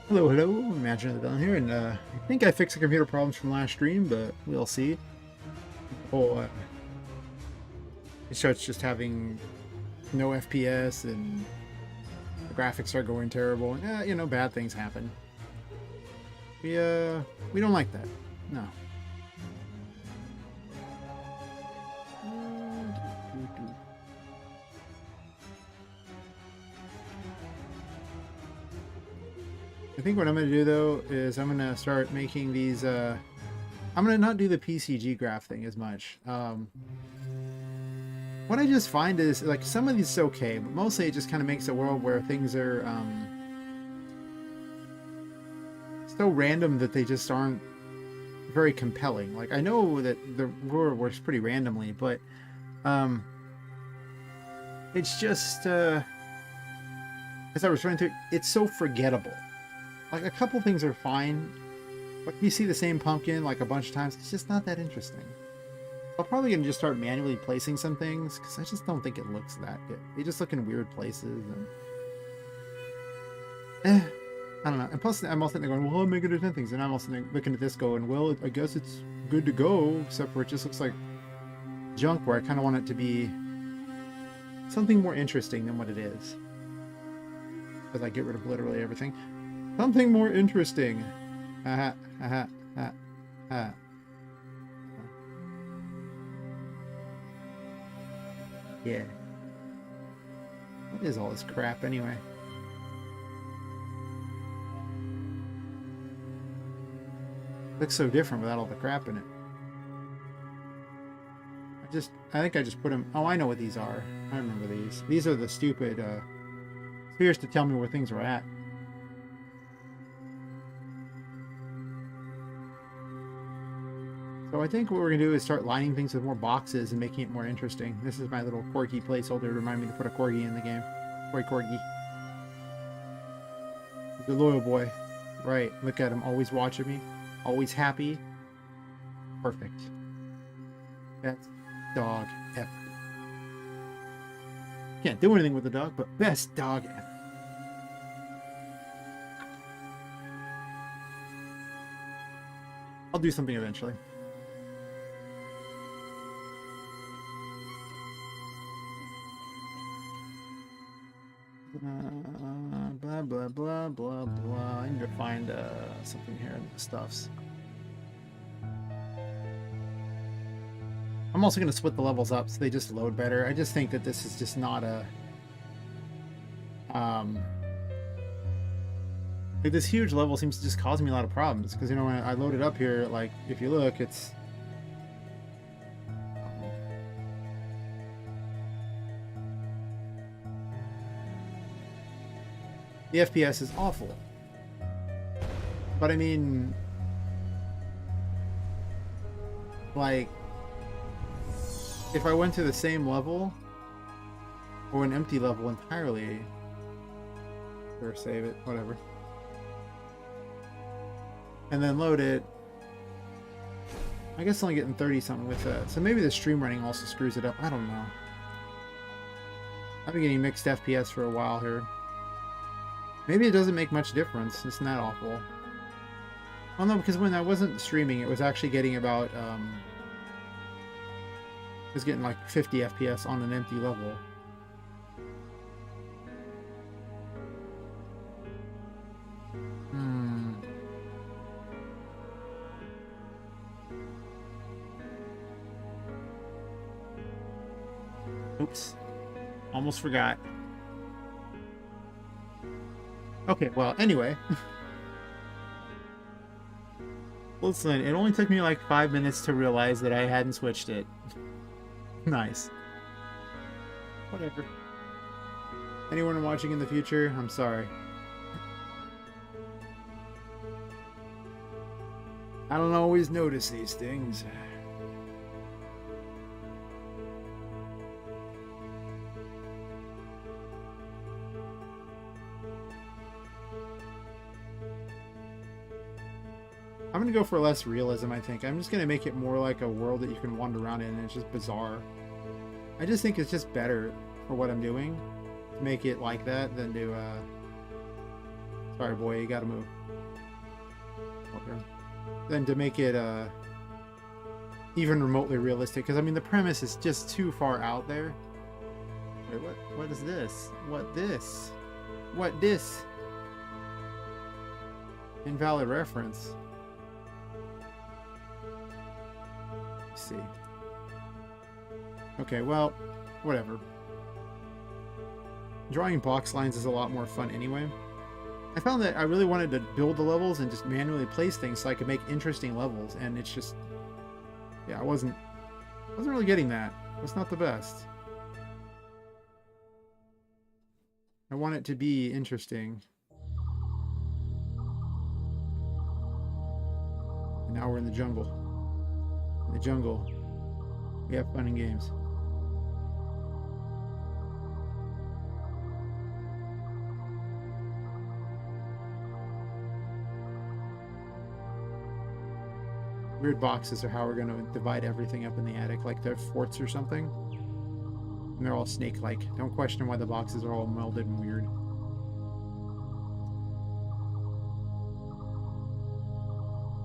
Hello, hello, Imagine down here, and I think I fixed the computer problems from last stream, but we'll see. Oh, it starts just having no FPS, and the graphics start going terrible, and bad things happen. We don't like that. No. I think what I'm going to do, though, is I'm going to start making these, I'm going to not do the PCG graph thing as much. What I just find is, like, some of these is okay, but mostly it just kind of makes a world where things are, so random that they just aren't very compelling. Like, I know that the world works pretty randomly, but, it's just, as I was running through, it's so forgettable. Like, a couple things are fine, but you see the same pumpkin like a bunch of times, it's just not that interesting. I'm probably going to just start manually placing some things, because I just don't think it looks that good. They just look in weird places, and... I don't know. And plus, I'm also going, well, I'm making it 10 things, and I'm also looking at this going, well, I guess it's good to go, except for it just looks like junk, where I kind of want it to be something more interesting than what it is. Because I get rid of literally everything. Something more interesting. Yeah. What is all this crap anyway? Looks so different without all the crap in it. I think I just put them... Oh, I know what these are. I remember these. These are the stupid spheres to tell me where things are at. So I think what we're going to do is start lining things with more boxes and making it more interesting. This is my little corgi placeholder to remind me to put a corgi in the game. Corgi. The loyal boy. Right, look at him, always watching me. Always happy. Perfect. Best dog ever. Can't do anything with the dog, but best dog ever. I'll do something eventually. Blah, blah, blah, blah, blah. I need to find something here in the stuffs. I'm also going to split the levels up so they just load better. I just think that this is just not a... like, this huge level seems to just cause me a lot of problems. Because, when I load it up here, like, if you look, it's... the FPS is awful. But I mean... like... if I went to the same level, or an empty level entirely, or save it, whatever, and then load it, I guess only getting 30 something with that. So maybe the stream running also screws it up. I don't know. I've been getting mixed FPS for a while here. Maybe it doesn't make much difference. It's not awful. Oh no, because when I wasn't streaming, it was actually getting about, it was getting like 50 FPS on an empty level. Oops. Almost forgot. Okay, well, anyway. Listen, it only took me like 5 minutes to realize that I hadn't switched it. Nice. Whatever. Anyone watching in the future, I'm sorry. I don't always notice these things. I'm gonna go for less realism, I think. I'm just gonna make it more like a world that you can wander around in, and it's just bizarre. I just think it's just better for what I'm doing to make it like that than to Sorry, boy, you gotta move. Okay. Then to make it even remotely realistic, because I mean the premise is just too far out there. Wait, what is this? What this? What this? Invalid reference. Let's see. Okay, well, whatever. Drawing box lines is a lot more fun anyway. I found that I really wanted to build the levels and just manually place things so I could make interesting levels, and it's just, yeah, I wasn't really getting that. It's not the best. I want it to be interesting. And now we're in the jungle. In the jungle, we have fun and games. Weird boxes are how we're going to divide everything up in the attic, like they're forts or something. And they're all snake-like. Don't question why the boxes are all melded and weird.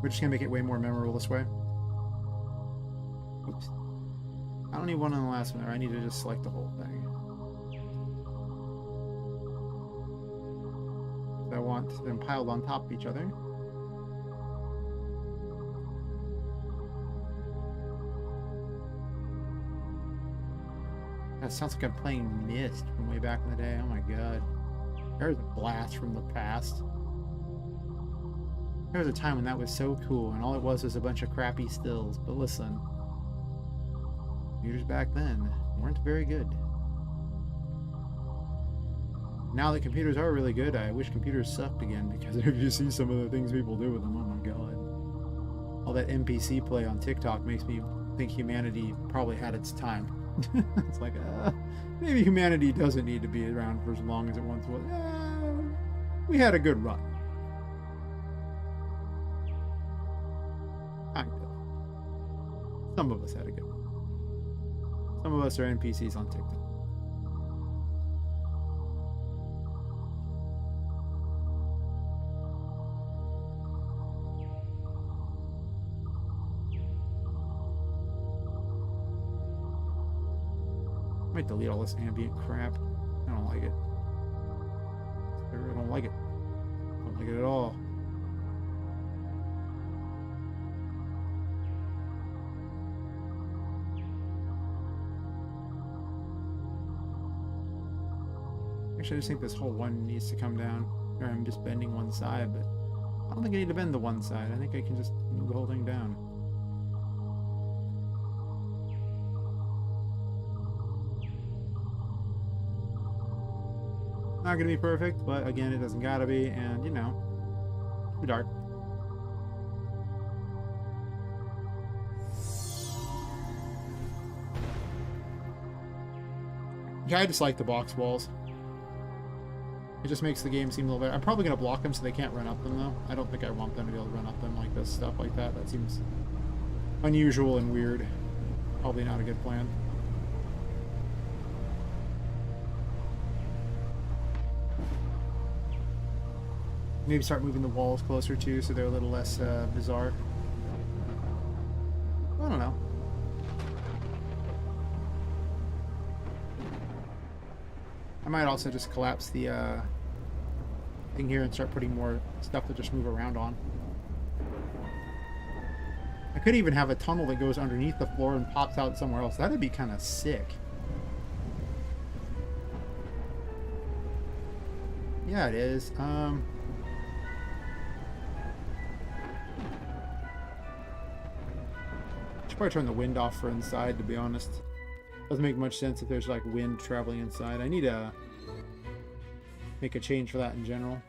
We're just going to make it way more memorable this way. Oops. I don't need one on the last one there. I need to just select the whole thing. I want them piled on top of each other. That sounds like I'm playing Myst from way back in the day. Oh my god. There's a blast from the past. There was a time when that was so cool, and all it was a bunch of crappy stills. But listen, computers back then weren't very good. Now that computers are really good, I wish computers sucked again, because if you see some of the things people do with them, oh my god. All that NPC play on TikTok makes me think humanity probably had its time. It's like, maybe humanity doesn't need to be around for as long as it once was. We had a good run. Kind of. Some of us had a good one. Some of us are NPCs on TikTok. I might delete all this ambient crap. I don't like it. I really don't like it. I don't like it at all. Actually, I just think this whole one needs to come down. Or I'm just bending one side, but I don't think I need to bend the one side. I think I can just move the whole thing down. Not gonna be perfect, but again, it doesn't gotta be, and you know, too dark. Yeah, I just like the box walls. It just makes the game seem a little better. I'm probably gonna block them so they can't run up them, though. I don't think I want them to be able to run up them like this, stuff like that. That seems unusual and weird. Probably not a good plan. Maybe start moving the walls closer too, so they're a little less bizarre. I don't know. I might also just collapse the thing here and start putting more stuff to just move around on. I could even have a tunnel that goes underneath the floor and pops out somewhere else. That'd be kind of sick. Yeah, it is. Probably turn the wind off for inside, to be honest. Doesn't make much sense if there's like wind traveling inside. I need to make a change for that in general.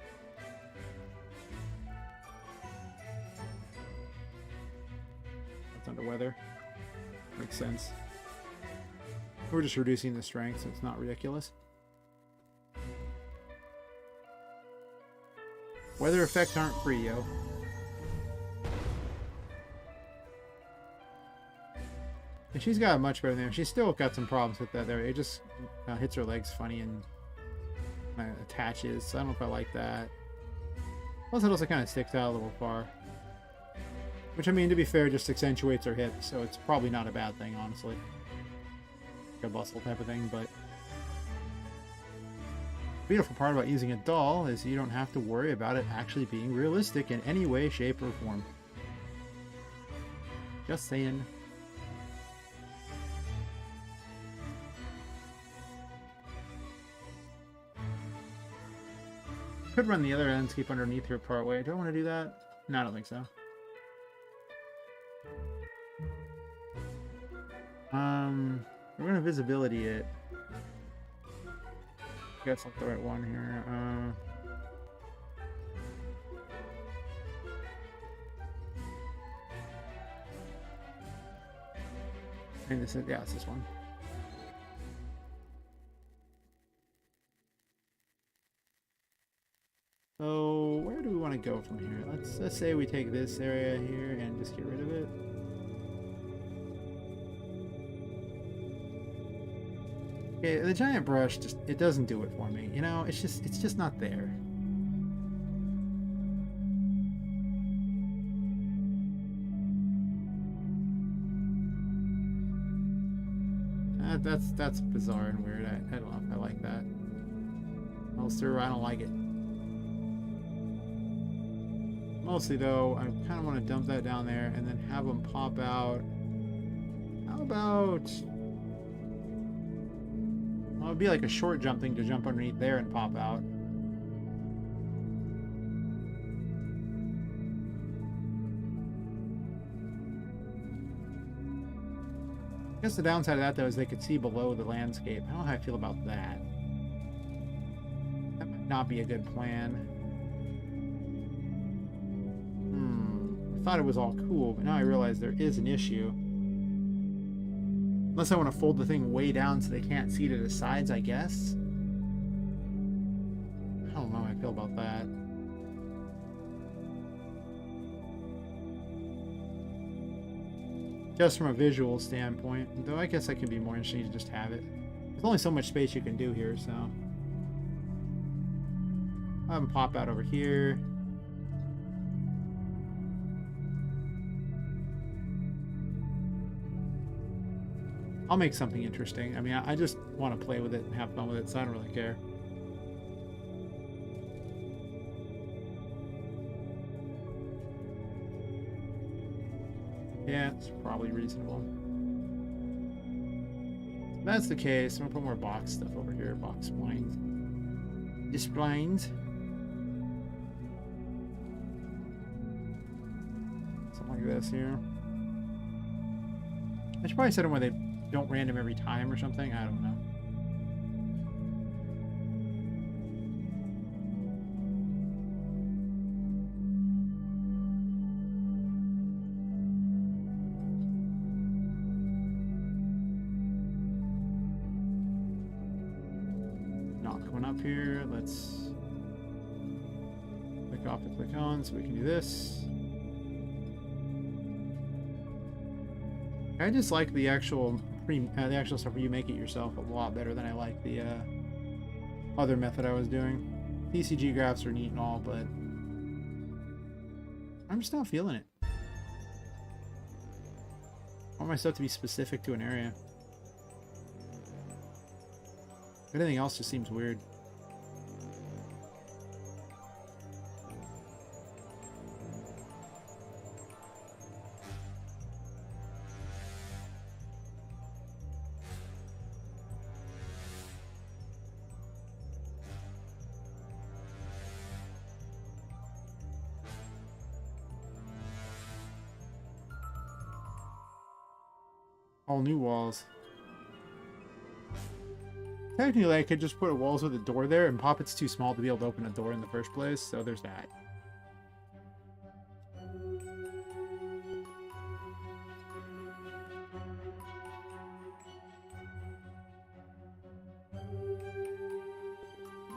That's under weather. Makes sense. We're just reducing the strength so it's not ridiculous. Weather effects aren't free, yo. And she's got much better than him. She's still got some problems with that there. It just hits her legs funny and attaches. So I don't know if I like that. Plus, it also kind of sticks out a little far. Which, I mean, to be fair, just accentuates her hips, so it's probably not a bad thing, honestly. Like a bustle type of thing, but... The beautiful part about using a doll is you don't have to worry about it actually being realistic in any way, shape, or form. Just saying. Could run the other landscape underneath here part way. Do I want to do that? No, I don't think so. We're gonna visibility it. I guess not the right one here. I think this is, yeah, it's this one. So where do we want to go from here? Let's say we take this area here and just get rid of it. Okay, the giant brush just it doesn't do it for me. You know, it's just not there. That's bizarre and weird. I don't know if I like that. Oh, sir, I don't like it. Mostly though, I kind of want to dump that down there and then have them pop out. How about... Well, it'd be like a short jump thing to jump underneath there and pop out. I guess the downside of that though is they could see below the landscape. I don't know how I feel about that. That might not be a good plan. I thought it was all cool, but now I realize there is an issue. Unless I want to fold the thing way down so they can't see to the sides, I guess. I don't know how I feel about that. Just from a visual standpoint, though I guess that could be more interesting to just have it. There's only so much space you can do here, so... I'll have them pop out over here. I'll make something interesting. I mean, I just want to play with it and have fun with it, so I don't really care. Yeah, it's probably reasonable. If that's the case, I'm gonna put more box stuff over here. Box splines. Displines. Something like this here. I should probably set them where they don't random every time or something. I don't know. Not going up here. Let's click off and click on so we can do this. I just like the actual stuff where you make it yourself a lot better than I like the other method I was doing. PCG graphs are neat and all, but I'm just not feeling it. I want my stuff to be specific to an area. Anything else just seems weird. All new walls. Technically, I could just put walls with a door there, and Poppet's too small to be able to open a door in the first place, so there's that.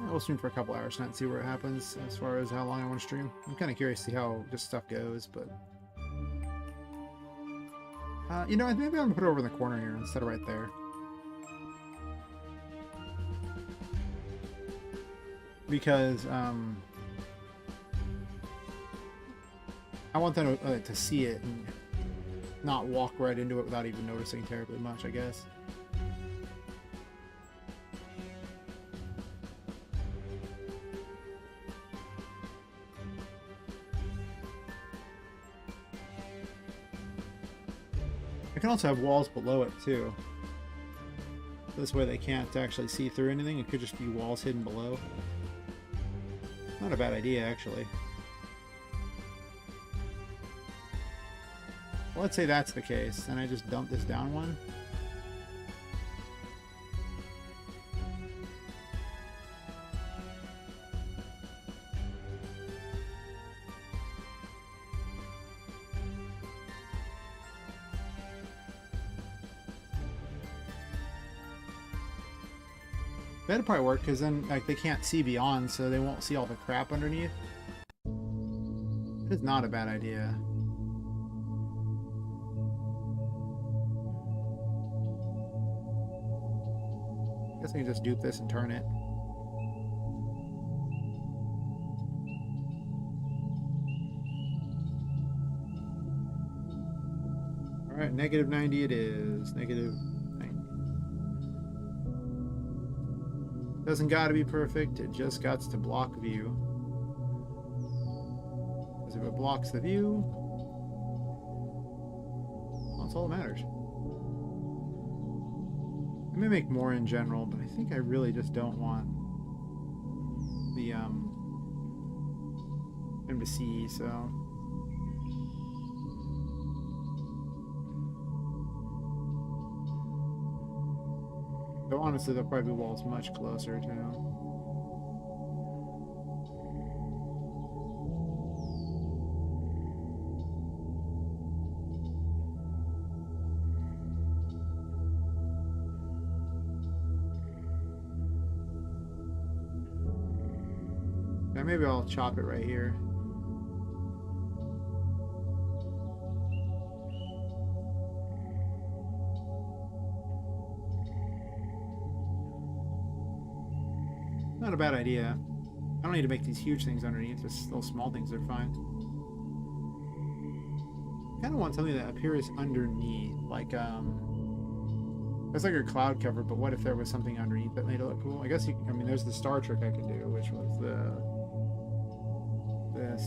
We'll stream for a couple hours tonight and see where it happens as far as how long I want to stream. I'm kind of curious to see how this stuff goes, but... you know, maybe I'm going to put it over in the corner here instead of right there. Because, I want them to see it and not walk right into it without even noticing terribly much, I guess. I can also have walls below it too. This way they can't actually see through anything. It could just be walls hidden below. Not a bad idea, actually. Well, let's say that's the case, and I just dump this down one. That'd probably work, because then like they can't see beyond, so they won't see all the crap underneath. It's not a bad idea. I guess I can just dupe this and turn it. Alright, negative 90 it is. Negative 90. Doesn't gotta be perfect, it just got to block view. Because if it blocks the view, well, that's all that matters. I may make more in general, but I think I really just don't want the embassy, so though honestly there'll probably be walls much closer too. Yeah, maybe I'll chop it right here. Not a bad idea. I don't need to make these huge things underneath, just little small things are fine. I kind of want something that appears underneath, like it's like a cloud cover, but what if there was something underneath that made it look cool? I guess I mean, there's the star trick I could do, which was this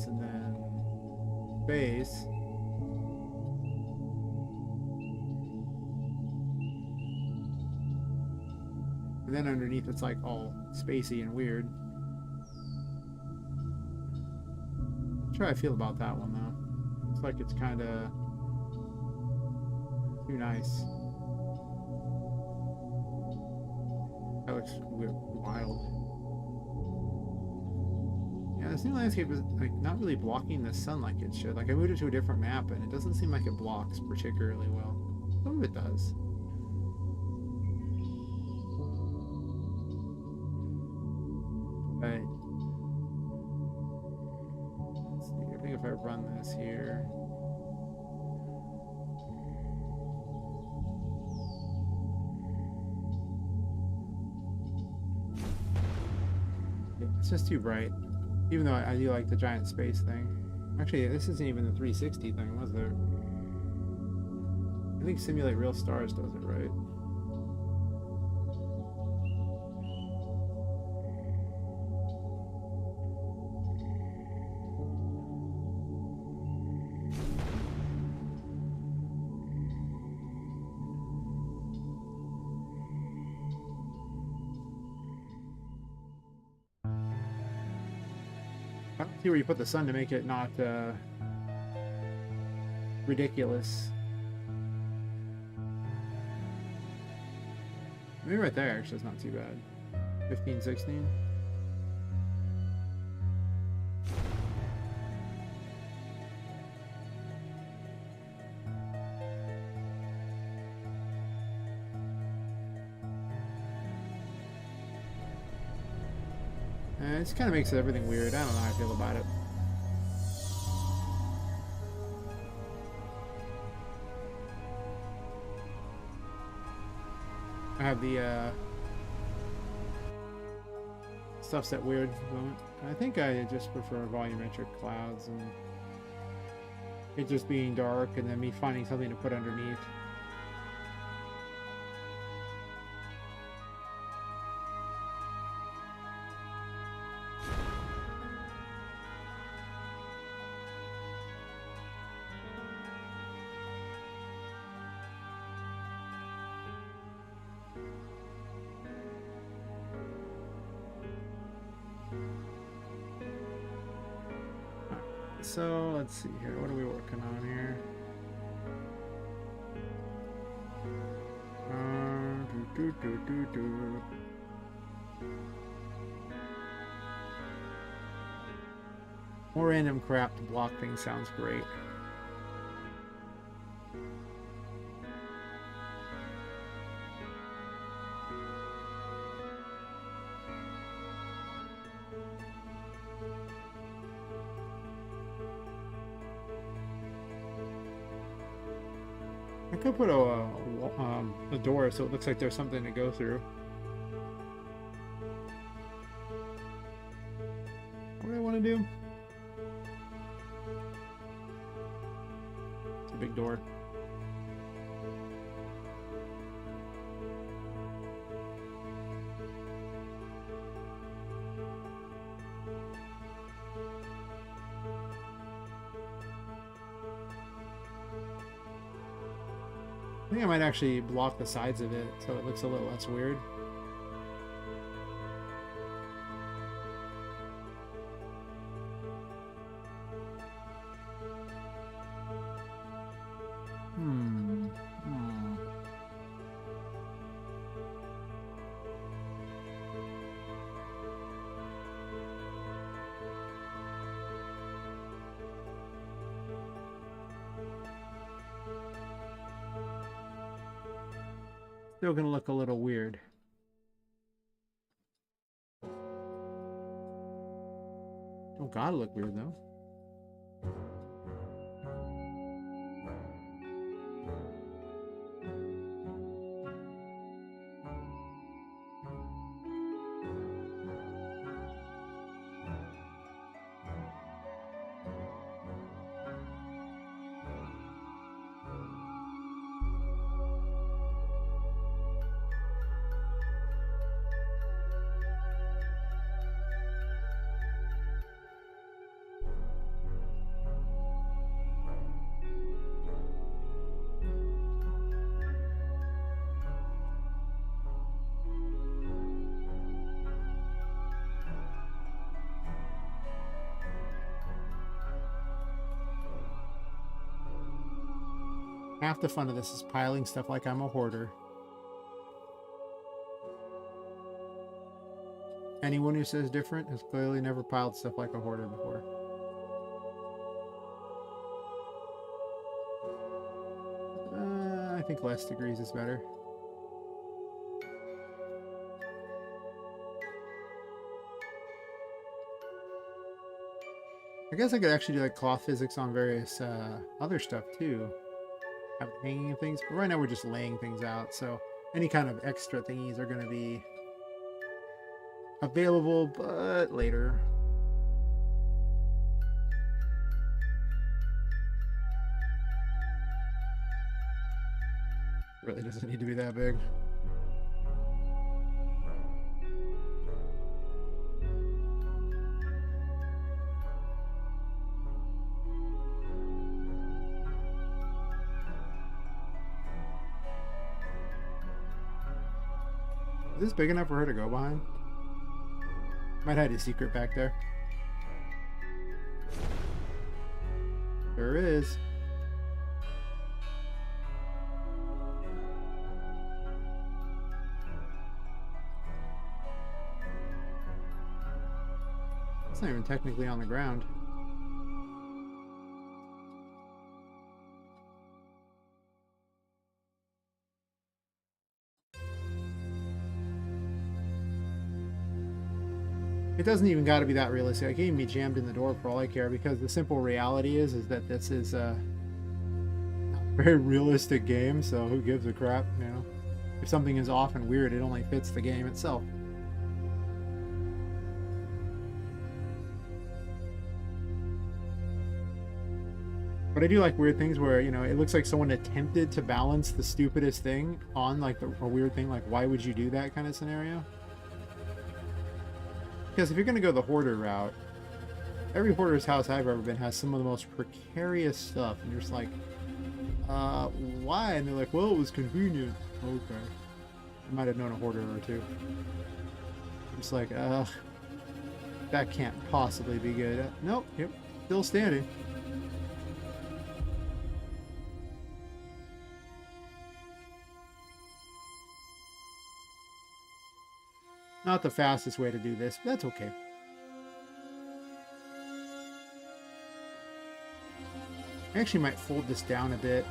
and then base. And then underneath it's like all spacey and weird. I'll try to feel about that one though. Looks like it's kind of too nice. That looks wild. Yeah, this new landscape is like not really blocking the sun like it should. Like I moved it to a different map and it doesn't seem like it blocks particularly well. Some of it does. Right. Let's see. I think if I run this here. Yeah, it's just too bright. Even though I do like the giant space thing. Actually, this isn't even the 360 thing, was there? I think Simulate Real Stars does it, right? I don't see where you put the sun to make it not ridiculous. Maybe right there actually is not too bad. 15, 16. It just kind of makes everything weird. I don't know how I feel about it. I have the stuff set weird. I think I just prefer volumetric clouds and it just being dark and then me finding something to put underneath. So let's see here. What are we working on here? More random crap to block things sounds great. I could put a door so it looks like there's something to go through. What do I want to do? It's a big door. I think I might actually block the sides of it so it looks a little less weird. Still gonna look a little weird. Don't gotta look weird though. Half the fun of this is piling stuff like I'm a hoarder. Anyone who says different has clearly never piled stuff like a hoarder before. I think less degrees is better. I guess I could actually do like cloth physics on various other stuff too. Have hanging things, but right now we're just laying things out, so any kind of extra thingies are going to be available, but later. Really doesn't need to be that big. Is this big enough for her to go behind? Might hide a secret back there. There is. It's not even technically on the ground. It doesn't even got to be that realistic. I can even be jammed in the door for all I care, because the simple reality is that this is a very realistic game, so who gives a crap, you know? If something is off and weird, it only fits the game itself. But I do like weird things where, you know, it looks like someone attempted to balance the stupidest thing on like a weird thing, like why would you do that kind of scenario? Because if you're going to go the hoarder route, every hoarder's house I've ever been has some of the most precarious stuff, and you're just like, why? And they're like, well, it was convenient. Okay. I might have known a hoarder or two. I'm just like, that can't possibly be good. Nope, yep, still standing. Not the fastest way to do this, but that's okay. I actually might fold this down a bit.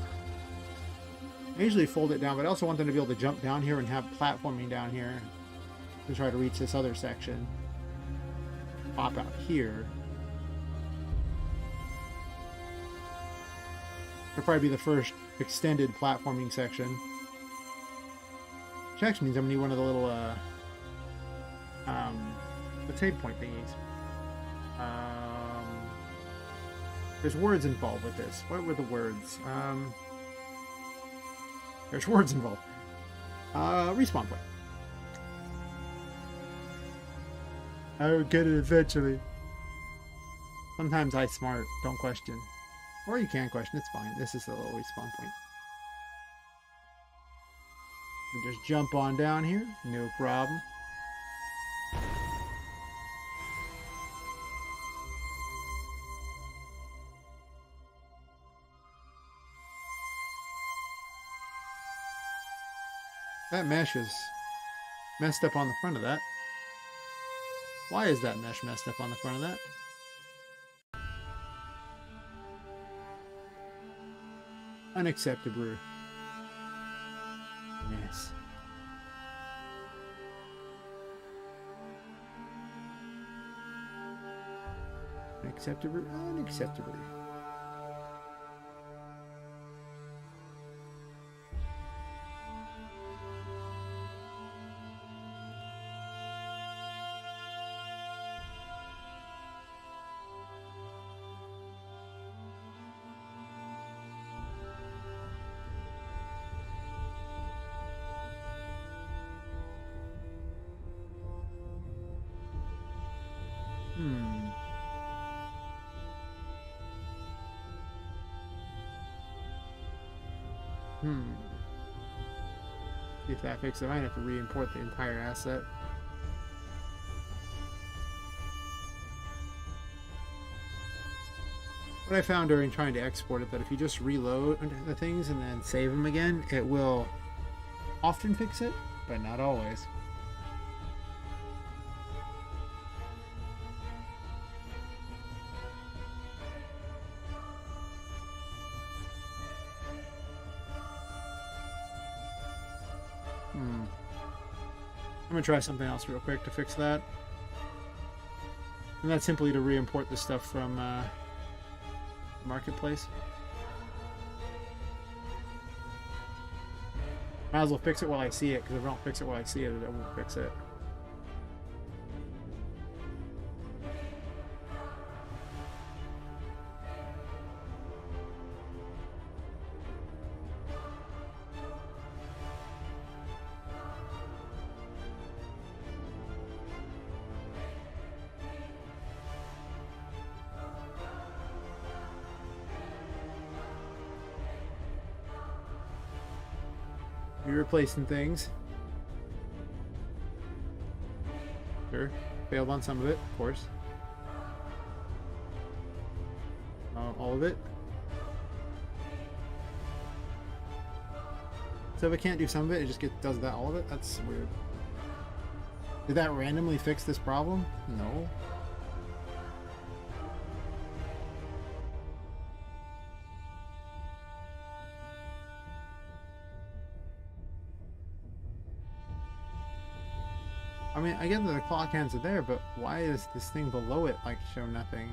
I usually fold it down, but I also want them to be able to jump down here and have platforming down here to try to reach this other section. Pop out here. It'll probably be the first extended platforming section. Which actually means I'm going to need one of the little, the save point thingies. There's words involved with this. What were the words? There's words involved. Respawn point. I would get it eventually. Sometimes I smart, don't question. Or you can question, it's fine. This is the little respawn point. We just jump on down here, no problem. That mesh is messed up on the front of that. Why is that mesh messed up on the front of that? Unacceptable. Yes. Unacceptable. Unacceptable. See if that fixes it. I might have to re-import the entire asset. What I found during trying to export it, that if you just reload the things and then save them again, it will often fix it, but not always. I'm gonna try something else real quick to fix that. And that's simply to re-import the stuff from Marketplace. Might as well fix it while I see it, because if I don't fix it while I see it, I won't fix it. You're replacing things. Sure. Failed on some of it, of course. All of it. So if I can't do some of it, it just does that all of it? That's weird. Did that randomly fix this problem? No. I mean, I get that the clock hands are there, but why is this thing below it, like, show nothing?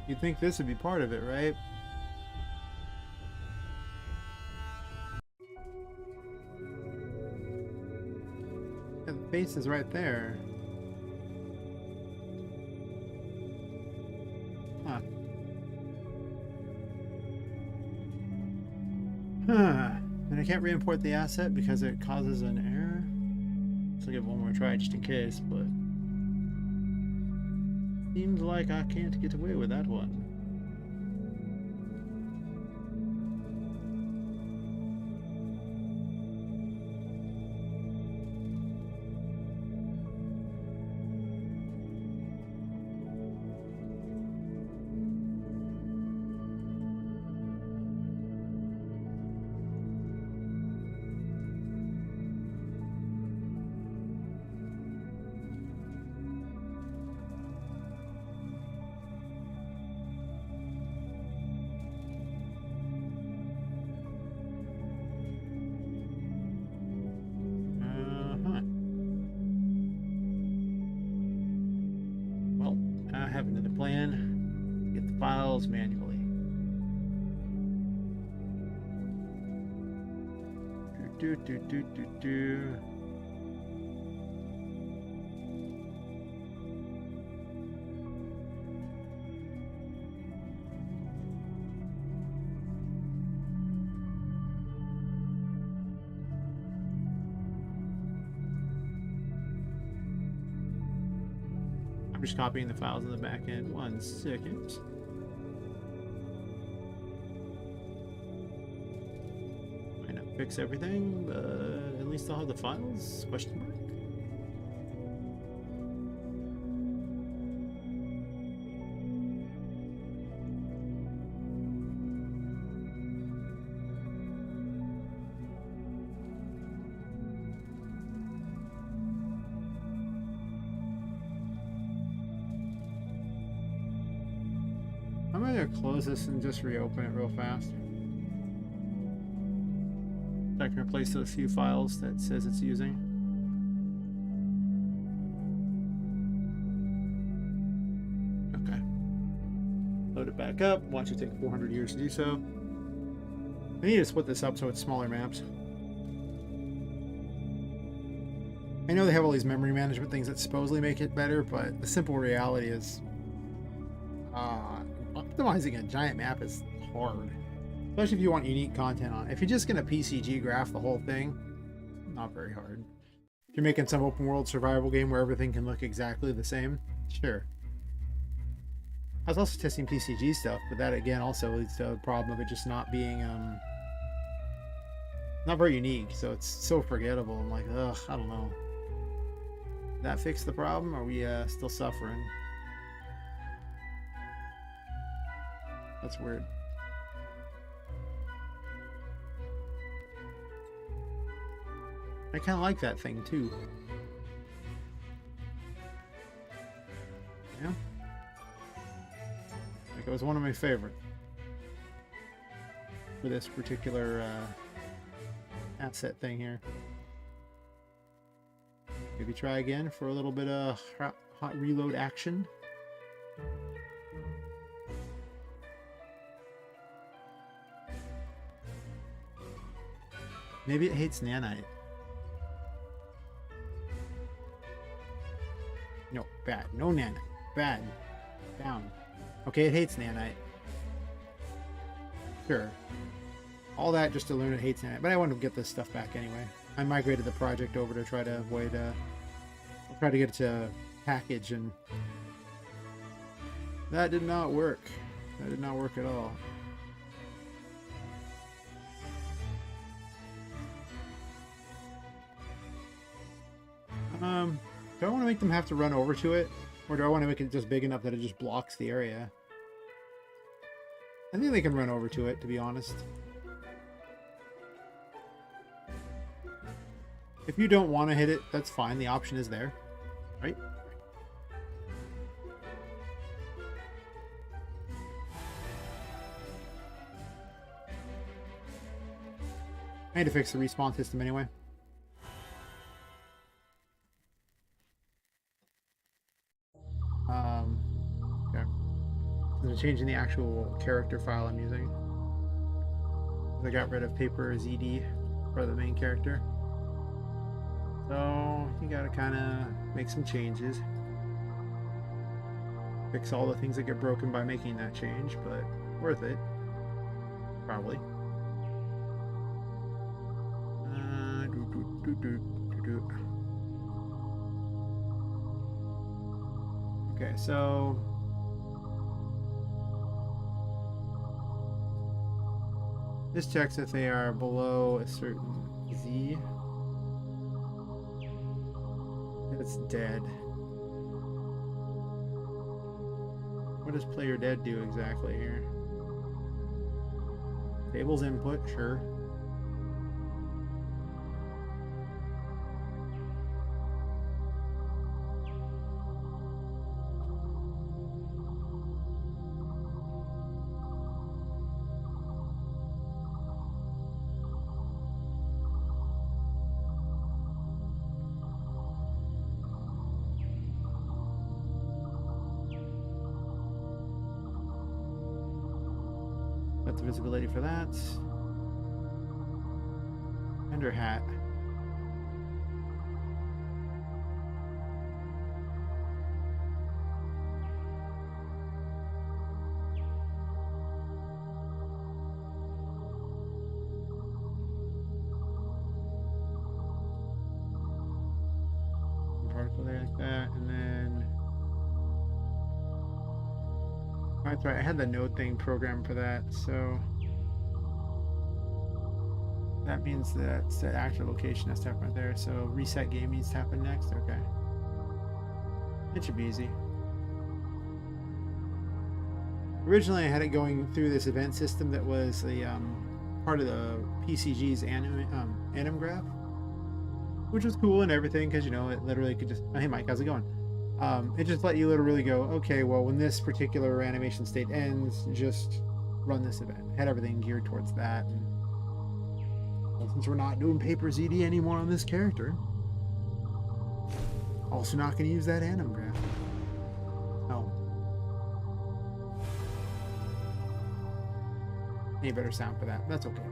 You'd think this would be part of it, right? Yeah, the face is right there. Huh. Huh. And I can't re-import the asset because it causes an error. So I'll give it one more try just in case, but seems like I can't get away with that one. Well, I have another plan. Get the files manually. Do. I'm just copying the files in the back end. 1 second. Might not fix everything, but at least I'll have the files? Question mark. I'm going to close this and just reopen it real fast. I can replace those few files that says it's using. Okay. Load it back up. Watch it take 400 years to do so. I need to split this up so it's smaller maps. I know they have all these memory management things that supposedly make it better, but the simple reality is optimizing a giant map is hard. Especially if you want unique content on it. If you're just going to PCG graph the whole thing, not very hard. If you're making some open world survival game where everything can look exactly the same, sure. I was also testing PCG stuff, but that again also leads to a problem of it just not being not very unique, so it's so forgettable. I'm like, ugh, I don't know. Did that fix the problem? Or are we still suffering? That's weird. I kind of like that thing too. Yeah. Like it was one of my favorites for this particular asset thing here. Maybe try again for a little bit of hot reload action. Maybe it hates nanite. No, bad. No nanite. Bad. Down. Okay, it hates nanite. Sure. All that just to learn it hates nanite. But I want to get this stuff back anyway. I migrated the project over to try to avoid I'll try to get it to package, and that did not work. That did not work at all. Do I want to make them have to run over to it? Or do I want to make it just big enough that it just blocks the area? I think they can run over to it, to be honest. If you don't want to hit it, that's fine. The option is there, right? I need to fix the respawn system anyway. Okay. So I'm changing the actual character file I'm using. I got rid of paper ZD for the main character. So you gotta kind of make some changes. Fix all the things that get broken by making that change, but worth it. Probably. Okay, so this checks if they are below a certain Z. It's dead. What does player dead do exactly here? Tables input, sure. Got the visibility for that. Under hat. Particle there like that, and then that's right. I had the node thing programmed for that, so that means that the actual location has to happen right there. So reset game needs to happen next. Okay, it should be easy. Originally, I had it going through this event system that was the part of the PCG's anim graph, which was cool and everything because, you know, it literally could just, oh, hey Mike, how's it going? It just let you literally go, okay, well, when this particular animation state ends, just run this event. Had everything geared towards that. And, well, since we're not doing paper ZD anymore on this character, also not going to use that anim graph. Oh. Need better sound for that. That's okay.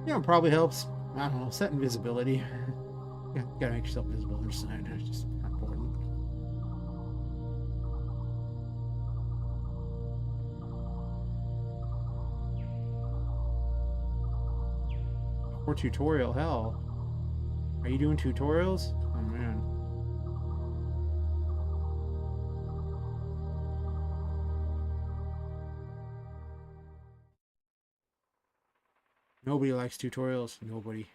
You know, it probably helps, I don't know, setting visibility. Yeah, you gotta make yourself visible. It's just important. Or tutorial, hell. Are you doing tutorials? Oh man. Nobody likes tutorials. Nobody.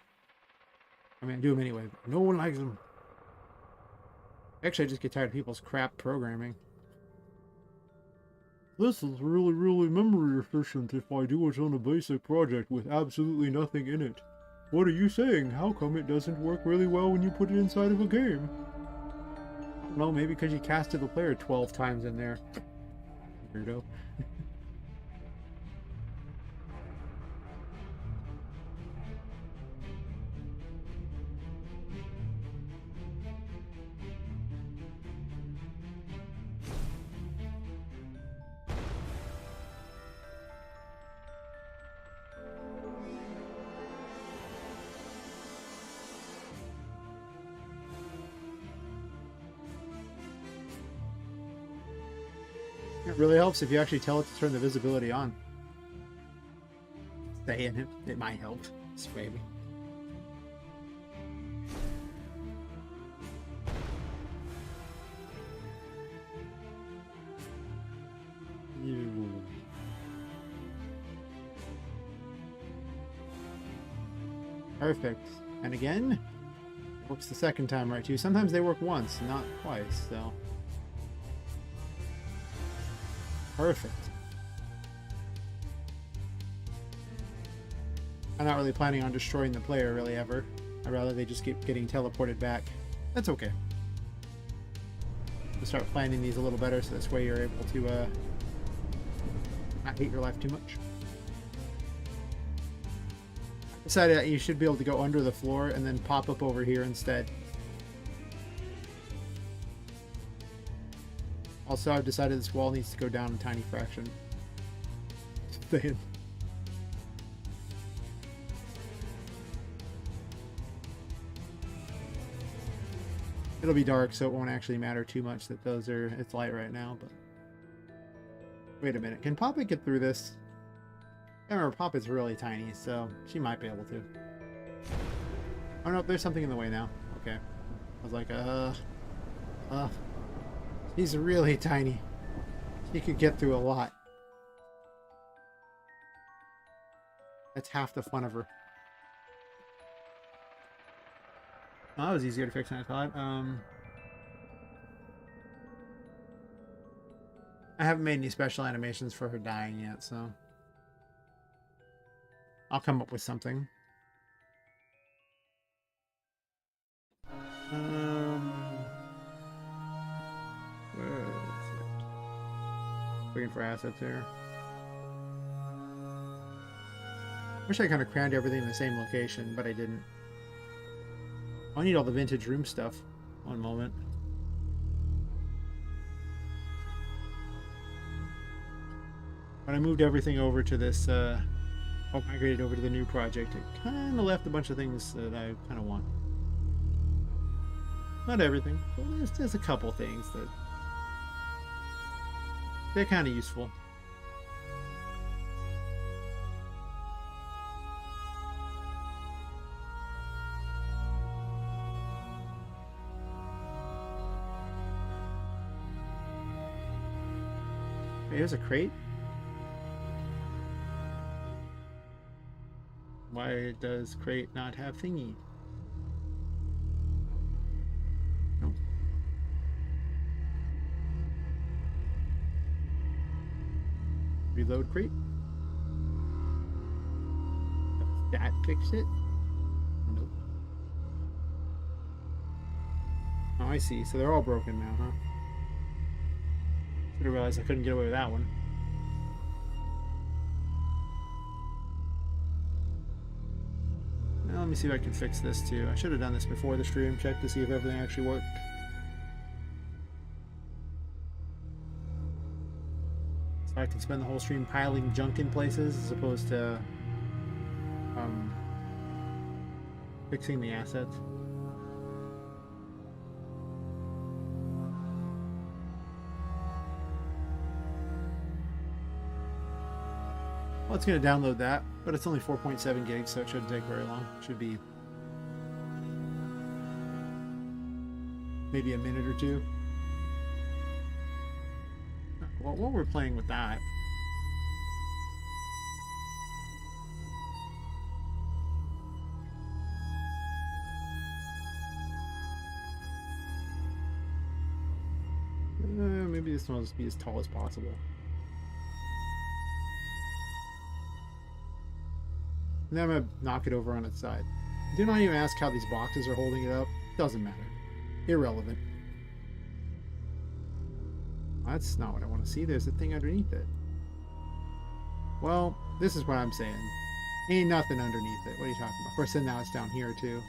I mean, I do them anyway, but no one likes them. Actually, I just get tired of people's crap programming. This is really, really memory efficient if I do it on a basic project with absolutely nothing in it. What are you saying? How come it doesn't work really well when you put it inside of a game? I don't know, maybe because you casted the player 12 times in there. Weirdo. It really helps if you actually tell it to turn the visibility on. Saying it might help. Just maybe. Perfect. And again, it works the second time right too. Sometimes they work once, not twice, so. Perfect. I'm not really planning on destroying the player really ever. I'd rather they just keep getting teleported back. That's okay. We'll start planning these a little better so this way you're able to not hate your life too much. I decided that you should be able to go under the floor and then pop up over here instead. Also, I've decided this wall needs to go down a tiny fraction. It'll be dark, so it won't actually matter too much that those are, it's light right now, but Wait a minute. Can Poppet get through this? I remember Poppet's really tiny, so she might be able to. Oh no, there's something in the way now. Okay. I was like, she's really tiny. She could get through a lot. That's half the fun of her. Oh, that was easier to fix than I thought. I haven't made any special animations for her dying yet, so I'll come up with something. Where is it? Looking for assets here. Wish I kind of crammed everything in the same location, but I didn't. I need all the vintage room stuff. One moment. When I moved everything over to this, migrated over to the new project, it kind of left a bunch of things that I kind of want. Not everything, but there's a couple things that they're kind of useful. Here's a crate. Why does crate not have thingy? No. Reload crate. Does that fix it? Nope. Oh, I see. So they're all broken now, huh? Should have realized I couldn't get away with that one. Now let me see if I can fix this too. I should have done this before the stream, check to see if everything actually worked. So I can spend the whole stream piling junk in places as opposed to fixing the assets. Well, it's going to download that, but it's only 4.7 gigs, so it shouldn't take very long. It should be maybe a minute or two. Well, while we're playing with that, maybe this one will just be as tall as possible. And then I'm going to knock it over on its side. Do not even ask how these boxes are holding it up. Doesn't matter. Irrelevant. That's not what I want to see. There's a thing underneath it. Well, this is what I'm saying. Ain't nothing underneath it. What are you talking about? Of course, then now it's down here, too.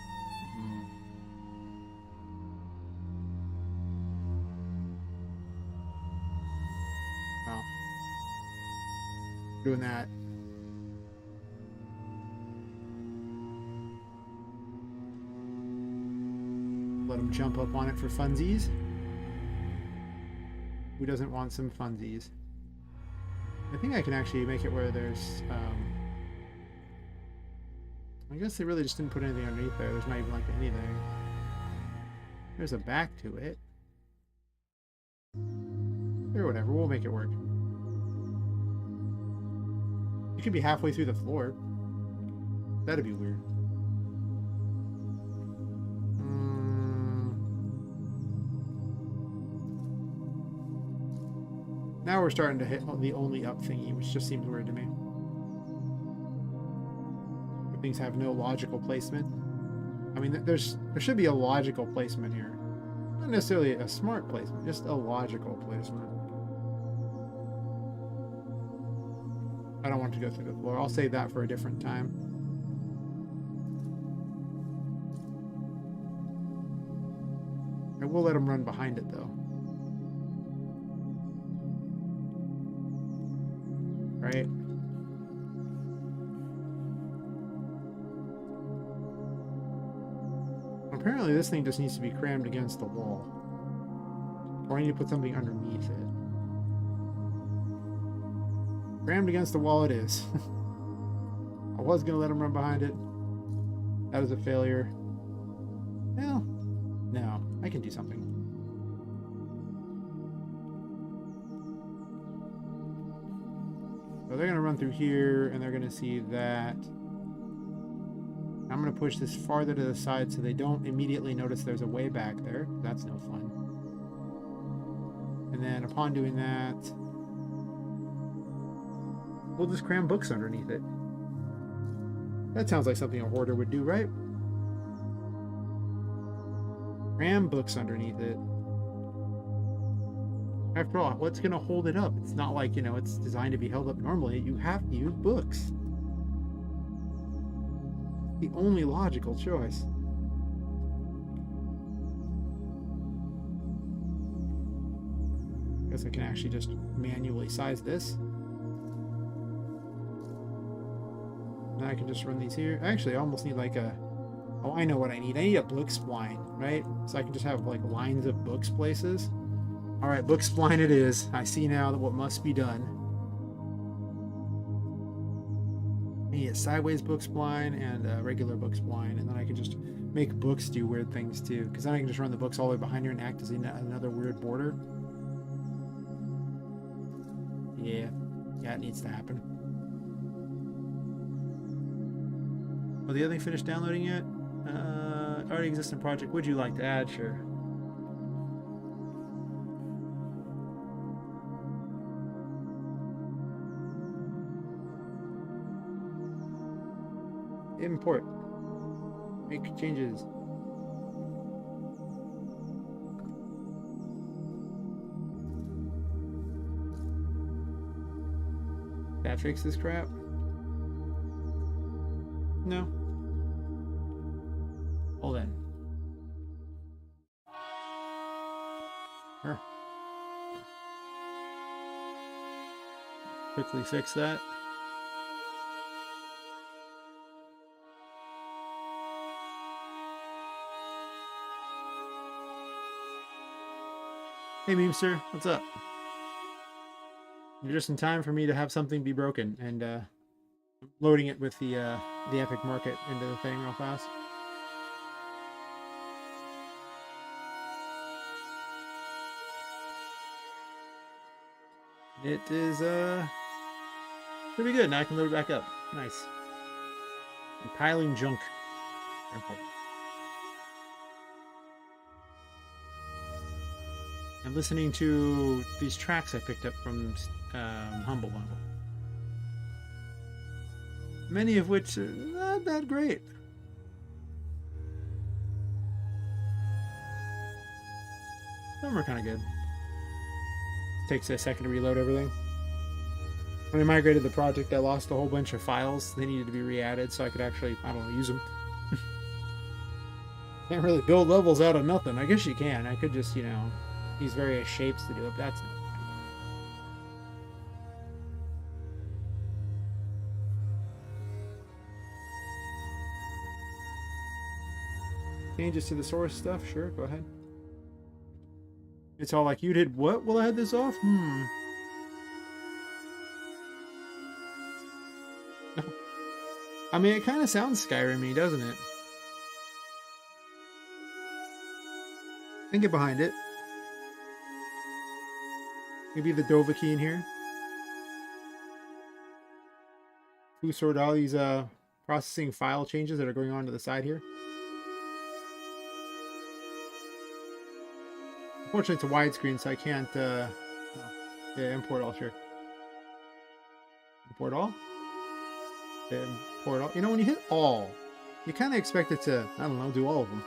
Well. Doing that. Let them jump up on it for funsies. Who doesn't want some funsies? I think I can actually make it where there's I guess they really just didn't put anything underneath there. There's not even like anything. There's a back to it. Or whatever, we'll make it work. It could be halfway through the floor. That'd be weird. Now we're starting to hit the only up thingy, which just seems weird to me. Things have no logical placement. I mean, there should be a logical placement here. Not necessarily a smart placement, just a logical placement. I don't want to go through the floor. I'll save that for a different time. I will let them run behind it, though. Right? Apparently this thing just needs to be crammed against the wall. Or I need to put something underneath it. Crammed against the wall it is. I was going to let him run behind it. That was a failure. Well, no. I can do something. So they're going to run through here, and they're going to see that. I'm going to push this farther to the side so they don't immediately notice there's a way back there. That's no fun. And then upon doing that, we'll just cram books underneath it. That sounds like something a hoarder would do, right? Cram books underneath it. After all, what's going to hold it up? It's not like, you know, it's designed to be held up normally. You have to use books. The only logical choice. Guess I can actually just manually size this. Now I can just run these here. Actually, I almost need like a... Oh, I know what I need. I need a book spline, right? So I can just have like lines of books places. All right, book spline it is. I see now that what must be done. I need a sideways book spline and a regular book spline, and then I can just make books do weird things too. Because then I can just run the books all the way behind here and act as another weird border. Yeah, it needs to happen. Oh, the other thing finished downloading yet? Already existing project. Would you like to add? Sure. Import. Make changes. That fix this crap? No. Hold on. Sure. Quickly fix that. Hey, Memester, what's up? You're just in time for me to have something be broken, and loading it with the Epic Market into the thing real fast. It is pretty good. Now I can load it back up. Nice. Compiling junk. Important. I'm listening to these tracks I picked up from Humble Bundle. Many of which are not that great. Some are kind of good. Takes a second to reload everything. When I migrated the project, I lost a whole bunch of files. They needed to be re-added so I could actually, I don't know, use them. Can't really build levels out of nothing. I guess you can. I could just, you know, use various shapes to do it, but that's not fun. Changes to the source stuff? Sure, go ahead. It's all like, you did what? Will I have this off? I mean, it kind of sounds Skyrim-y, doesn't it? And get behind it. Maybe the Dova key in here. Who sort all these processing file changes that are going on to the side here? Unfortunately, it's a widescreen, so I can't import all. Sure. Import all? Import all. You know, when you hit all, you kind of expect it to, I don't know, do all of them.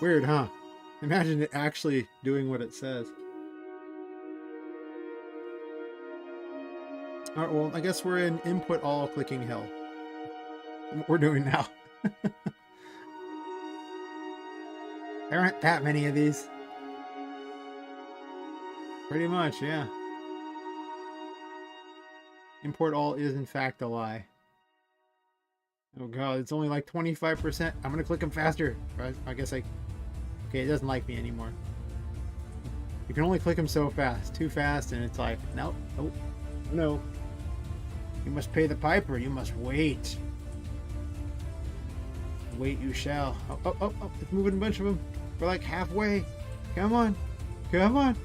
Weird, huh? Imagine it actually doing what it says. Alright, well, I guess we're in input all clicking hell. What we're doing now. There aren't that many of these. Pretty much, yeah. Import all is in fact a lie. Oh god, it's only like 25%. I'm gonna click them faster. I guess I... Okay, it doesn't like me anymore. You can only click them so fast. Too fast, and it's like, nope, nope. No. You must pay the piper. You must wait. Wait you shall. Oh, oh, oh, oh. It's moving a bunch of them. We're like halfway. Come on. Come on.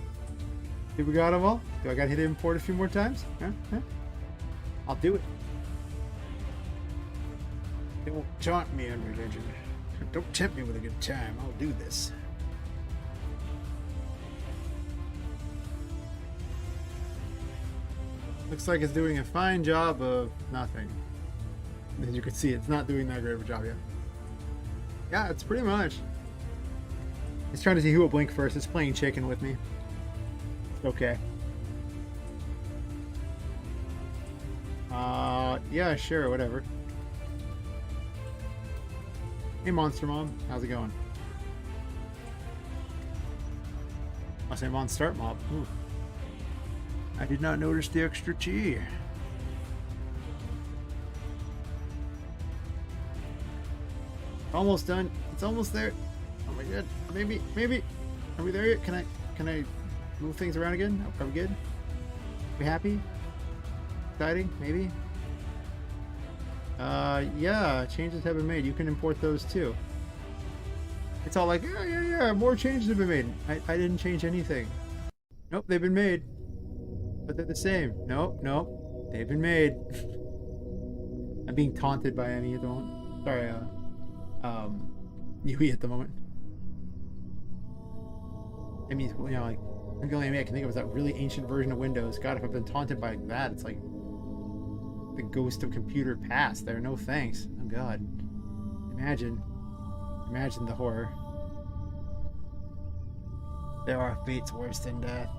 Think we got them all? Do I got to hit import a few more times? Huh? Huh? I'll do it. Don't taunt me on religion. Don't tempt me with a good time. I'll do this. Looks like it's doing a fine job of nothing. As you can see, it's not doing that great of a job yet. Yeah, it's pretty much. It's trying to see who will blink first. It's playing chicken with me. It's okay. Yeah, sure, whatever. Hey, Monster Mom. How's it going? I'll say Monstart Mob. Ooh. I did not notice the extra T. Almost done. It's almost there. Oh my god. Maybe. Are we there yet? Can I move things around again? Are we good? We happy? Exciting? Maybe? Yeah, changes have been made. You can import those too. It's all like, yeah, more changes have been made. I didn't change anything. Nope, they've been made. But they're the same. Nope. They've been made. I'm being taunted by Emmy at the moment. Sorry, Yui at the moment. Emmy's, you know, like, the only Emmy I can think of is that really ancient version of Windows. God, if I've been taunted by that, it's like the ghost of computer past there. No thanks. Oh god. Imagine the horror. There are fates worse than death.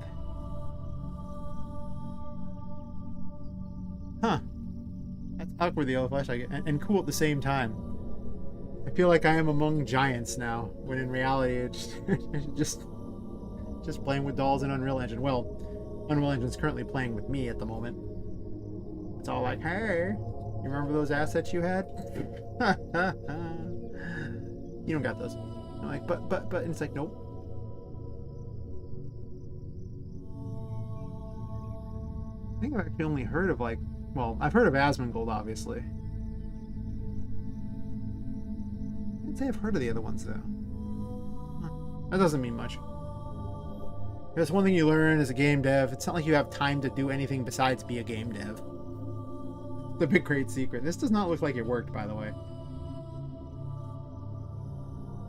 Huh. That's awkward, the yellow flashlight, and cool at the same time. I feel like I am among giants now, when in reality it's just playing with dolls in Unreal Engine. Well, Unreal Engine's currently playing with me at the moment. It's all like, hey, you remember those assets you had? You don't got those. I'm like, but, and it's like, nope. I think I've actually only heard of, like, well, I've heard of Asmongold, obviously. I'd say I've heard of the other ones, though. That doesn't mean much. That's one thing you learn as a game dev. It's not like you have time to do anything besides be a game dev. The big great secret. This does not look like it worked, by the way.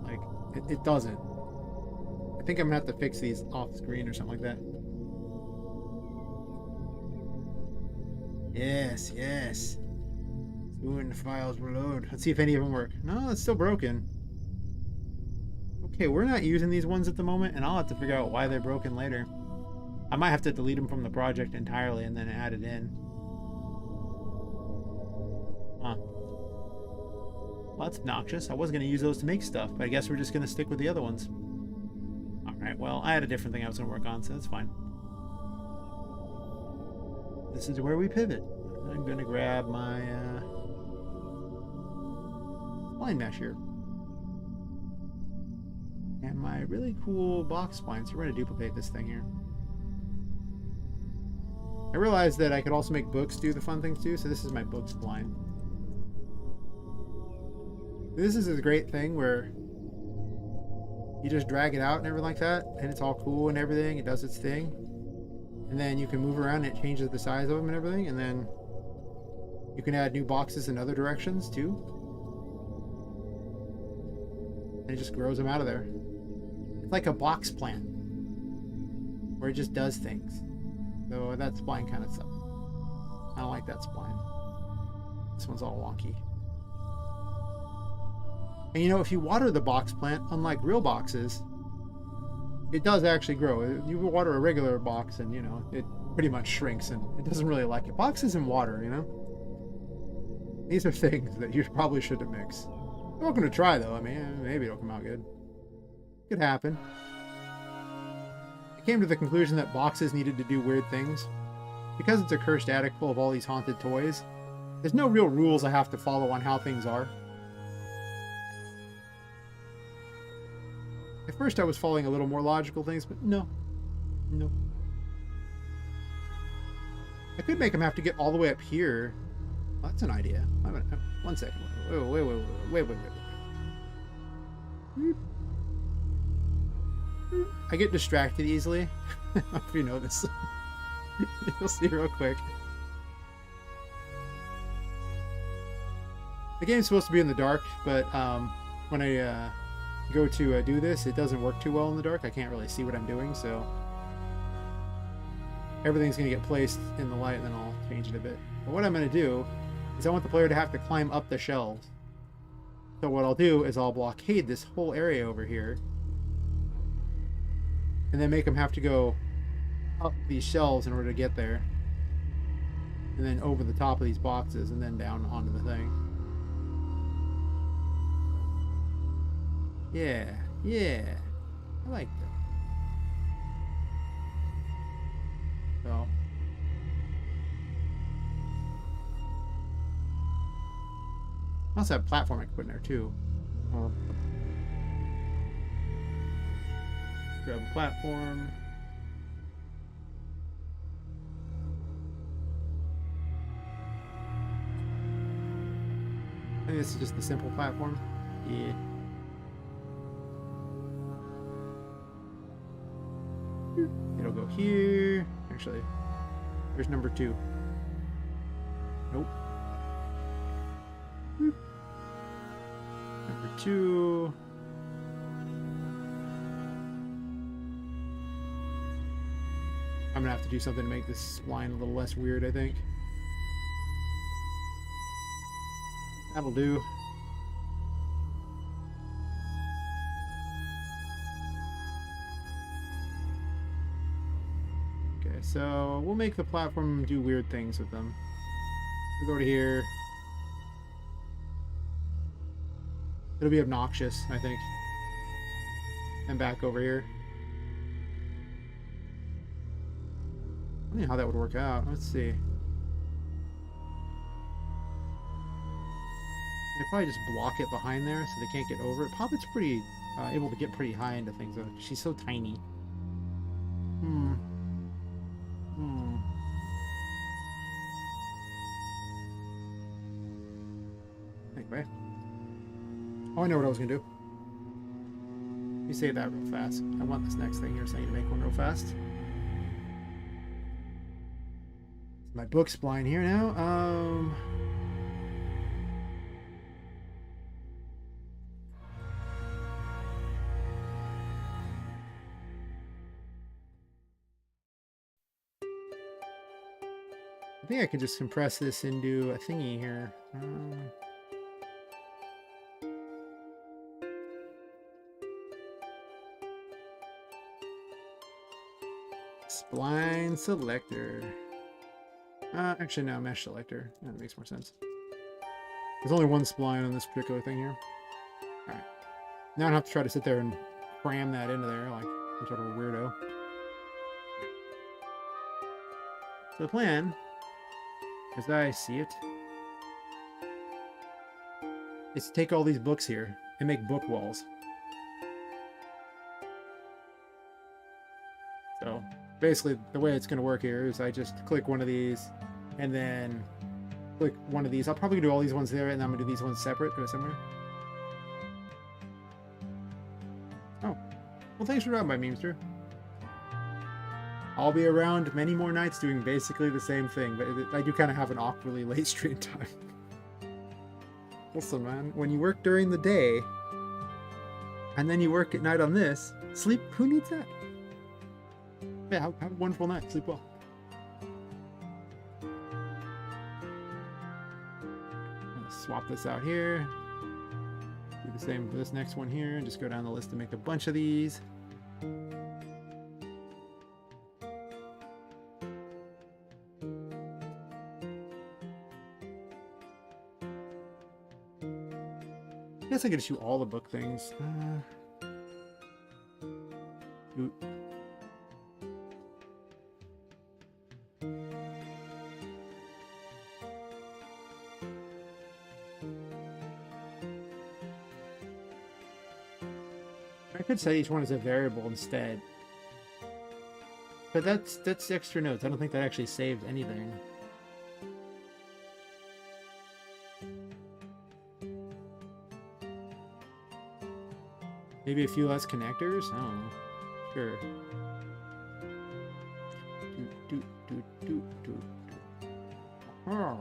Like, it doesn't. I think I'm gonna have to fix these off screen or something like that. Yes. Soon the files will load. Let's see if any of them work. No, it's still broken. Okay, we're not using these ones at the moment, and I'll have to figure out why they're broken later. I might have to delete them from the project entirely and then add it in. Huh. Well, that's obnoxious. I was going to use those to make stuff, but I guess we're just going to stick with the other ones. Alright, well, I had a different thing I was going to work on, so that's fine. This is where we pivot. I'm going to grab my spline mesh here. And my really cool box spline. So we're going to duplicate this thing here. I realized that I could also make books do the fun things too, so this is my book spline. This is a great thing where you just drag it out and everything like that, and it's all cool and everything. It does its thing. And then you can move around and it changes the size of them and everything, and then you can add new boxes in other directions too. And it just grows them out of there. It's like a box plant where it just does things. So that spline kind of sucks. I don't like that spline. This one's all wonky. And you know, if you water the box plant, unlike real boxes, it does actually grow. You water a regular box and, you know, it pretty much shrinks and it doesn't really like it. Boxes and water, you know? These are things that you probably shouldn't mix. I'm not going to try, though. I mean, maybe it'll come out good. Could happen. I came to the conclusion that boxes needed to do weird things. Because it's a cursed attic full of all these haunted toys, there's no real rules I have to follow on how things are. At first I was following a little more logical things, but no. I I could make him have to get all the way up here. Well, that's an idea. Wait a minute. 1 second. Wait. I get distracted easily. If you notice. You'll see real quick. The game's supposed to be in the dark, but when I go to do this, it doesn't work too well in the dark. I can't really see what I'm doing, so everything's going to get placed in the light, and then I'll change it a bit. But what I'm going to do is I want the player to have to climb up the shelves. So what I'll do is I'll blockade this whole area over here, and then make them have to go up these shelves in order to get there, and then over the top of these boxes, and then down onto the thing. Yeah, I like that. So I also have platform I can put in there too. Grab a platform. I think this is just the simple platform. Yeah. It'll go here. Actually, here's number 2. Nope. Number 2. I'm gonna have to do something to make this line a little less weird, I think. That'll do. So we'll make the platform do weird things with them. We'll go to here. It'll be obnoxious, I think. And back over here. I don't know how that would work out. Let's see. They probably just block it behind there so they can't get over it. Poppet's pretty able to get pretty high into things though. She's so tiny. Anyway. Oh, I know what I was going to do. Let me save that real fast. I want this next thing here, so I need to make one real fast. My book's blind here now. I think I can just compress this into a thingy here. Spline selector. Actually, no, mesh selector. That makes more sense. There's only one spline on this particular thing here. Alright. Now I don't have to try to sit there and cram that into there like some sort of a weirdo. So the plan, as I see it, is to take all these books here and make book walls. So basically the way it's going to work here is I just click one of these and then click one of these. I'll probably do all these ones there and then I'm going to do these ones separate. Go somewhere. Oh, well, thanks for dropping by, Memester. I'll be around many more nights doing basically the same thing, but I do kind of have an awkwardly late stream time. Listen, man, when you work during the day and then you work at night on this, sleep, who needs that? Yeah, have a wonderful night. Sleep well. I'm gonna swap this out here. Do the same for this next one here. And just go down the list and make a bunch of these. I guess I could just do all the book things. I could set each one as a variable instead. But that's extra notes. I don't think that actually saved anything. Maybe a few less connectors? I don't know. Sure. Oh.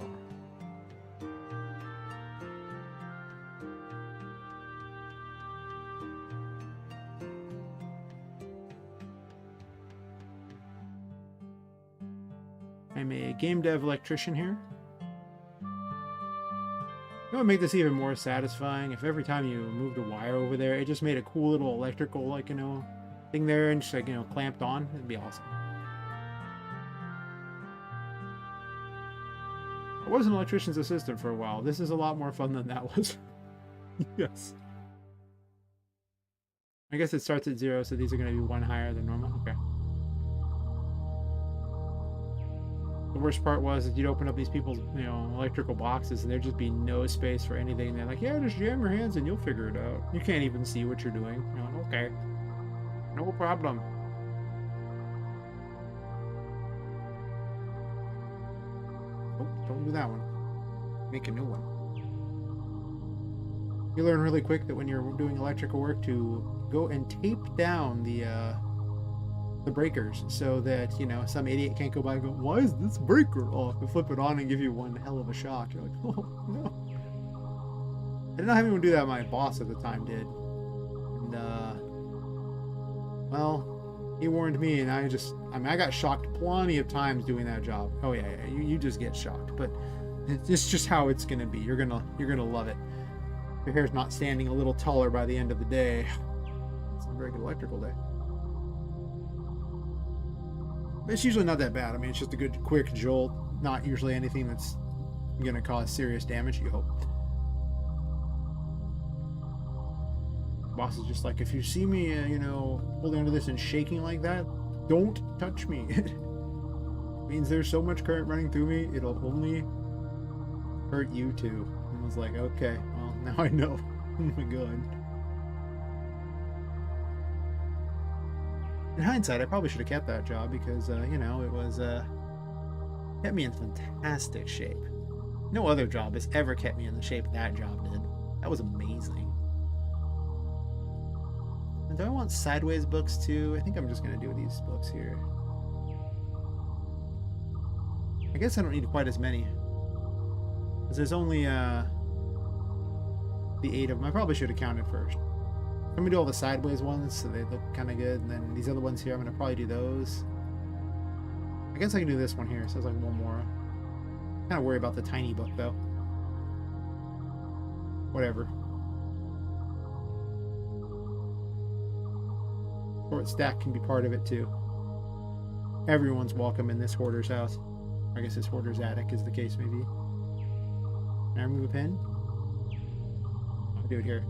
I'm a game dev electrician here. It would make this even more satisfying if every time you moved a wire over there, it just made a cool little electrical, like, you know, thing there and just, like, you know, clamped on. It'd be awesome. I was an electrician's assistant for a while. This is a lot more fun than that was. Yes. I guess it starts at 0, so these are going to be 1 higher than normal. Okay. The worst part was that you'd open up these people's, you know, electrical boxes and there'd just be no space for anything. And they're like, yeah, just jam your hands and you'll figure it out. You can't even see what you're doing. You're like, okay, no problem. Oh, don't do that one. Make a new one. You learn really quick that when you're doing electrical work to go and tape down the breakers so that, you know, some idiot can't go by and go, why is this breaker off? And flip it on and give you one hell of a shock. You're like, oh no. I did not have anyone do that. My boss at the time did. And well, he warned me, and I mean, I got shocked plenty of times doing that job. Oh yeah, you just get shocked, but it's just how it's gonna be. You're gonna love it. Your hair's not standing a little taller by the end of the day. It's a very good electrical day. It's usually not that bad. I mean, it's just a good, quick jolt. Not usually anything that's going to cause serious damage, you hope. Boss is just like, if you see me, you know, holding onto this and shaking like that, don't touch me. It means there's so much current running through me, it'll only hurt you too. And I was like, okay, well, now I know. Oh my god. In hindsight, I probably should have kept that job because, you know, it was, kept me in fantastic shape. No other job has ever kept me in the shape that job did. That was amazing. And do I want sideways books too? I think I'm just going to do these books here. I guess I don't need quite as many. Because there's only, the 8 of them. I probably should have counted first. I'm gonna do all the sideways ones so they look kind of good, and then these other ones here I'm gonna probably do those. I guess I can do this one here, so it's like one more. Kind of worry about the tiny book though. Whatever. Short stack can be part of it too. Everyone's welcome in this hoarder's house. I guess this hoarder's attic is the case maybe. Can I remove a pen? I'll do it here.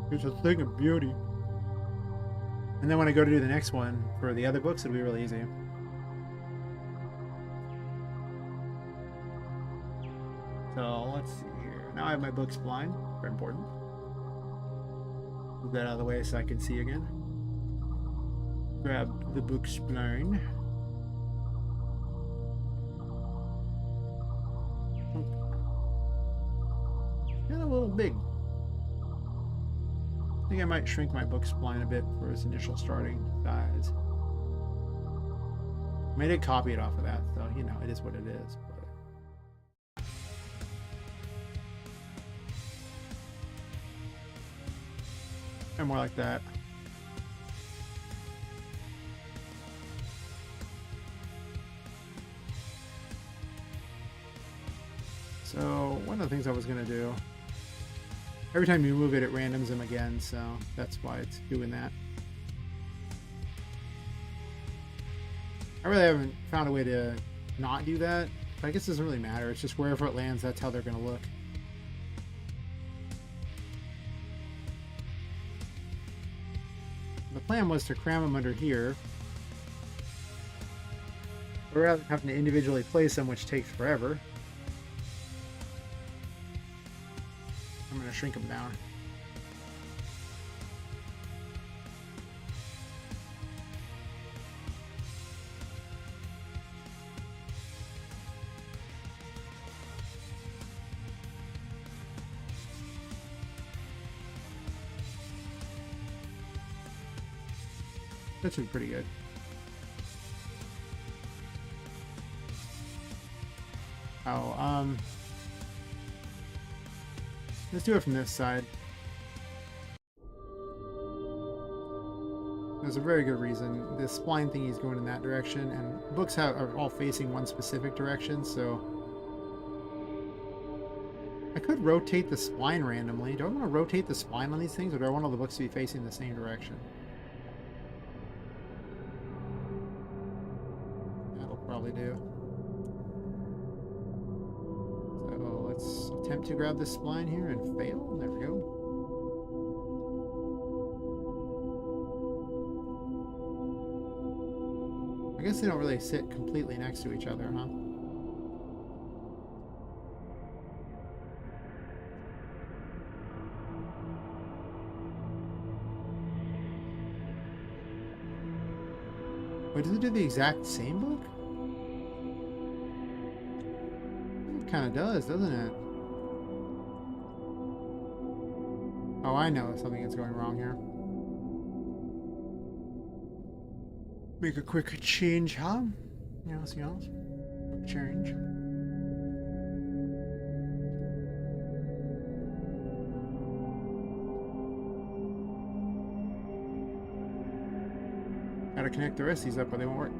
It's a thing of beauty. And then when I go to do the next one for the other books, it'll be really easy. So let's see here. Now I have my books blind. Very important. Move that out of the way so I can see again. Grab the books blind. Kind of a little big. I think I might shrink my book spline a bit for its initial starting size. I did copy it off of that, so you know, it is what it is. But... and more like that. So one of the things I was going to do, every time you move it, it randoms them again, so that's why it's doing that. I really haven't found a way to not do that, but I guess it doesn't really matter. It's just wherever it lands, that's how they're going to look. The plan was to cram them under here, rather than having to individually place them, which takes forever. I'm going to shrink them down. That should be pretty good. Oh, let's do it from this side. There's a very good reason. The spline thingy is going in that direction, and books are all facing one specific direction, so I could rotate the spline randomly. Do I want to rotate the spline on these things, or do I want all the books to be facing the same direction? That'll probably do. So let's attempt to grab this spline here and fail. There we go. I guess they don't really sit completely next to each other, huh? Wait, does it do the exact same book? It kind of does, doesn't it? Oh, I know something is going wrong here. Make a quick change, huh? Yes, yes. Quick change. Gotta connect the rest of these up or they won't work.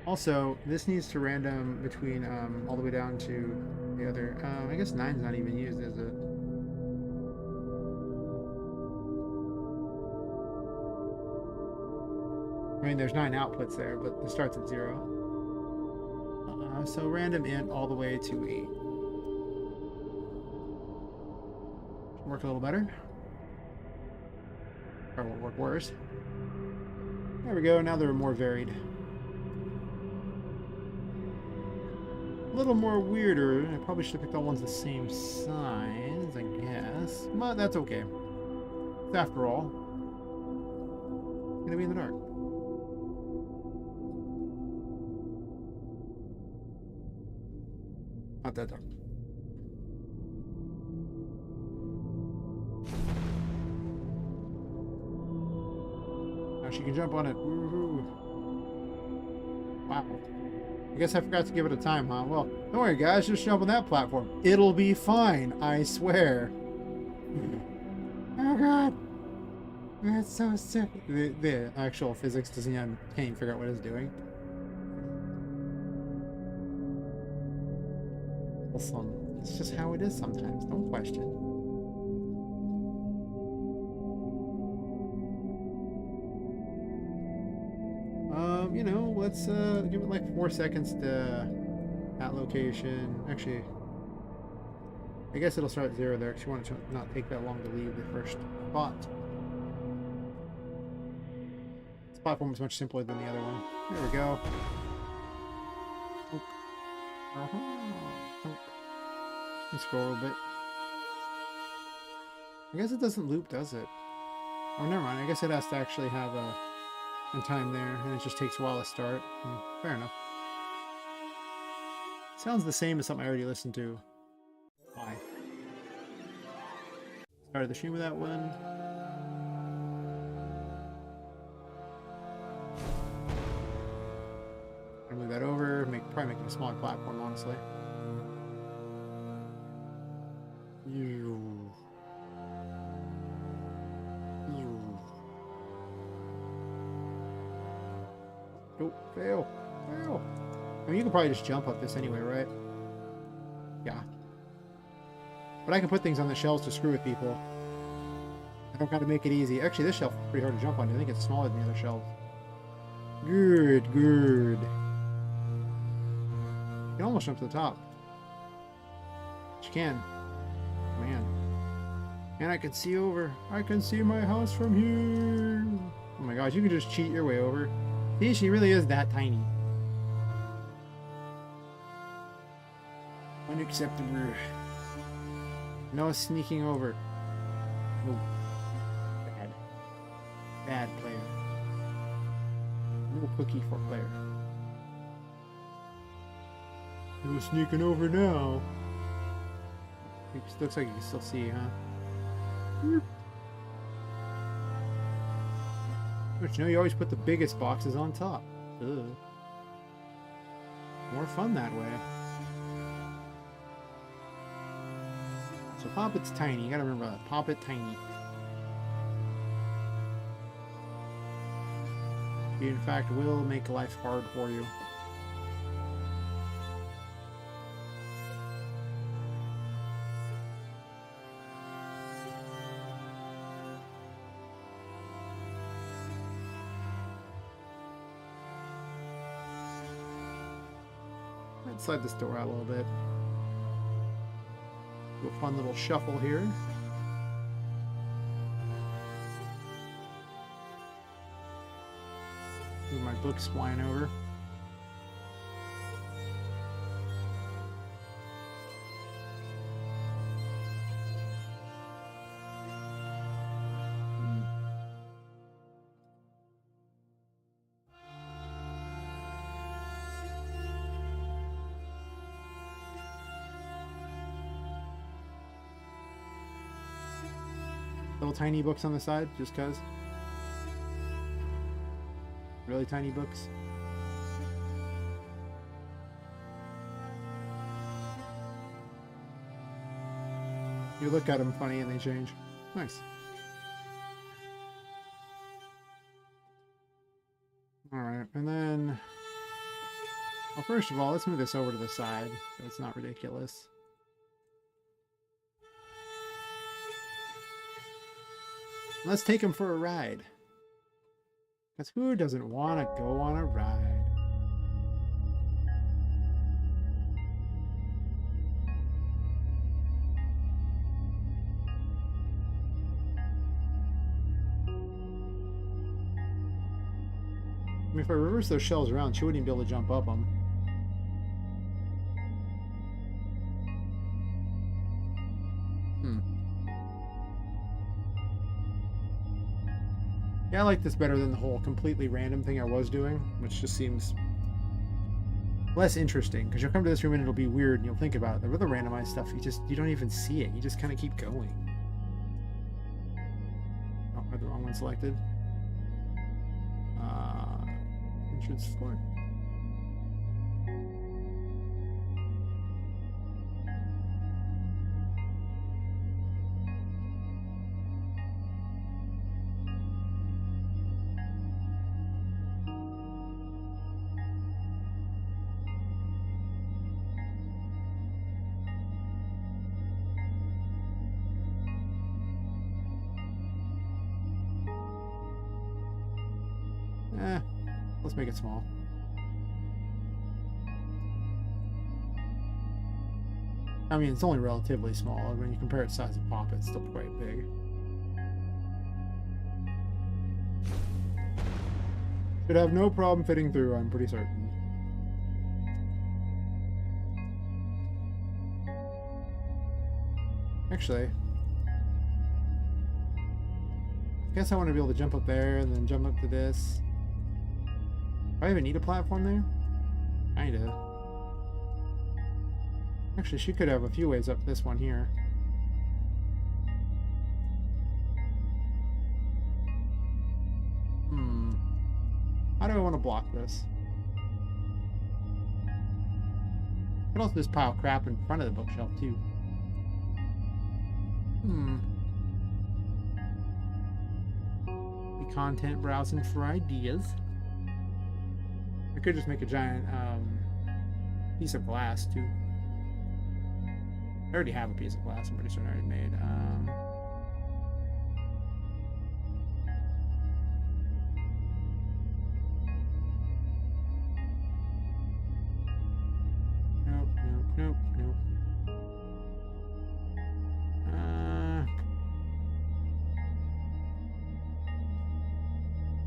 Also, this needs to random between all the way down to the other. I guess 9's not even used, is it? I mean, there's 9 outputs there, but it starts at 0. So random int all the way to 8. Work a little better. Or will work worse. There we go. Now they're more varied. A little more weirder. I probably should have picked all ones the same size, I guess. But that's okay. After all, it's gonna be in the dark. Not that dark. Now she can jump on it. Woohoo. Wow. I guess I forgot to give it a time, huh? Well, don't worry, guys. Just jump on that platform. It'll be fine. I swear. Oh, God. That's so sick. The actual physics can't even figure out what it's doing. Listen, it's just how it is sometimes. Don't question. You know, let's give it like 4 seconds to that location. Actually, I guess it'll start at 0 there because you want it to not take that long to leave the first spot. This platform is much simpler than the other one. There we go. Let's scroll a little bit. I guess it doesn't loop, does it? Oh, never mind. I guess it has to actually have a time there, and it just takes a while to start. Fair enough. Sounds the same as something I already listened to. Why? Started the stream with that one. I'll move that over. Probably make it a smaller platform, honestly. Oh, fail. Fail. I mean, you can probably just jump up this anyway, right? Yeah. But I can put things on the shelves to screw with people. I don't gotta make it easy. Actually, this shelf is pretty hard to jump on. I think it's smaller than the other shelves. Good, good. You can almost jump to the top. But you can. Man. And I can see over. I can see my house from here. Oh my gosh, you can just cheat your way over. See, she really is that tiny. Unacceptable. No sneaking over. No. Bad. Bad player. No cookie for player. No sneaking over now. It looks like you can still see, huh? But you know, you always put the biggest boxes on top. Ugh. More fun that way. So Poppet's tiny. You gotta remember that. Poppet tiny. He, in fact, will make life hard for you. Let's slide this door out a little bit. Do a fun little shuffle here. Move my books flying over. Little tiny books on the side, just cause. Really tiny books. You look at them funny and they change. Nice. Alright, and then... Well, first of all, let's move this over to the side so it's not ridiculous. Let's take him for a ride. Because who doesn't want to go on a ride? I mean, if I reverse those shells around, she wouldn't even be able to jump up them. Yeah, I like this better than the whole completely random thing I was doing, which just seems less interesting, because you'll come to this room and it'll be weird and you'll think about it. The other randomized stuff, you don't even see it. You just kind of keep going. Oh, I had the wrong one selected. Entrance floor. Let's make it small. I mean, it's only relatively small. When you compare its size to Poppet, it's still quite big. Should have no problem fitting through, I'm pretty certain. Actually, I guess I want to be able to jump up there and then jump up to this. Do I even need a platform there? Kinda. Actually, she could have a few ways up this one here. How do I want to block this? I could also just pile crap in front of the bookshelf, too. Be content browsing for ideas. I could just make a giant piece of glass, too. I already have a piece of glass, I'm pretty sure I already made. Nope, nope, nope, nope.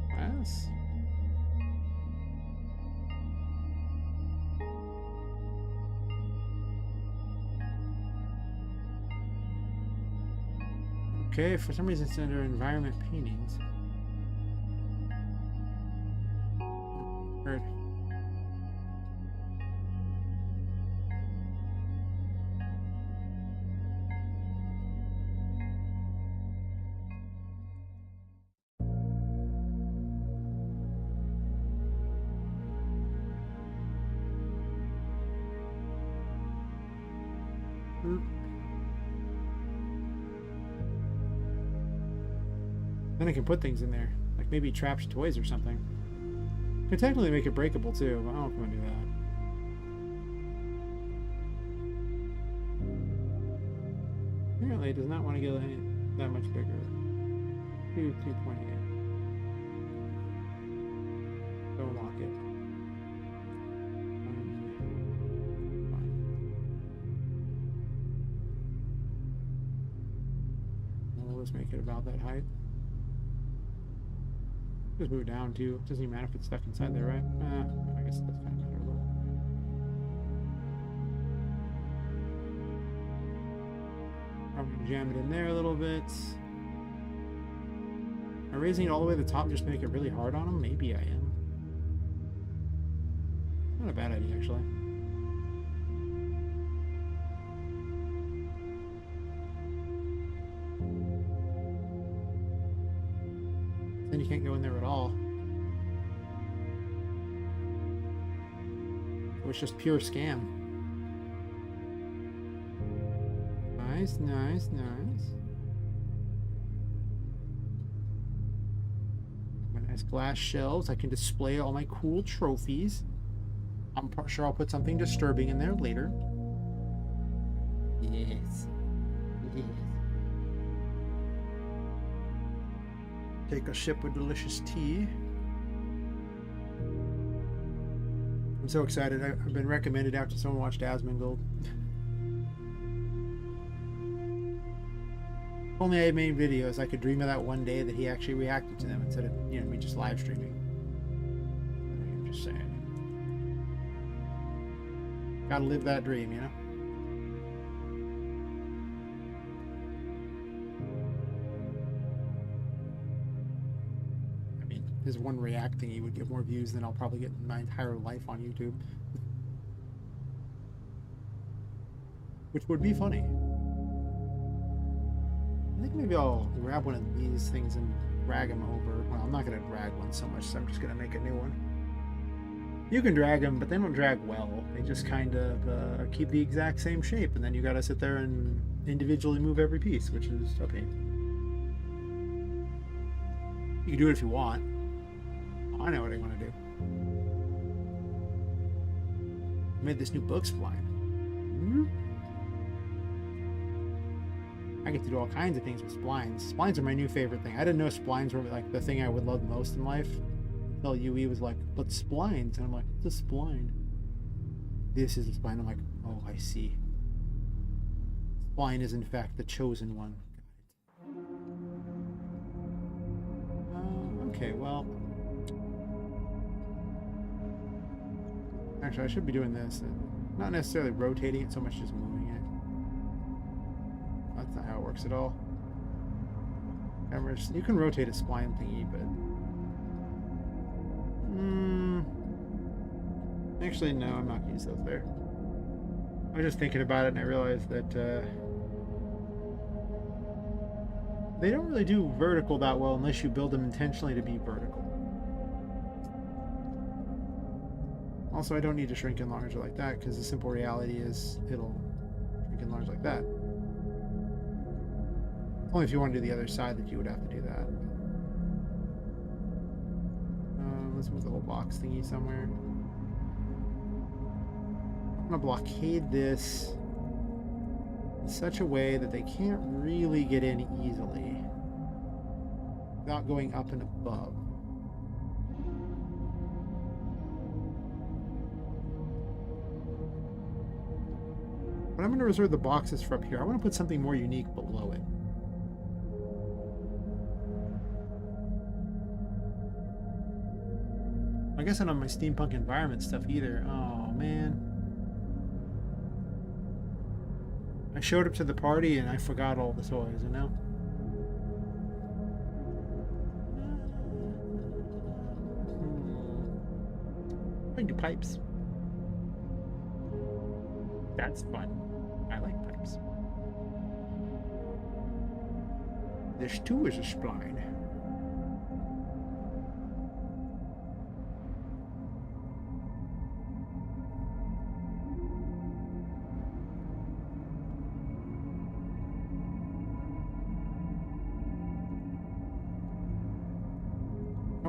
Glass? Okay, for some reason it's under environment paintings. Heard. Then I can put things in there, like maybe trapped toys or something. Could technically make it breakable too, but I don't know if I'm gonna do that. Apparently, it does not want to get that much bigger. 2.8. Don't lock it. Fine. Well, let's make it about that height. Just move it down too. Doesn't even matter if it's stuck inside there, right? I guess it does kind of matter a little. I'm gonna jam it in there a little bit. Am I raising it all the way to the top just to make it really hard on them? Maybe I am. Not a bad idea, actually. Then you can't go in there at all. It was just pure scam. Nice, nice, nice. Nice glass shelves. I can display all my cool trophies. I'm sure I'll put something disturbing in there later. Yes. Yes. Take a sip of delicious tea. I'm so excited. I've been recommended after someone watched Asmongold. If only I had made videos, I could dream of that one day that he actually reacted to them instead of, you know, me just live streaming. I'm just saying. Gotta live that dream, you know? I mean, his one react thing, he would get more views than I'll probably get in my entire life on YouTube. Which would be funny. I think maybe I'll grab one of these things and drag them over. Well, I'm not going to drag one so much, so I'm just going to make a new one. You can drag them, but they don't drag well. They just kind of keep the exact same shape, and then you got to sit there and individually move every piece, which is a pain. You can do it if you want. I know what I want to do. I made this new book spline. I get to do all kinds of things with splines. Splines are my new favorite thing. I didn't know splines were like the thing I would love most in life. Until UE was like, but splines. And I'm like, what's a spline? This is a spline. I'm like, oh, I see. Spline is in fact the chosen one. Okay, well. Actually, I should be doing this. Not necessarily rotating it so much, just moving it. That's not how it works at all. Cameras, you can rotate a spline thingy, but actually no, I'm not gonna use those there. I was just thinking about it and I realized that they don't really do vertical that well unless you build them intentionally to be vertical. Also, I don't need to shrink and enlarge it like that because the simple reality is it'll shrink and enlarge like that. Only if you want to do the other side that you would have to do that. Let's move the whole box thingy somewhere. I'm going to blockade this in such a way that they can't really get in easily without going up and above. But I'm going to reserve the boxes for up here. I want to put something more unique below it. I guess I don't have my steampunk environment stuff either. Oh, man. I showed up to the party and I forgot all the toys, you know? I do pipes. That's fun. I like pipes. This too is a spline.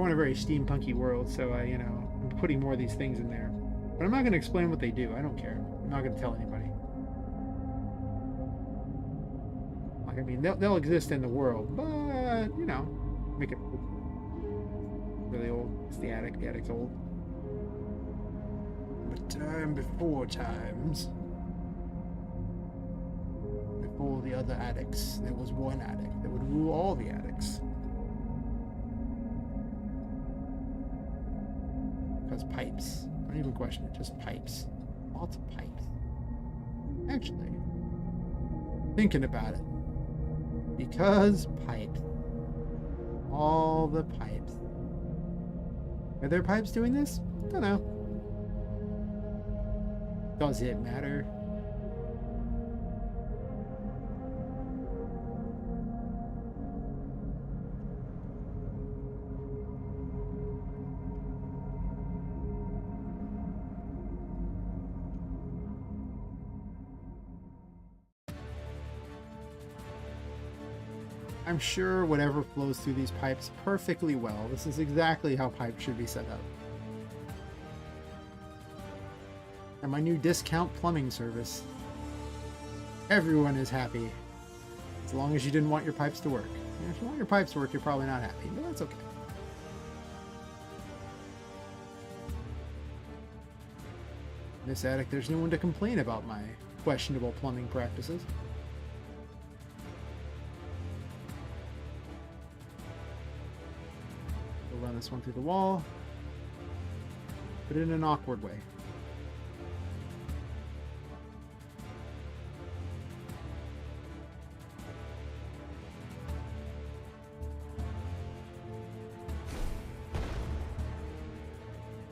want a very steampunky world, so I'm putting more of these things in there. But I'm not going to explain what they do. I don't care. I'm not going to tell anybody. Like, I mean, they'll exist in the world, but, make it really old. It's the attic. The attic's old. But time before times. Before the other attics, there was one attic that would rule all the attics. Because pipes. Don't even question it, just pipes. Lots of pipes. Actually, thinking about it. Because pipes. All the pipes. Are there pipes doing this? Don't know. Does it matter? I'm sure whatever flows through these pipes perfectly well. This is exactly how pipes should be set up. And my new discount plumbing service. Everyone is happy. As long as you didn't want your pipes to work. And if you want your pipes to work, you're probably not happy, but that's okay. In this attic, there's no one to complain about my questionable plumbing practices. Run this one through the wall, but in an awkward way.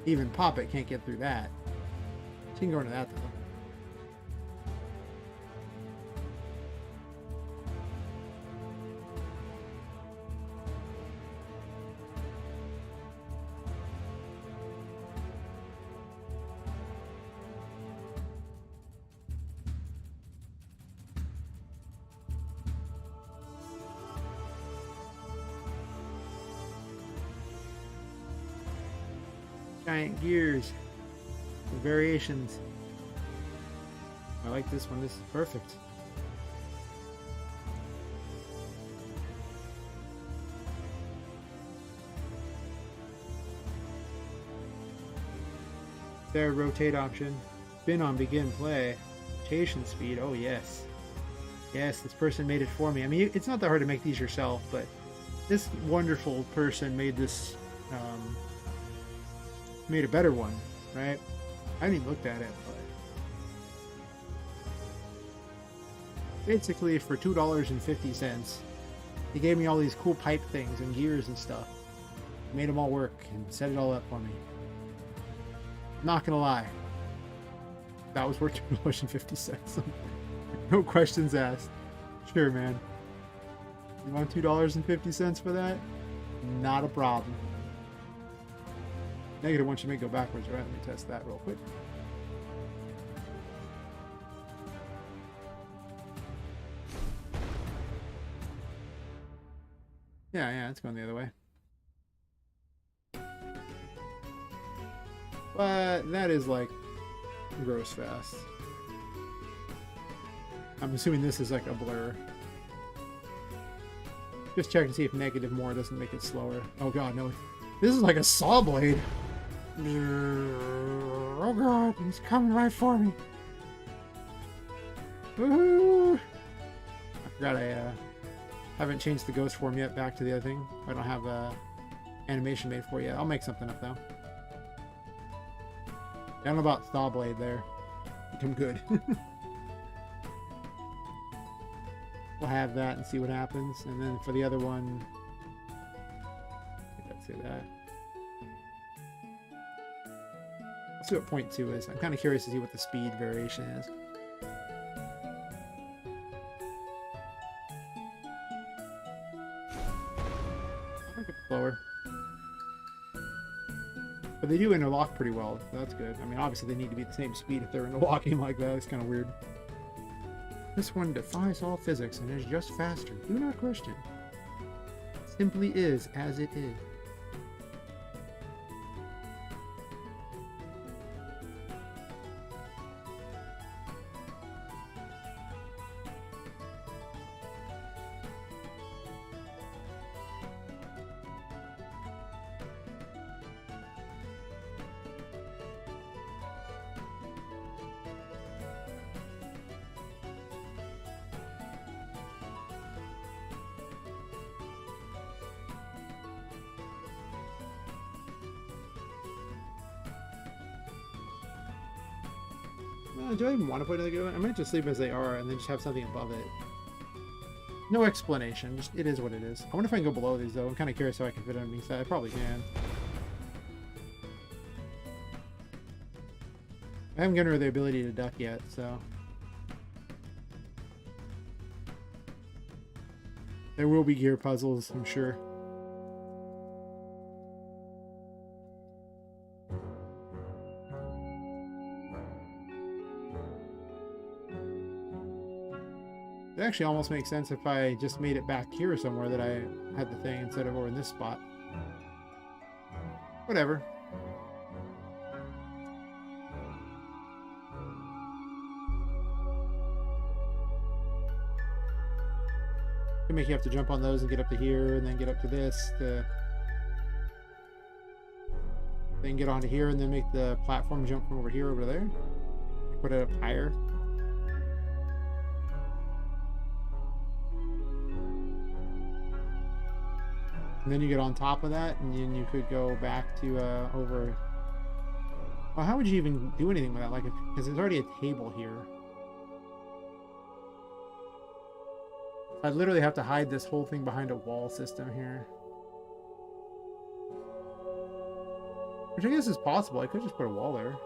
Even Poppet can't get through that. She can go into that though. Giant gears, the variations. I like this one. This is perfect. There, rotate option. Spin on begin play. Rotation speed. Oh yes, yes. This person made it for me. I mean, it's not that hard to make these yourself, but this wonderful person made this. Made a better one, right? I haven't even looked at it, but basically for $2.50, he gave me all these cool pipe things and gears and stuff. Made them all work and set it all up for me. Not gonna lie, that was worth $2.50. No questions asked. Sure, man. You want $2.50 for that? Not a problem. -1 should make go backwards, right? Let me test that real quick. Yeah, it's going the other way. But that is like gross fast. I'm assuming this is like a blur. Just check to see if negative more doesn't make it slower. Oh god, no. This is like a saw blade. Oh god, he's coming right for me. Woohoo! I forgot I haven't changed the ghost form yet back to the other thing. I don't have animation made for it yet. I'll make something up though. I don't know about saw blade there. I'm good. We'll have that and see what happens. And then for the other one, let's say that. Let's see what point 2 is. I'm kind of curious to see what the speed variation is. I think it's slower. But they do interlock pretty well, so that's good. I mean, obviously they need to be the same speed if they're interlocking like that. It's kind of weird. This one defies all physics and is just faster. Do not question. It simply is as it is. Do I even want to put another? I might just leave as they are and then just have something above it. No explanation. Just it is what it is. I wonder if I can go below these though. I'm kind of curious how I can fit underneath that. I probably can. I haven't given her the ability to duck yet, so there will be gear puzzles, I'm sure. It actually almost makes sense if I just made it back here somewhere that I had the thing instead of over in this spot. Whatever. Can make you have to jump on those and get up to here and then get up to this to then get onto here and then make the platform jump from over here over there. Put it up higher. And then you get on top of that, and then you could go back to over. Well, how would you even do anything with that? Like, because there's already a table here. I'd literally have to hide this whole thing behind a wall system here. Which I guess is possible. I could just put a wall there.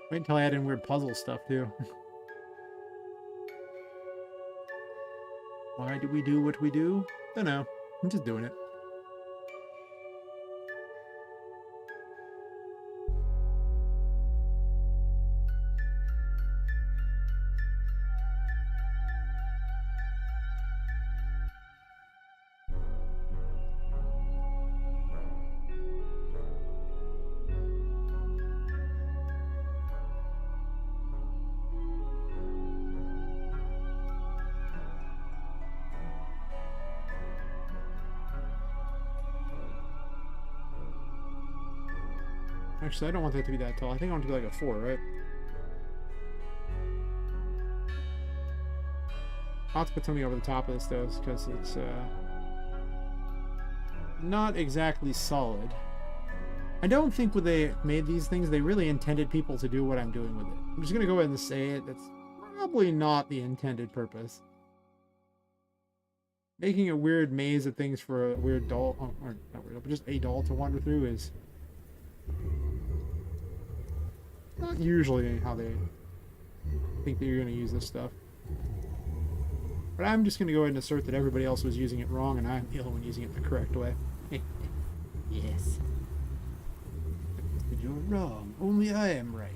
Wait until I add in weird puzzle stuff too. Why do we do what we do? Don't know. I'm just doing it. Actually, I don't want that to be that tall. I think I want it to be like a 4, right? I'll have to put something over the top of this, though, because it's not exactly solid. I don't think when they made these things, they really intended people to do what I'm doing with it. I'm just going to go ahead and say it. That's probably not the intended purpose. Making a weird maze of things for a weird doll, or not weird, but just a doll to wander through is not usually how they think that you're going to use this stuff. But I'm just going to go ahead and assert that everybody else was using it wrong and I'm the only one using it the correct way. Yes. You're wrong. Only I am right.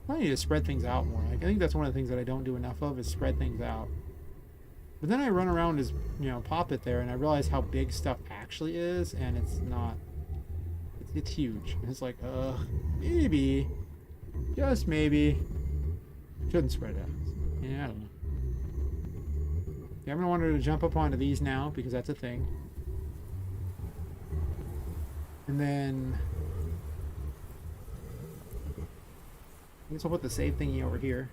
I need to spread things out more. Like, I think that's one of the things that I don't do enough of is spread things out. But then I run around as, you know, Poppet there, and I realize how big stuff actually is, and it's not. It's huge. And it's like, maybe, just maybe, shouldn't spread out. Yeah, I don't know. Yeah, I'm gonna want her to jump up onto these now because that's a thing. And then I guess I'll put the save thingy over here.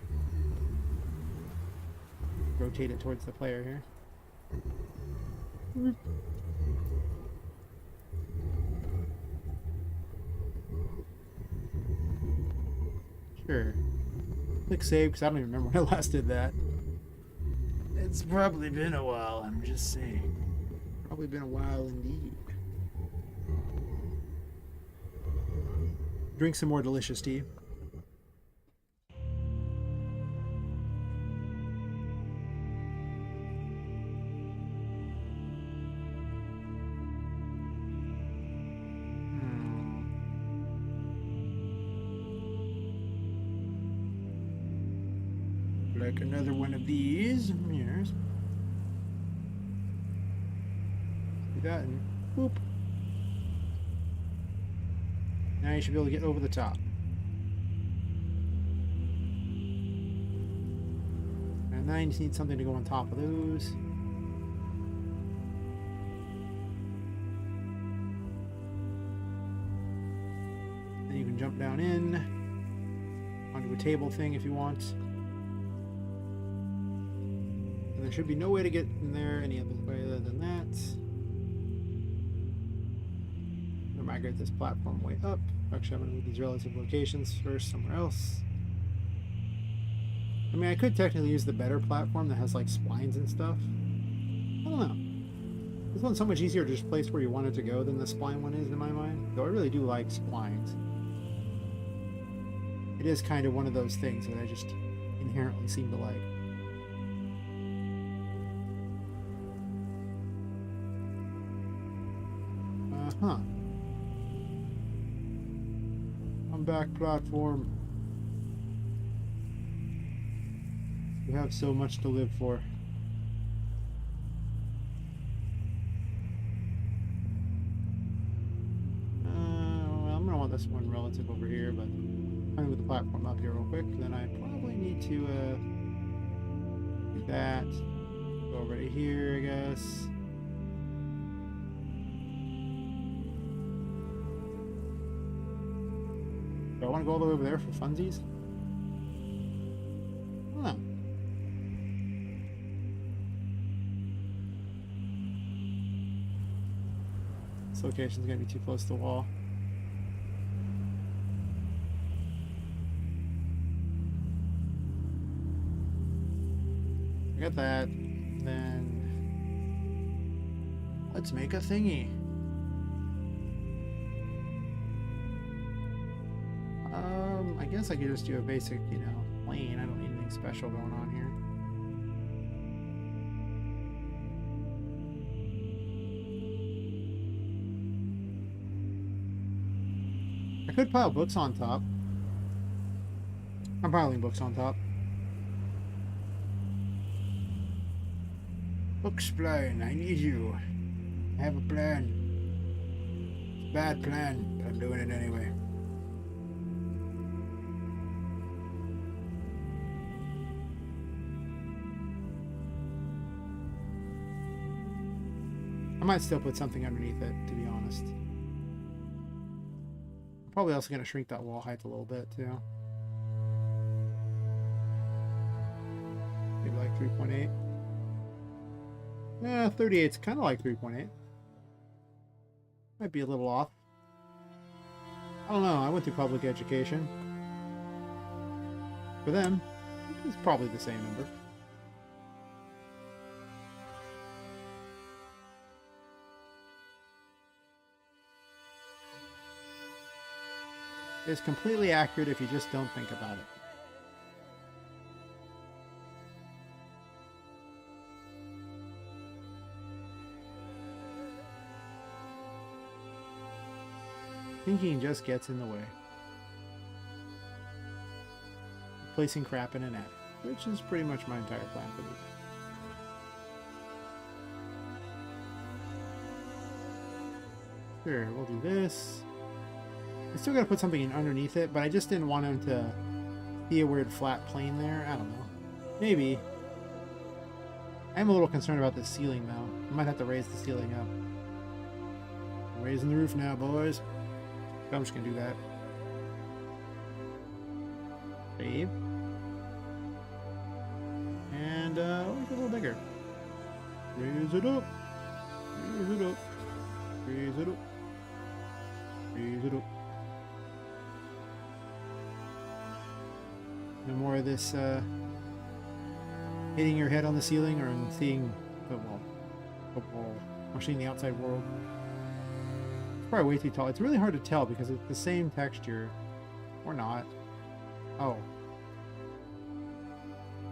Rotate it towards the player here. Sure. Click save because I don't even remember when I last did that. It's probably been a while, I'm just saying. Probably been a while indeed. Drink some more delicious tea. Like another one of these. Here's. Do that and whoop. Now you should be able to get over the top. And now you just need something to go on top of those. jump down in onto a table thing if you want. And there should be no way to get in there any other way other than that. I'm gonna migrate this platform way up. Actually, I'm gonna move these relative locations first somewhere else. I mean, I could technically use the better platform that has like splines and stuff. I don't know. This one's so much easier to just place where you want it to go than the spline one is in my mind. Though I really do like splines. It is kind of one of those things that I just inherently seem to like. Uh-huh. I'm back platform. You have so much to live for. This one relative over here, but I'm gonna move the platform up here real quick. Then I probably need to do that. Go over to here, I guess. Do I want to go all the way over there for funsies? I don't know. This location's gonna be too close to the wall. I got that. Then let's make a thingy. I guess I could just do a basic, you know, plane. I don't need anything special going on here. I could pile books on top. I'm piling books on top. Books plan, I need you. I have a plan. It's a bad plan, but I'm doing it anyway. I might still put something underneath it, to be honest. I'm probably also going to shrink that wall height a little bit, too. Maybe like 3.8. Yeah, 38's kind of like 3.8. Might be a little off. I don't know, I went through public education. For them, it's probably the same number. It's completely accurate if you just don't think about it. Thinking just gets in the way. Placing crap in an attic, which is pretty much my entire plan for the day. Sure, we'll do this. I still gotta put something in underneath it, but I just didn't want him to be a weird flat plane there. I don't know. Maybe. I'm a little concerned about the ceiling, though. I might have to raise the ceiling up. I'm raising the roof now, boys. I'm just gonna do that. Save. And, make it a little bigger. Raise it up. Raise it up. Raise it up. Raise it up. No more of this, hitting your head on the ceiling or seeing the wall. Or seeing the outside world. Probably way too tall. It's really hard to tell because it's the same texture. Or not. Oh.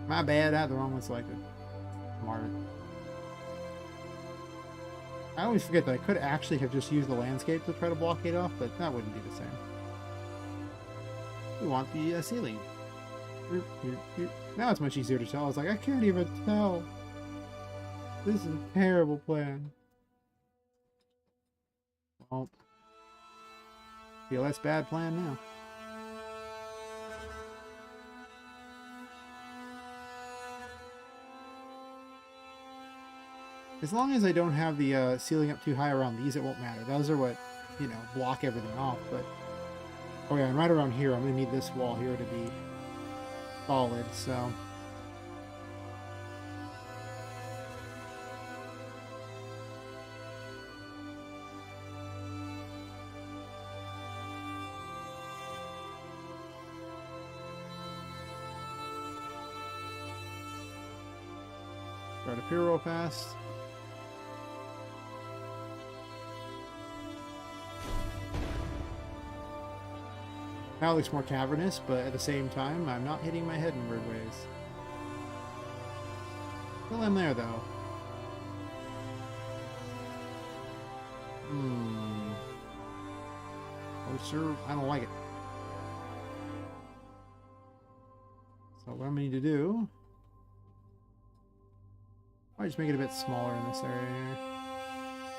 My bad, I had the wrong one selected. Smart. I always forget that I could actually have just used the landscape to try to block it off, but that wouldn't be the same. We want the ceiling. Now it's much easier to tell. I was like, I can't even tell. This is a terrible plan. Well, feel that's bad plan now. As long as I don't have the ceiling up too high around these, it won't matter. Those are what, you know, block everything off, but Oh yeah, and right around here, I'm gonna need this wall here to be solid, so. Right up here real fast. Now it looks more cavernous, but at the same time, I'm not hitting my head in weird ways. Still am there, though. Oh, sir, I don't like it. So what I'm going to need to do... I just make it a bit smaller in this area here.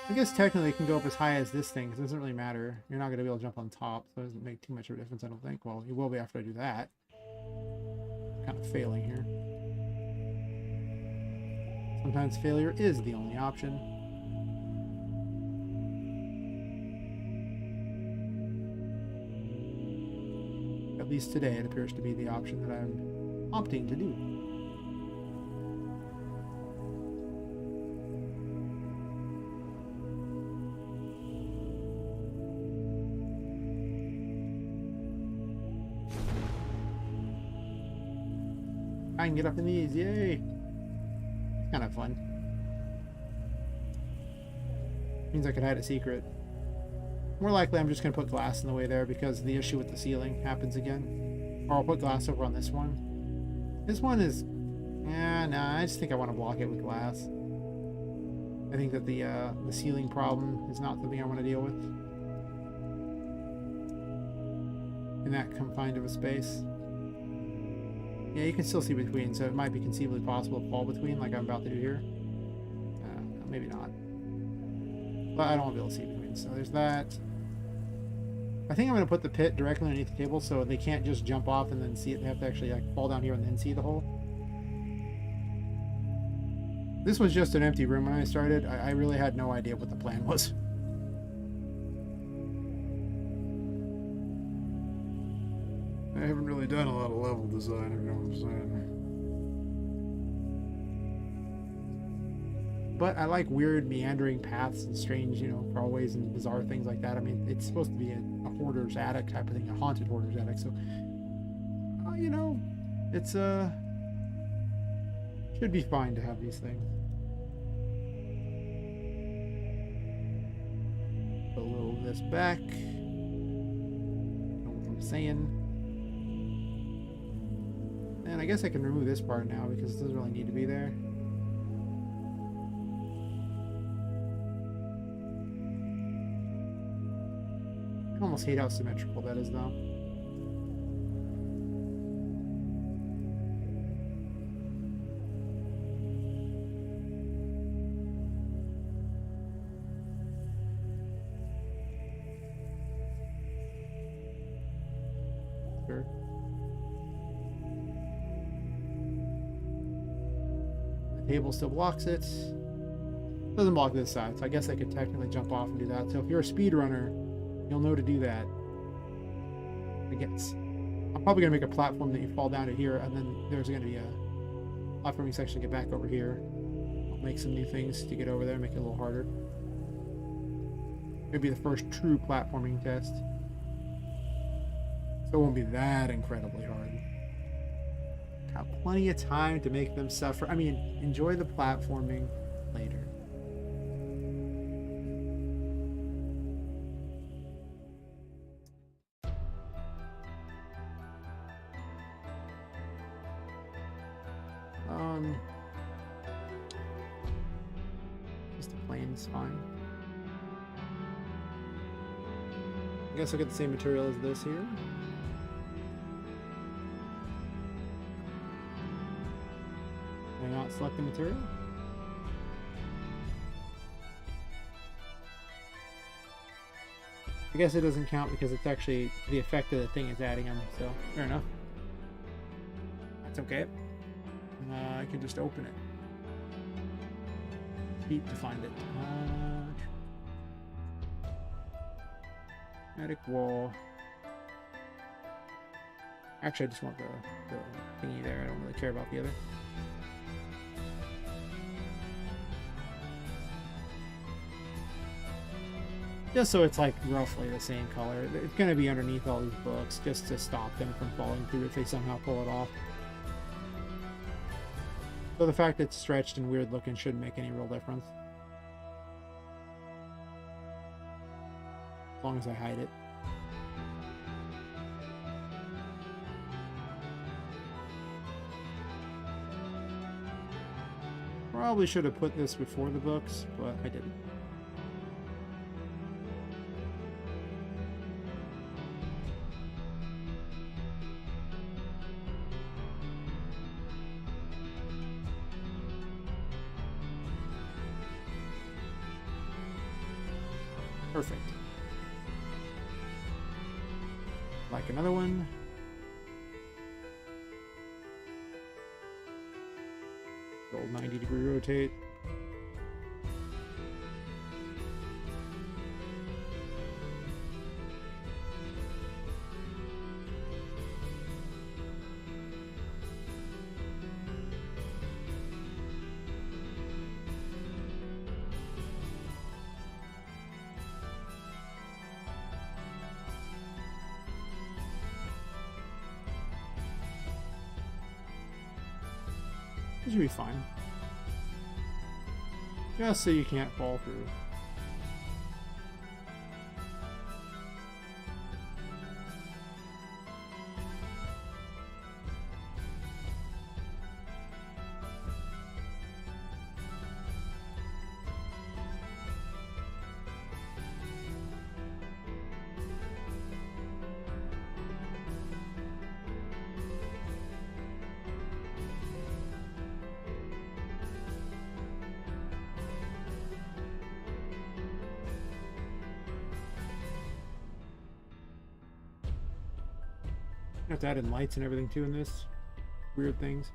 I guess technically it can go up as high as this thing, because it doesn't really matter. You're not going to be able to jump on top, so it doesn't make too much of a difference, I don't think. Well, you will be after I do that. Kind of failing here. Sometimes failure is the only option. At least today it appears to be the option that I'm opting to do. I can get up in these, yay! It's kind of fun. Means I could hide a secret. More likely I'm just going to put glass in the way there because the issue with the ceiling happens again. Or I'll put glass over on this one. This one is... nah, I just think I want to block it with glass. I think that the ceiling problem is not something I want to deal with. In that confined of a space. Yeah, you can still see between, so it might be conceivably possible to fall between like I'm about to do here. Maybe not. But I don't want to be able to see between, so there's that. I think I'm going to put the pit directly underneath the table so they can't just jump off and then see it. They have to actually like fall down here and then see the hole. This was just an empty room when I started. I really had no idea what the plan was. I haven't really done a lot of level design, if you know what I'm saying. But I like weird meandering paths and strange, crawlways and bizarre things like that. I mean, it's supposed to be a hoarder's attic type of thing, a haunted hoarder's attic. So, it's should be fine to have these things. Put a little of this back. Know what I'm saying. And I guess I can remove this part now because it doesn't really need to be there. I almost hate how symmetrical that is, though. Sure. The table still blocks it. Doesn't block this side, so I guess I could technically jump off and do that. So if you're a speedrunner, you'll know to do that. I guess. I'm probably going to make a platform that you fall down to here, and then there's going to be a platforming section to get back over here. I'll make some new things to get over there, make it a little harder. It'll be the first true platforming test. So it won't be that incredibly hard. Got plenty of time to make them suffer. I mean, enjoy the platforming later. Just a plane is fine. I guess I'll get the same material as this here. Can I not select the material? I guess it doesn't count because it's actually the effect of the thing is adding them, so fair enough. That's okay. I can just open it. Need to find it. Attic wall. Actually, I just want the thingy there. I don't really care about the other. Just so it's like roughly the same color. It's going to be underneath all these books just to stop them from falling through if they somehow pull it off. So the fact that it's stretched and weird looking shouldn't make any real difference. As long as I hide it. Probably should have put this before the books, but I didn't. Perfect. Like another one. Roll 90-degree rotate. This should be fine. Just so you can't fall through. You have to add in lights and everything too in this. Weird things.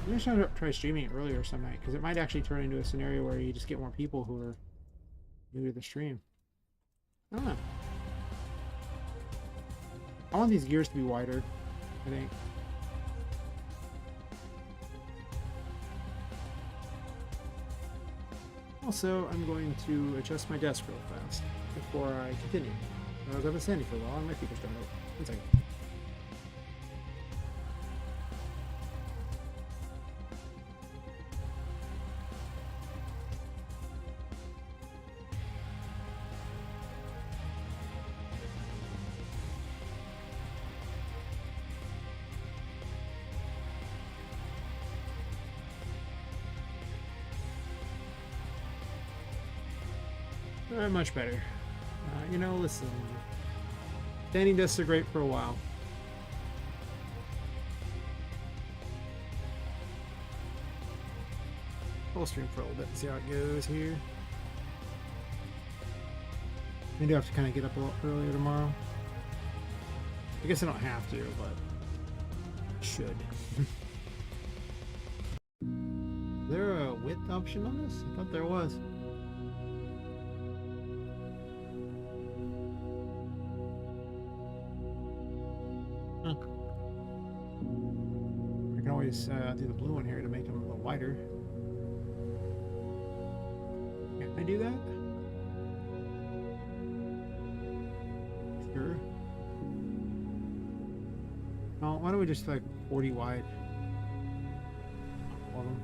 Maybe I should try streaming it earlier some night, because it might actually turn into a scenario where you just get more people who are new to the stream. I don't know. I want these gears to be wider, I think. Also, I'm going to adjust my desk real fast before I continue. I was standing for a while and my feet are starting to open. 1 second. Much better. You know, listen. Standing desks are great for a while. I'll stream for a little bit and see how it goes here. I do have to kind of get up a lot earlier tomorrow. I guess I don't have to, but I should. Is there a width option on this? I thought there was. Do the blue one here to make them a little wider. Can I do that? Sure. Oh, why don't we just like 40 wide? All of them.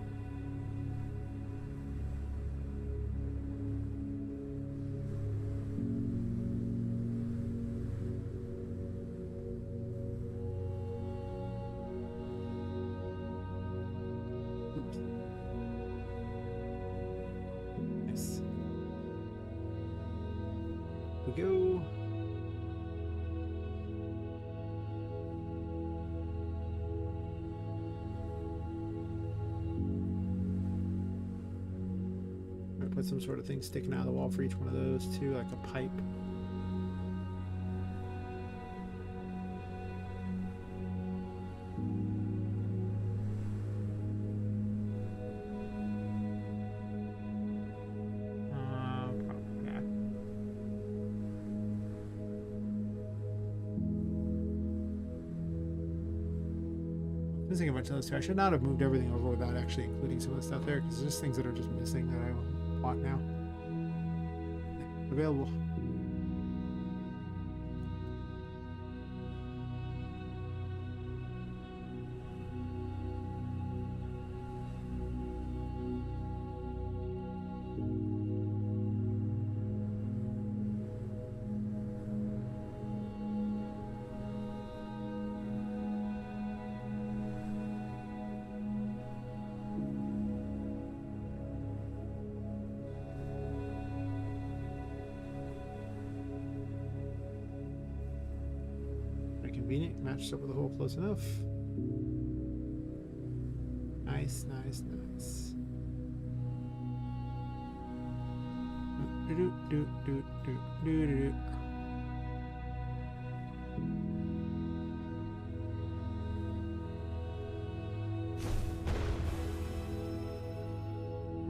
Go. I'm gonna put some sort of thing sticking out of the wall for each one of those too, like a pipe. Missing a bunch of those too. I should not have moved everything over without actually including some of the stuff there, because there's just things that are just missing that I want now. Available. Convenient, matched up with the hole close enough. Nice, nice, nice. Do, do, do, do, do, do, do.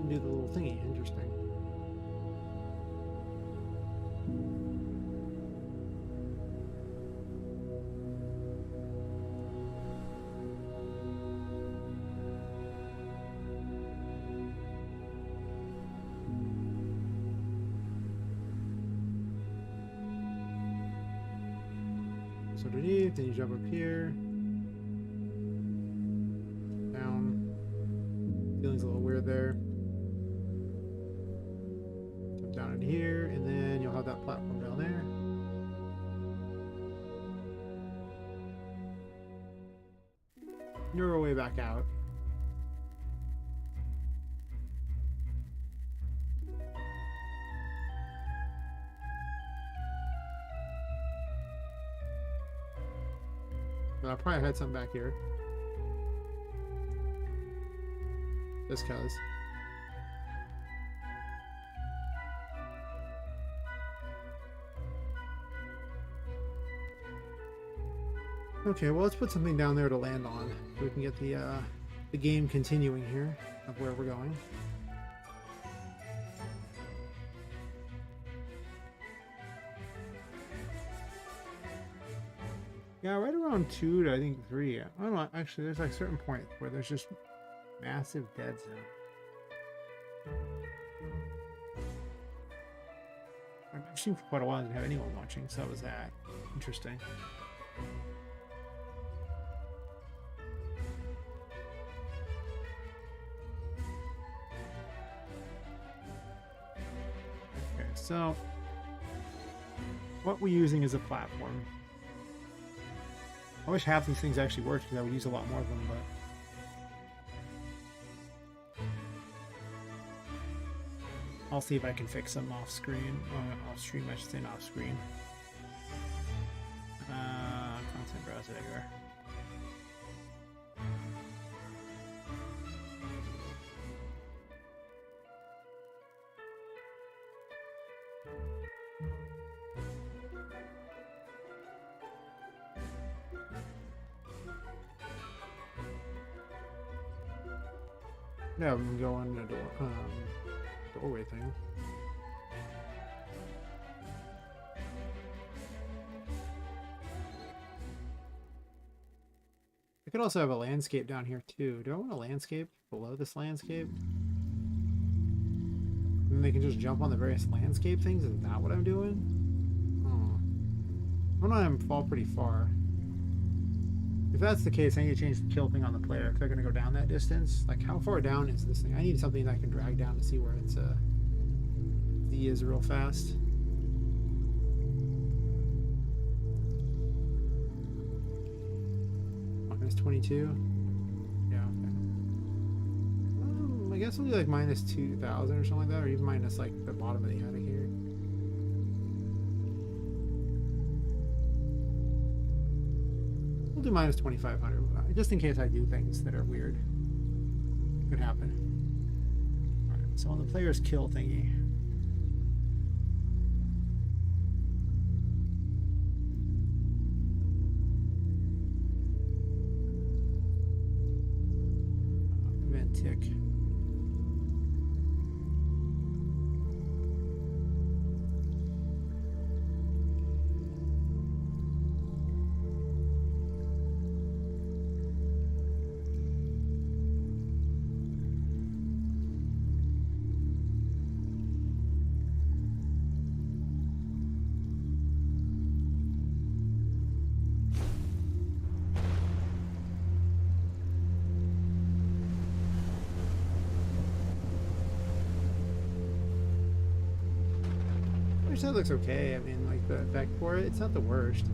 Do the little thingy, interesting. So underneath, then you jump up here. Down. Feeling's a little weird there. Jump down in here, and then you'll have that platform down there. You're way back out. I probably had something back here. Just cause. Okay, well, let's put something down there to land on so we can get the game continuing here of where we're going. Yeah, right around 2 to I think 3. I don't know. Actually, there's like a certain point where there's just massive dead zone. I've seen for quite a while. I didn't have anyone watching, so that was that. Interesting. Okay, so what we're using is a platform. I wish half these things actually worked because I would use a lot more of them, but I'll see if I can fix them off screen. Off stream, I should say, not off screen. Content browser, there you are. Yeah, we can go in the doorway thing. I could also have a landscape down here too. Do I want a landscape below this landscape? And then they can just jump on the various landscape things? Is that what I'm doing? Oh. I want them to fall pretty far. If that's the case, I need to change the kill thing on the player if they're going to go down that distance. Like, how far down is this thing? I need something that I can drag down to see where its Z is real fast. Minus 22. Yeah, okay. I guess it'll be like minus 2,000 or something like that, or even minus like the bottom of the attic here. We'll do minus 2,500, just in case I do things that are weird. Could happen. Alright, so on the player's kill thingy. Event tick. Which that looks okay. I mean, like the effect for it, it's not the worst.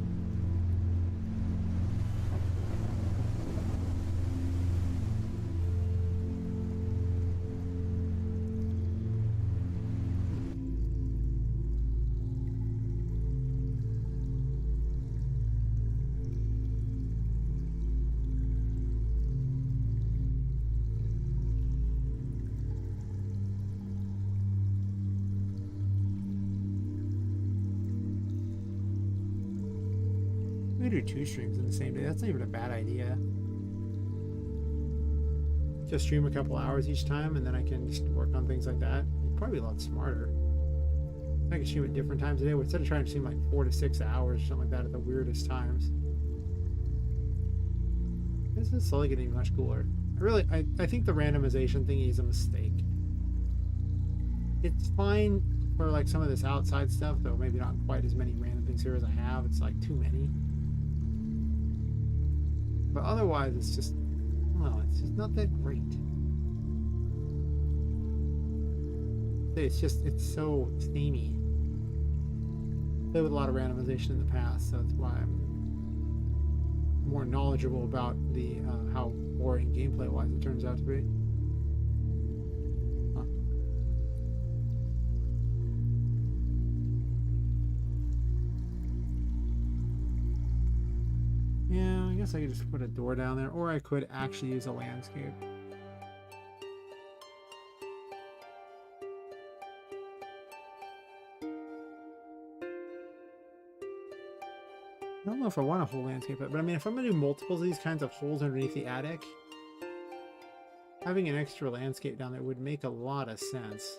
We do 2 streams in the same day. That's not even a bad idea. Just stream a couple hours each time, and then I can just work on things like that. It'd probably be a lot smarter. I can stream at different times a day instead of trying to stream like 4 to 6 hours or something like that at the weirdest times. This is slowly getting much cooler. I think the randomization thingy is a mistake. It's fine for like some of this outside stuff, though maybe not quite as many random things here as I have. It's like too many. But otherwise, it's just, no, it's just not that great. It's so samey. Played with a lot of randomization in the past, so that's why I'm more knowledgeable about the how boring gameplay-wise it turns out to be. Huh. Yeah, I guess I could just put a door down there, or I could actually use a landscape. I don't know if I want a whole landscape, but I mean, if I'm gonna do multiples of these kinds of holes underneath the attic, having an extra landscape down there would make a lot of sense.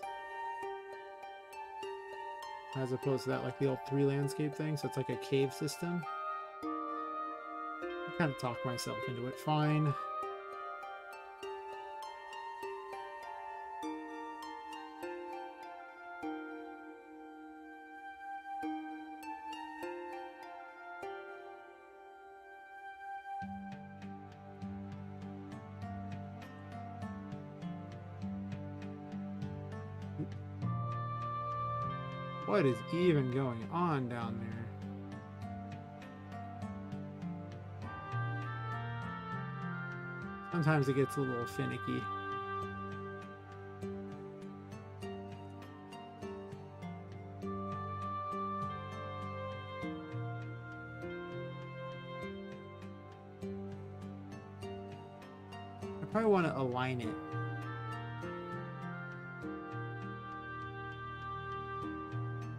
As opposed to that, like the old 3 landscape thing, so it's like a cave system. I kind of talked myself into it. Fine. What is even going on down there? Sometimes it gets a little finicky. I probably want to align it.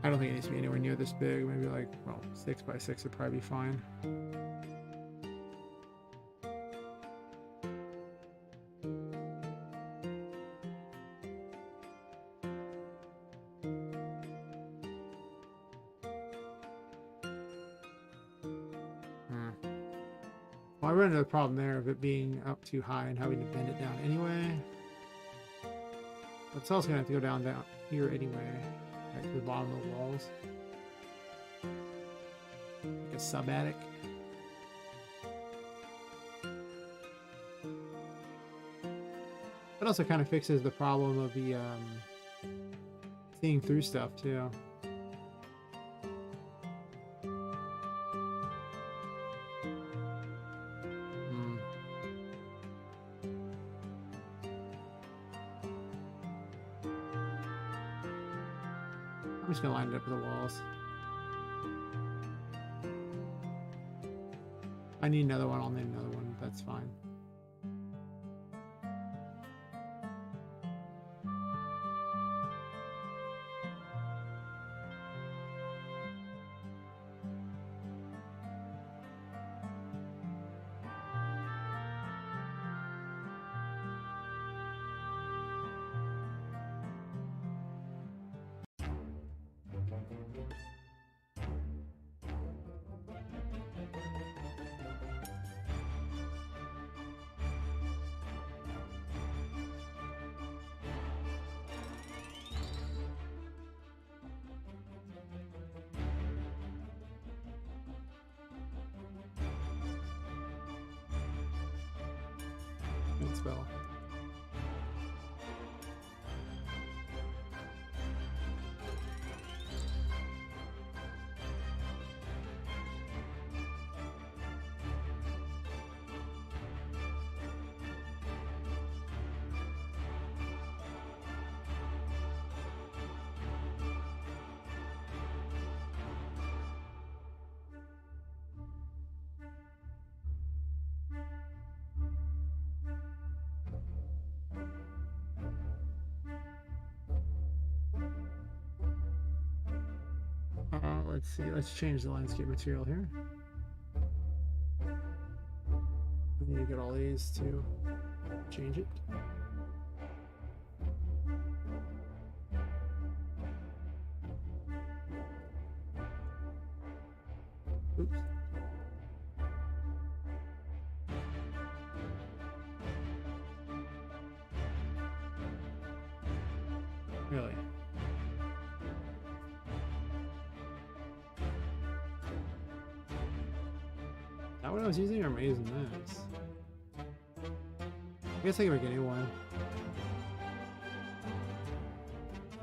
I don't think it needs to be anywhere near this big. Maybe like, well, 6 by 6 would probably be fine. Well, I run into the problem there of it being up too high and having to bend it down anyway. But it's also going to have to go down here anyway. Right to the bottom of the walls. Like a sub-attic. It also kind of fixes the problem of the seeing through stuff too. I'm just gonna line it up with the walls. I need another one, I'll need another one, that's fine. Good spell. let's see. Let's change the landscape material here. I need to get all these to change it. Oops. Really? Is that what I was using, or am I using this? I guess I can make a new one.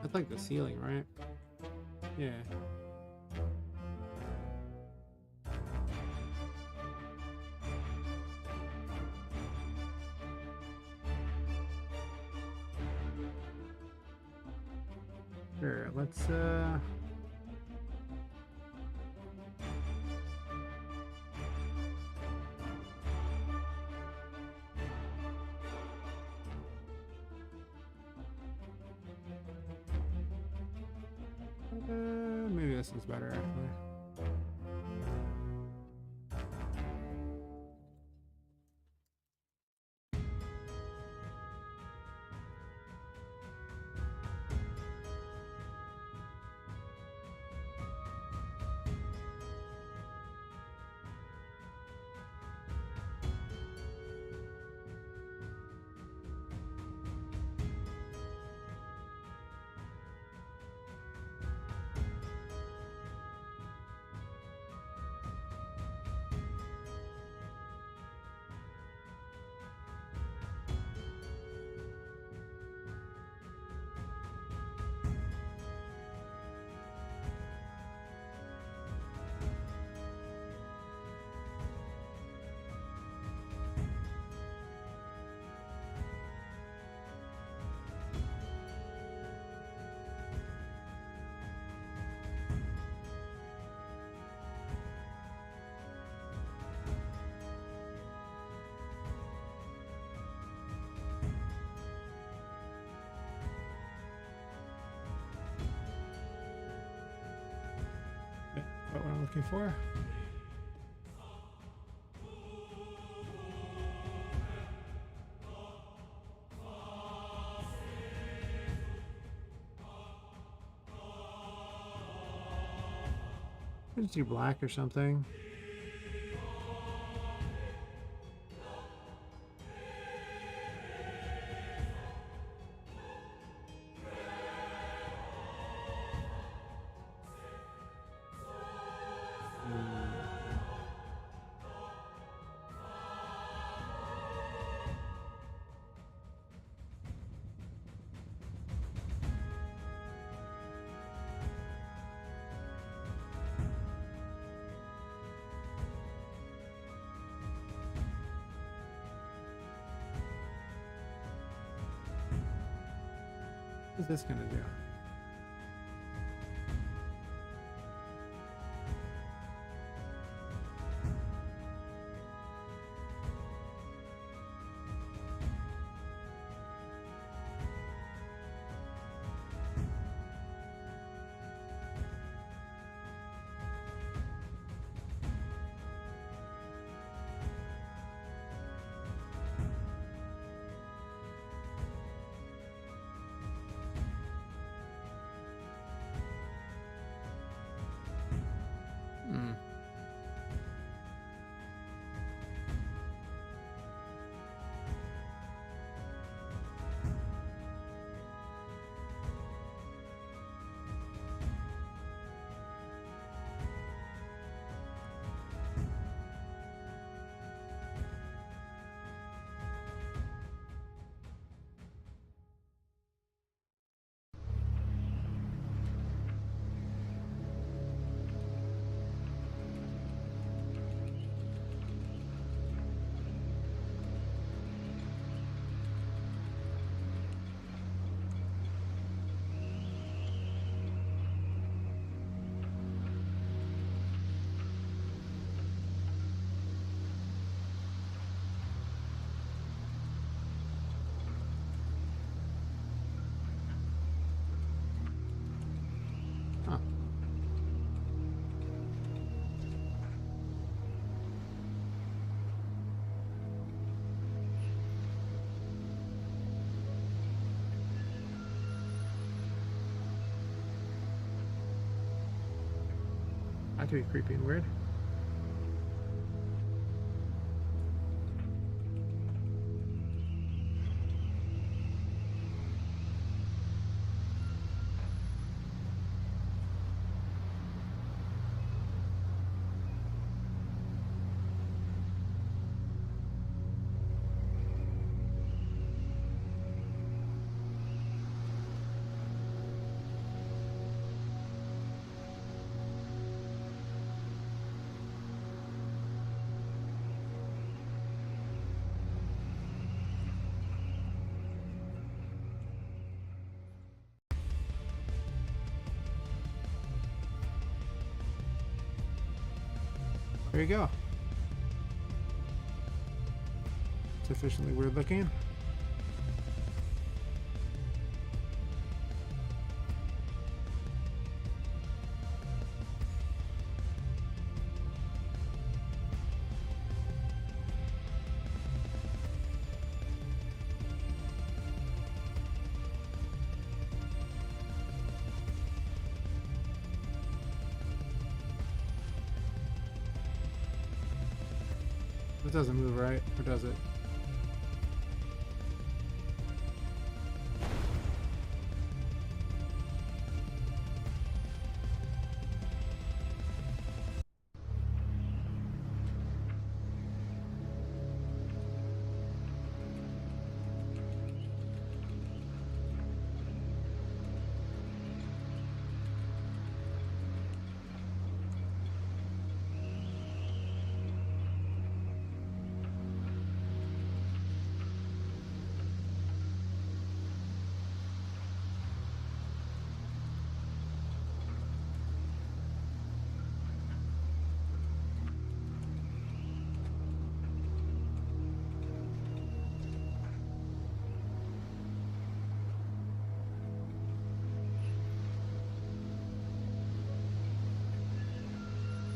That's like the ceiling, right? Yeah. Sure, let's maybe this is better actually. What I'm looking for. Let's do black or something. What's this gonna do? that could be creepy and weird. There you go. Sufficiently weird looking. It doesn't move right, or does it?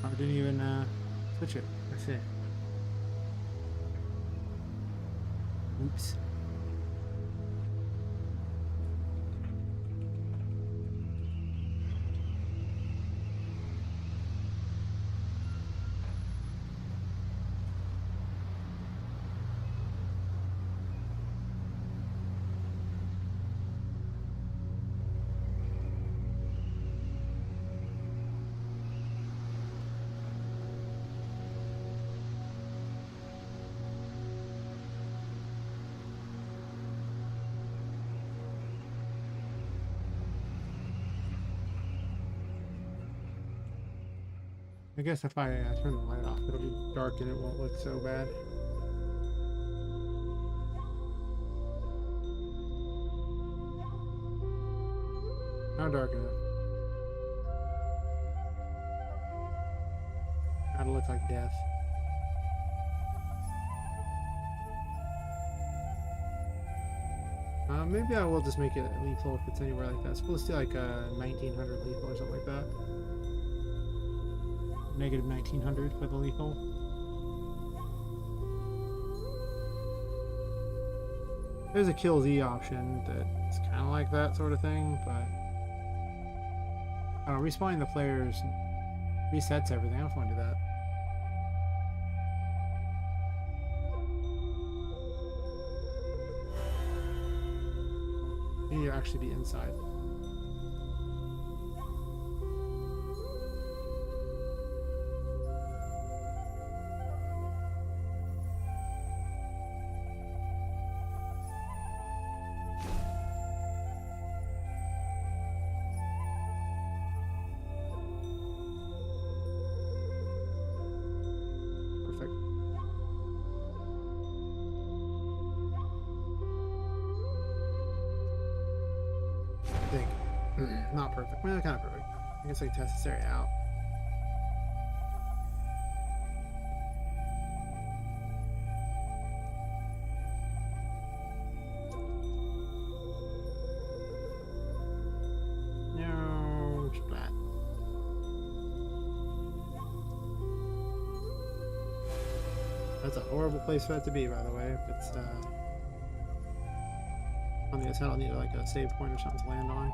I didn't even switch it. I see. Oops. I guess if I turn the light off, it'll be dark and it won't look so bad. Not dark enough. Gotta look like death. Maybe I will just make it lethal if it's anywhere like that. So let's do like 1900 lethal or something like that. Negative 1900 for the lethal. There's a kill Z option that's kind of like that sort of thing, but I don't know, respawning the players resets everything. I don't want to do that. You need to actually be inside. Not perfect. Well, kind of perfect. I guess I can test this area out. No, splat. That's a horrible place for that to be, by the way. If it's on the other side, I'll need like a save point or something to land on.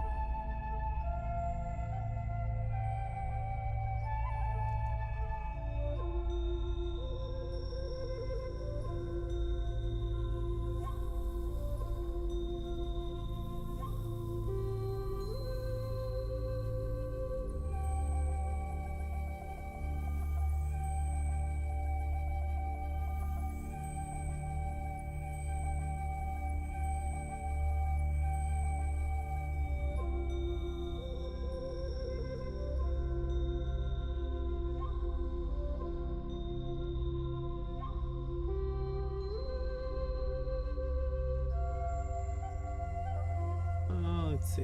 Let's see.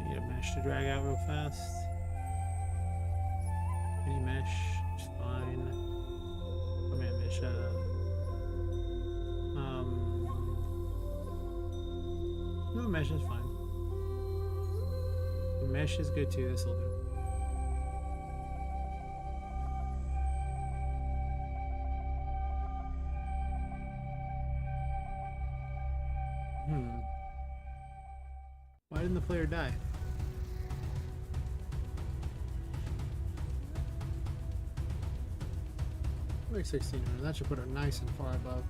Need a mesh to drag out real fast. Any mesh is fine. Oh man, mesh. No, mesh is fine. The mesh is good too. This will do. Why didn't the player die? Like 1600. That should put it nice and far above.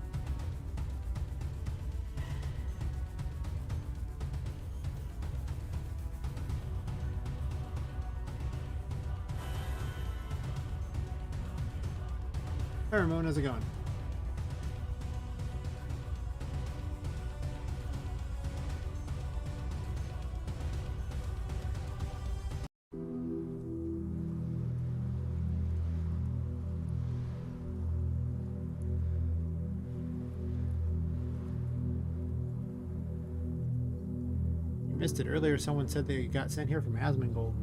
Hey Ramon, how's it going? Missed it earlier. Someone said they got sent here from Asmongold.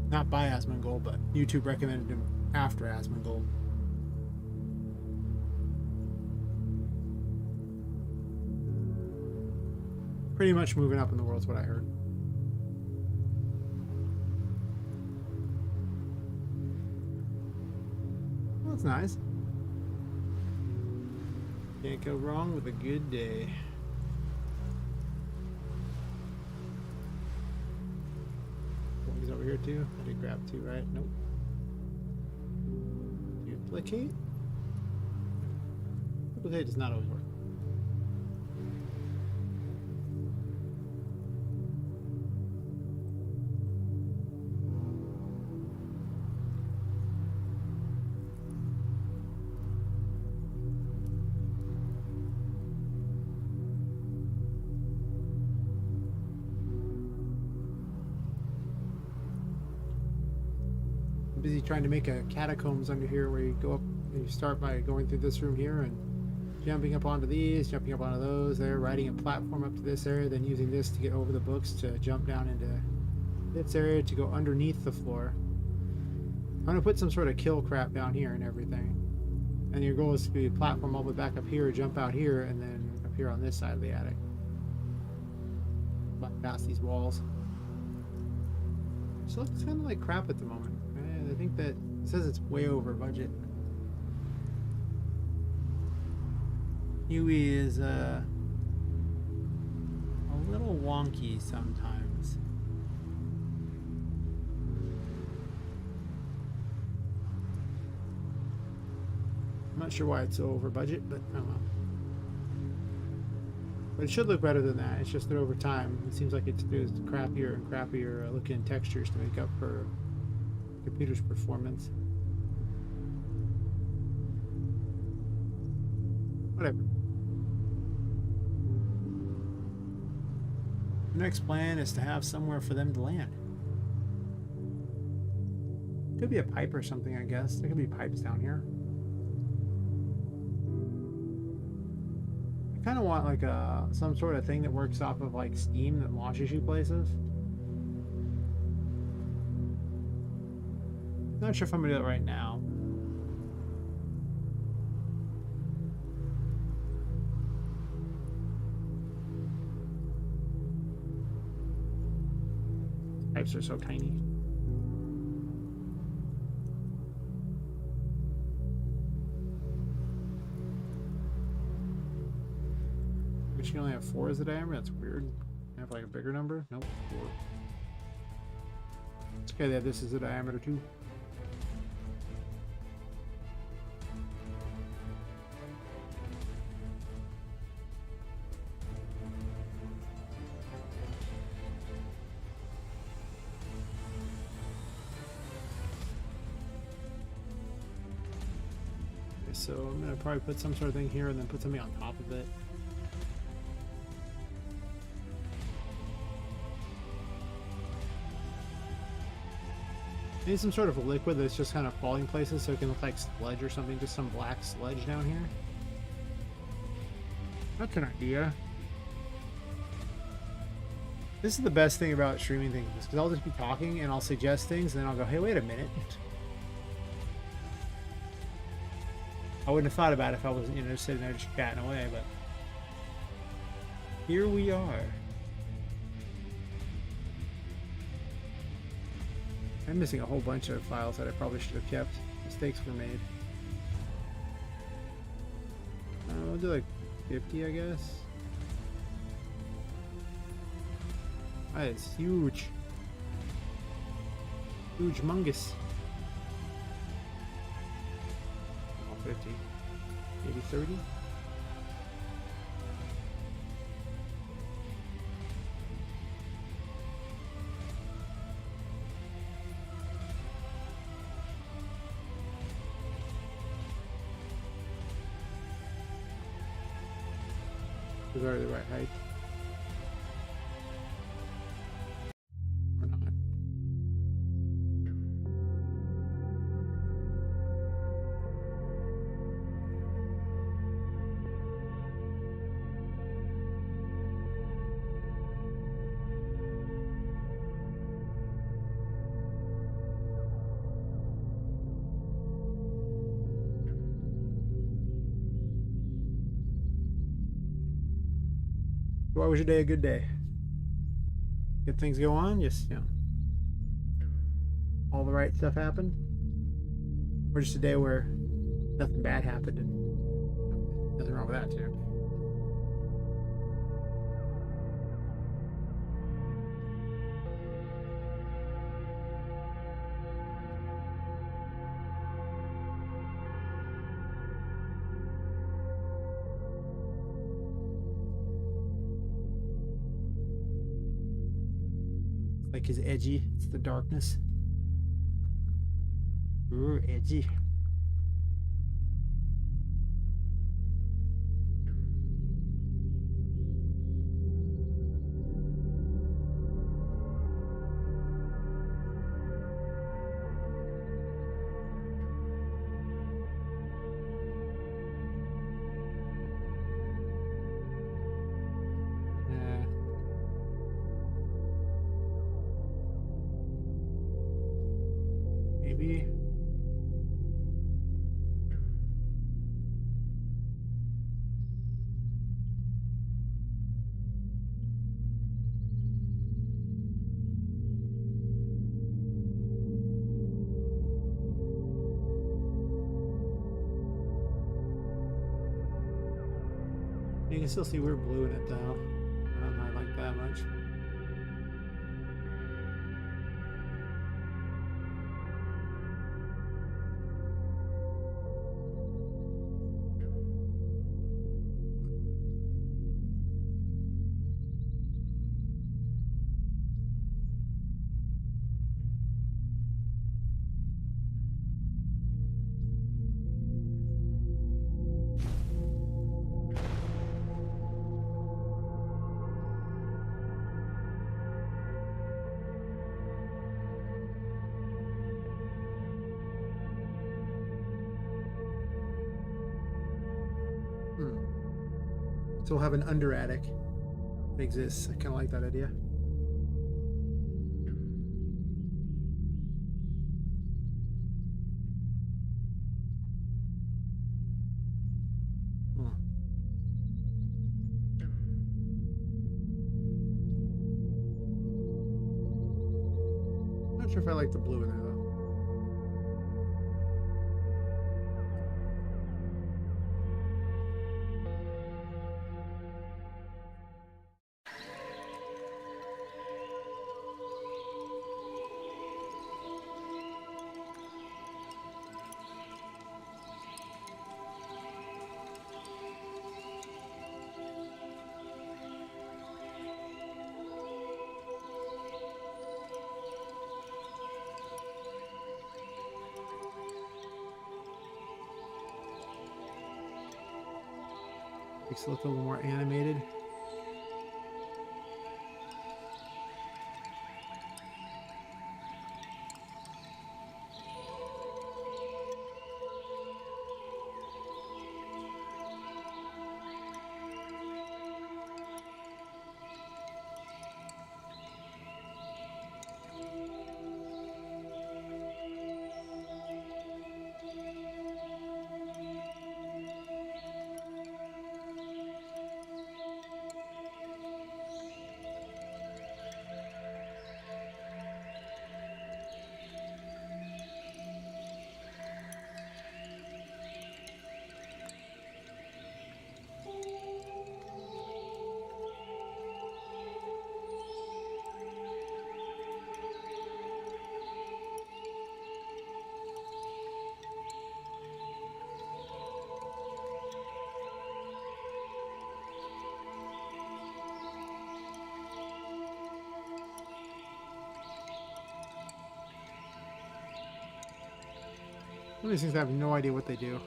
Not by Asmongold, but YouTube recommended him after Asmongold. Pretty much moving up in the world is what I heard. Well, that's nice. Can't go wrong with a good day. He's over here too. I did grab two, right? Nope. Duplicate? Duplicate does not always work. Busy trying to make a catacombs under here where you go up and you start by going through this room here and jumping up onto these, jumping up onto those there, riding a platform up to this area, then using this to get over the books to jump down into this area to go underneath the floor. I'm going to put some sort of kill crap down here and everything. And your goal is to be a platform all the way back up here, jump out here, and then up here on this side of the attic. Past these walls. So it looks kind of like crap at the moment. I think that it says it's way over budget. Huey is a little wonky sometimes. I'm not sure why it's so over budget, but I don't know. But it should look better than that. It's just that over time, it seems like it's crappier and crappier looking textures to make up for computer's performance. Whatever. The next plan is to have somewhere for them to land. Could be a pipe or something, I guess. There could be pipes down here. I kind of want like some sort of thing that works off of like steam that launches you places. Not sure if I'm gonna do it right now. Pipes are so tiny. But you only have 4 as the diameter? That's weird. You have like a bigger number? Nope, 4. It's okay that this is a diameter too. So I'm gonna probably put some sort of thing here and then put something on top of it. Need some sort of a liquid that's just kind of falling places so it can look like sludge or something, just some black sludge down here. That's an idea. This is the best thing about streaming things, because I'll just be talking and I'll suggest things, and then I'll go, hey, wait a minute. I wouldn't have thought about it if I wasn't, you know, just sitting there just chatting away, but here we are. I'm missing a whole bunch of files that I probably should have kept. Mistakes were made. I'll do like 50, I guess. That is huge. Huge mungus. 50. Maybe 30? Those are the right height. Or not. Why was your day a good day? Good things go on? Just, you know, all the right stuff happened? Or just a day where nothing bad happened and nothing wrong with that too? Like his edgy, it's the darkness. Ooh, edgy. Maybe. You can still see we're blue in it though. I don't know, I like that much. So we'll have an under attic that exists. I kind of like that idea. Not sure if I like the blue in there though. Makes it look a little more animated. Some of these things I have no idea what they do.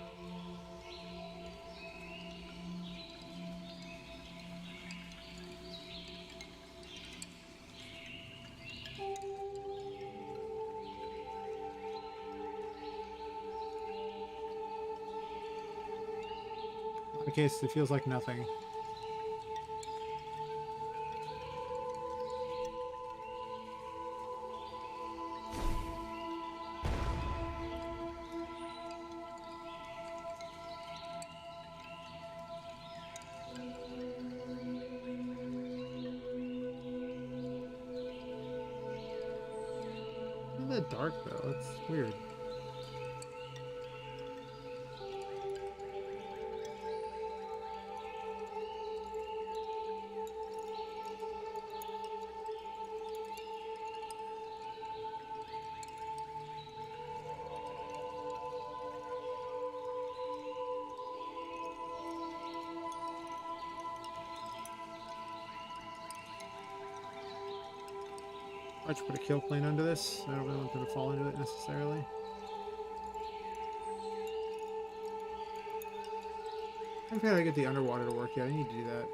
In case it feels like nothing. Not that dark though. It's weird. I should put a kill plane under this. I don't really want them to fall into it necessarily. I haven't got to get the underwater to work yet. I need to do that.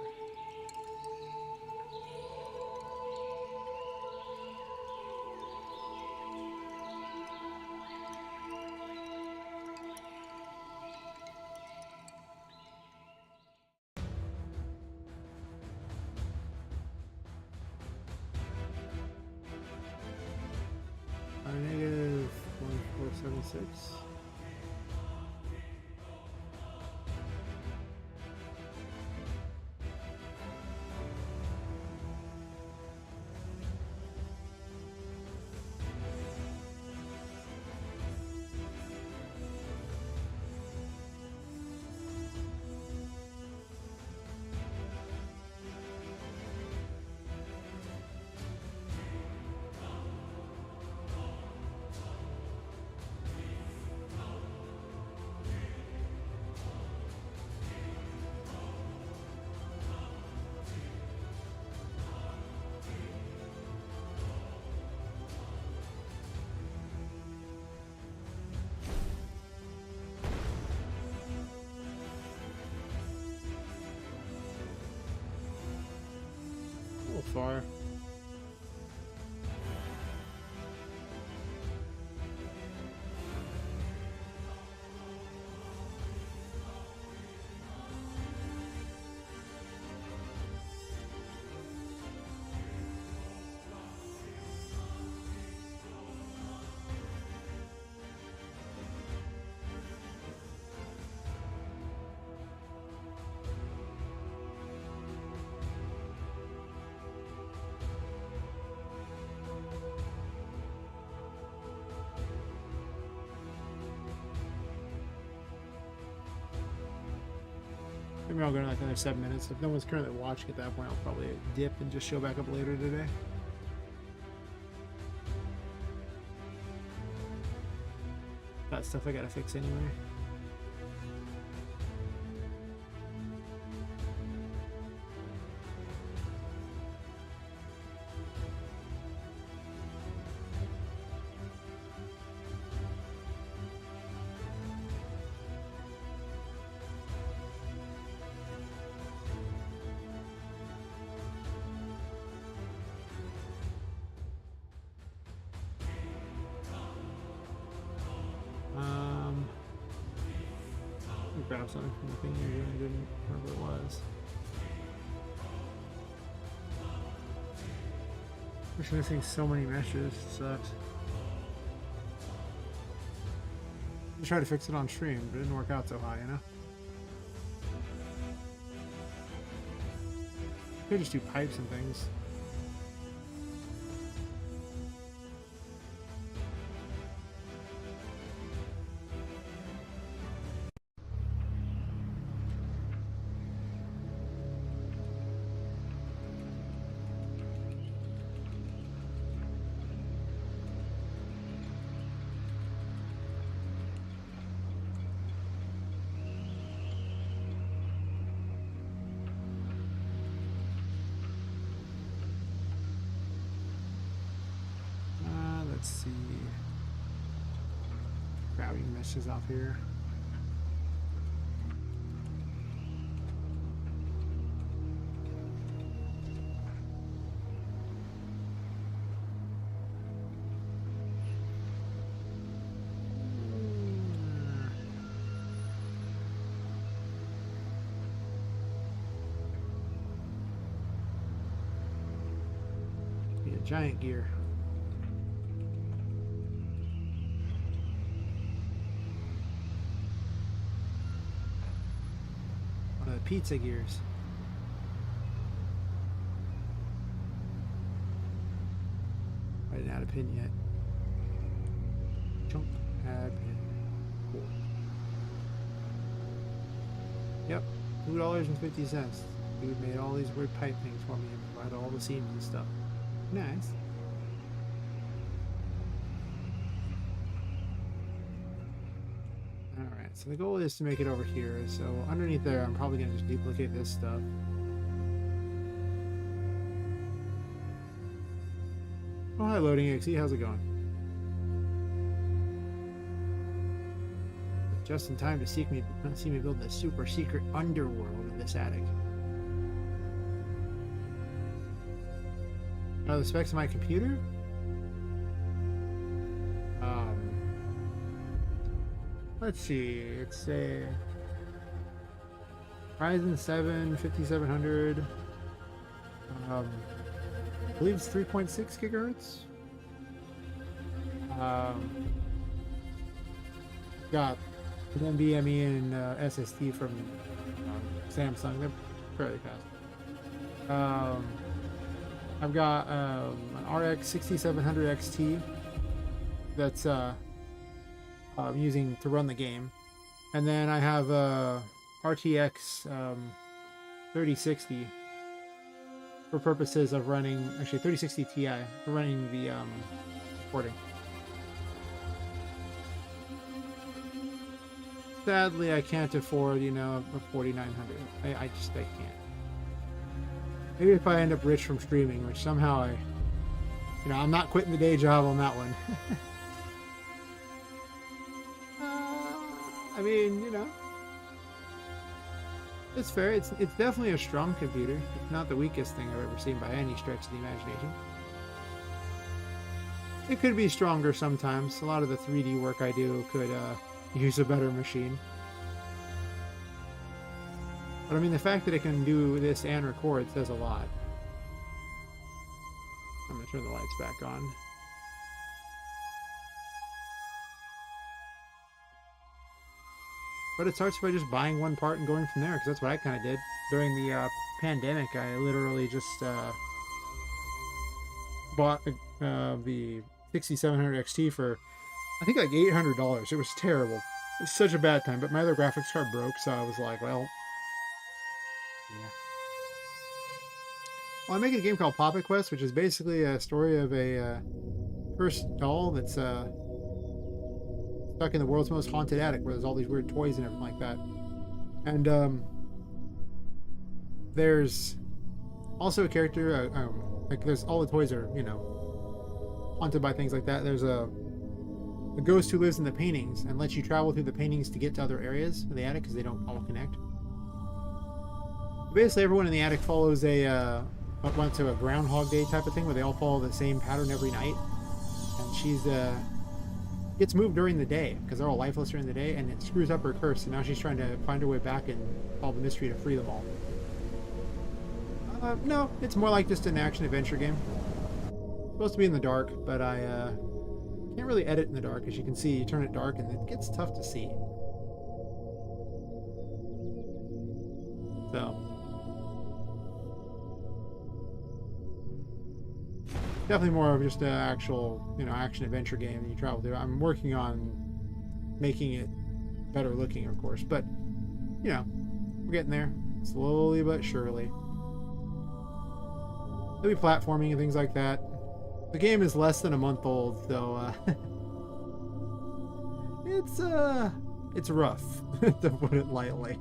Negative 1476. A little far. Maybe I'll go to like another 7 minutes. If no one's currently watching at that point, I'll probably dip and just show back up later today. Got stuff I gotta fix anyway. Grab something from the thing here. I didn't remember what it was. We're missing so many meshes. It sucks. I tried to fix it on stream, but it didn't work out so high, you know? Could just do pipes and things. This is off here. Be a giant gear. One of the pizza gears. I didn't add a pin yet. Chunk, add pin. Cool. Yep, $2.50. Dude made all these weird pipe things for me and provided all the seams and stuff. Nice. Alright, so the goal is to make it over here. So underneath there, I'm probably going to just duplicate this stuff. Oh, hi, Loading XE. How's it going? Just in time to see me build the super secret underworld in this attic. Oh, the specs of my computer? Let's see. It's a Ryzen 7 5700. I believe it's 3.6 gigahertz. Got an NVMe and SSD from Samsung. They're fairly fast. I've got an RX 6700 XT that's I'm using to run the game, and then I have a RTX 3060 for purposes of running, actually 3060 Ti for running the recording. Sadly, I can't afford, you know, a 4900. I can't. Maybe if I end up rich from streaming, which somehow I'm not quitting the day job on that one. I mean, it's fair. It's definitely a strong computer. It's not the weakest thing I've ever seen by any stretch of the imagination. It could be stronger sometimes. A lot of the 3D work I do could use a better machine. But I mean, the fact that it can do this and record says a lot. I'm going to turn the lights back on. But it starts by just buying one part and going from there, because that's what I kind of did. During the pandemic, I literally just bought the 6700 XT for, I think, like $800. It was terrible. It was such a bad time, but my other graphics card broke, so I was like, well, yeah. Well, I'm making a game called Poppet Quest, which is basically a story of a cursed doll that's stuck in the world's most haunted attic, where there's all these weird toys and everything like that. And there's also a character, like there's all the toys are, haunted by things like that. There's a ghost who lives in the paintings and lets you travel through the paintings to get to other areas of the attic because they don't all connect. Basically, everyone in the attic follows went to a Groundhog Day type of thing where they all follow the same pattern every night. And she's gets moved during the day because they're all lifeless during the day, and it screws up her curse. And now she's trying to find her way back and solve the mystery to free them all. No, it's more like just an action adventure game. It's supposed to be in the dark, but I can't really edit in the dark. As you can see, you turn it dark and it gets tough to see. So definitely more of just an actual, action adventure game that you travel through. I'm working on making it better looking, of course, but we're getting there slowly but surely. There'll be platforming and things like that. The game is less than a month old, so it's rough to put it lightly.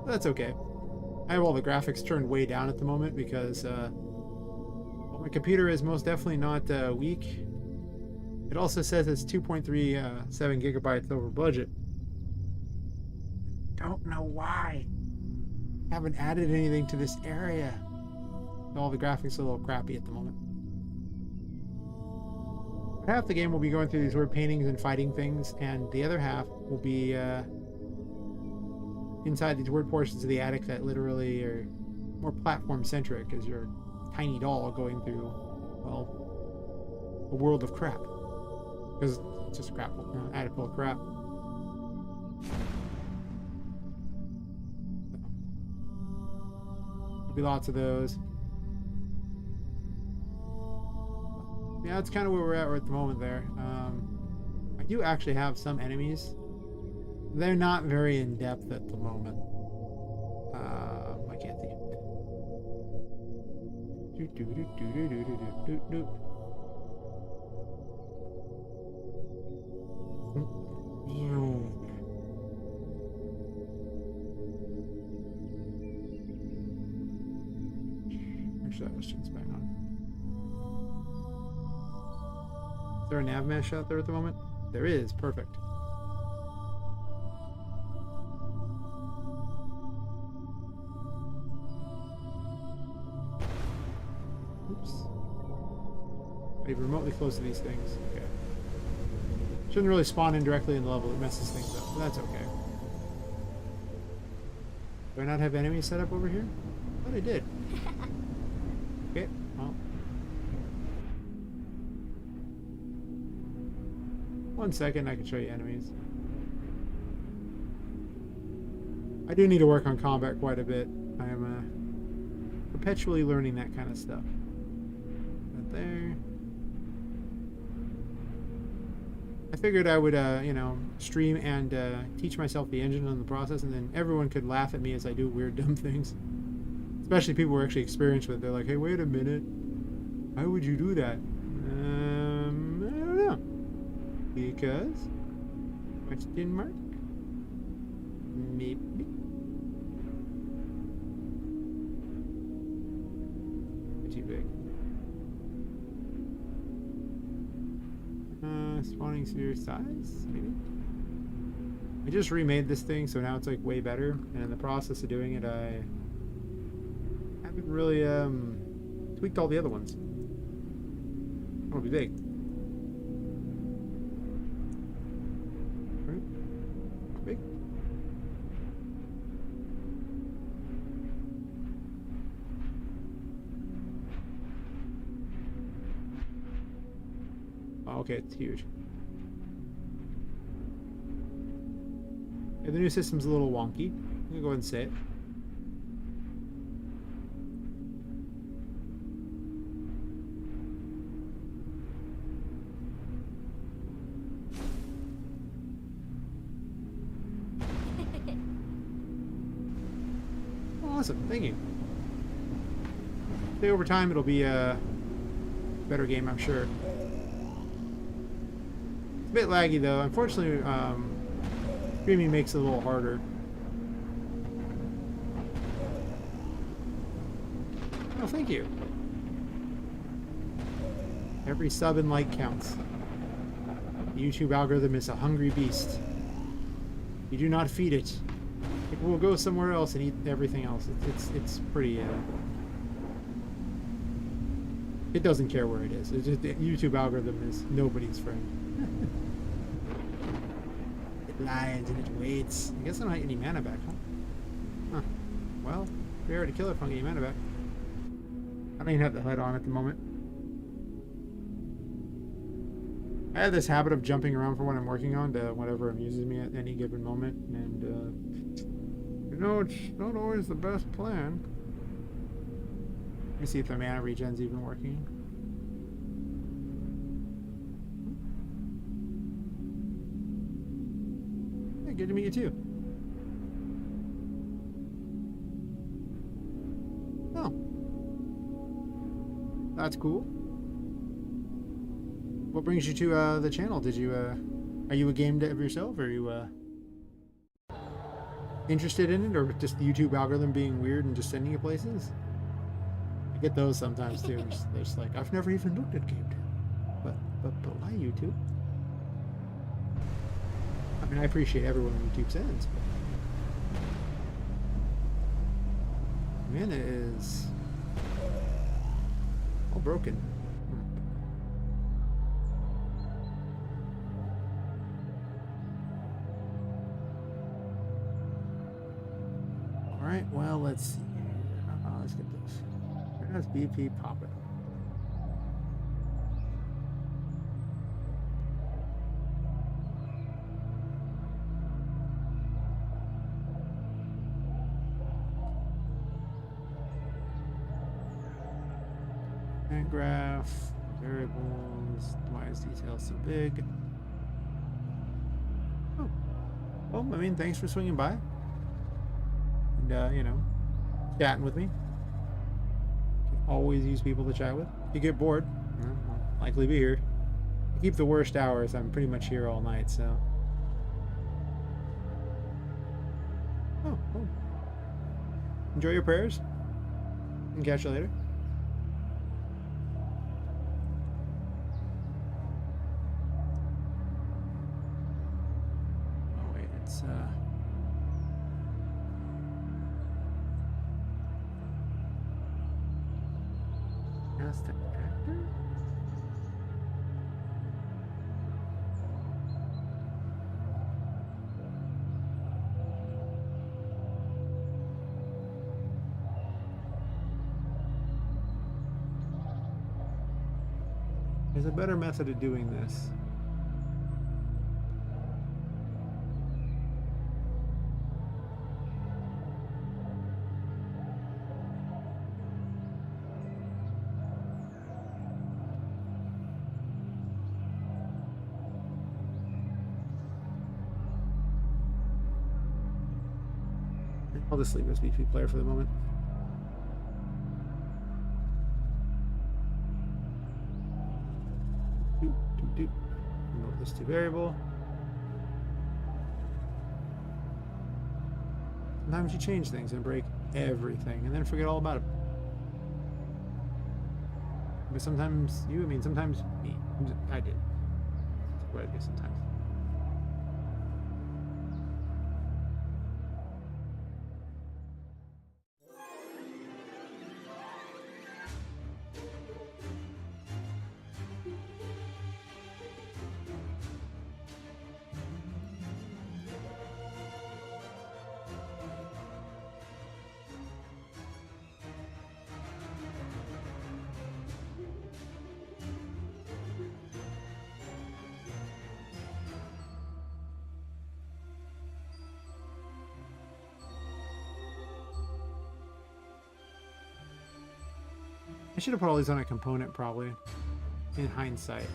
That's okay. I have all the graphics turned way down at the moment because well, my computer is most definitely not weak. It also says it's 2.37 gigabytes over budget. Don't know why. Haven't added anything to this area. All the graphics are a little crappy at the moment. Half the game will be going through these weird paintings and fighting things, and the other half will be inside these weird portions of the attic that literally are more platform-centric as your tiny doll going through, well, a world of crap. Because it's just crap, attic full of crap. There'll be lots of those. Yeah, that's kind of where we're at right at the moment there. I do actually have some enemies. They're not very in-depth at the moment. I can't see. Make sure that restricts back on. Is there a nav mesh out there at the moment? There is. Perfect. Oops. Are you remotely close to these things? Okay. Shouldn't really spawn in directly in the level. It messes things up. But that's okay. Do I not have enemies set up over here? I thought I did. Okay. Well. 1 second, I can show you enemies. I do need to work on combat quite a bit. I am perpetually learning that kind of stuff. Right there. I figured I would, you know, stream and teach myself the engine and the process, and then everyone could laugh at me as I do weird, dumb things. Especially people who are actually experienced with it. They're like, hey, wait a minute. Why would you do that? I don't know. Because? Question mark? Maybe. Too big. Spawning sphere size, maybe? I just remade this thing, so now it's like way better. And in the process of doing it, I haven't really tweaked all the other ones. It'll be big. Big. Oh, okay, it's huge. Yeah, the new system's a little wonky. I'm gonna go ahead and say it. Awesome, thank you. Say over time it'll be a better game, I'm sure. It's a bit laggy though. Unfortunately, streaming makes it a little harder. Oh, thank you. Every sub and like counts. The YouTube algorithm is a hungry beast. You do not feed it. It will go somewhere else and eat everything else. It's pretty. It doesn't care where it is. It's just the YouTube algorithm is nobody's friend. It lies and it waits. I guess I don't have any mana back, huh? Well, we already kill it if I don't get any mana back. I don't even have the HUD on at the moment. I have this habit of jumping around from what I'm working on to whatever amuses me at any given moment, and you know, it's not always the best plan. Let me see if the mana regen's even working. Yeah, good to meet you too. Oh. That's cool. What brings you to the channel? Did you are you a game dev yourself, or are you interested in it, or just the YouTube algorithm being weird and just sending you places? I get those sometimes too. They're just like, I've never even looked at game dev. But But why YouTube? I mean, I appreciate everyone who YouTube sends, but man, it is all broken. All right, well, let's see. Let's get this. That's BP Poppet. And graph, variables, why is detail so big? Oh, well, I mean, thanks for swinging by. And, you know, chatting with me. Always use people to chat with. If you get bored, I'll likely be here. I keep the worst hours. I'm pretty much here all night, so. Oh. Enjoy your prayers. And catch you later. Oh wait, it's cast an actor? There's a better method of doing this. I'll just leave this BP player for the moment. Move this to variable. Sometimes you change things and break everything and then forget all about it. But sometimes you, I mean, sometimes me. I did. That's what I do sometimes. I should have put all these on a component, probably, in hindsight.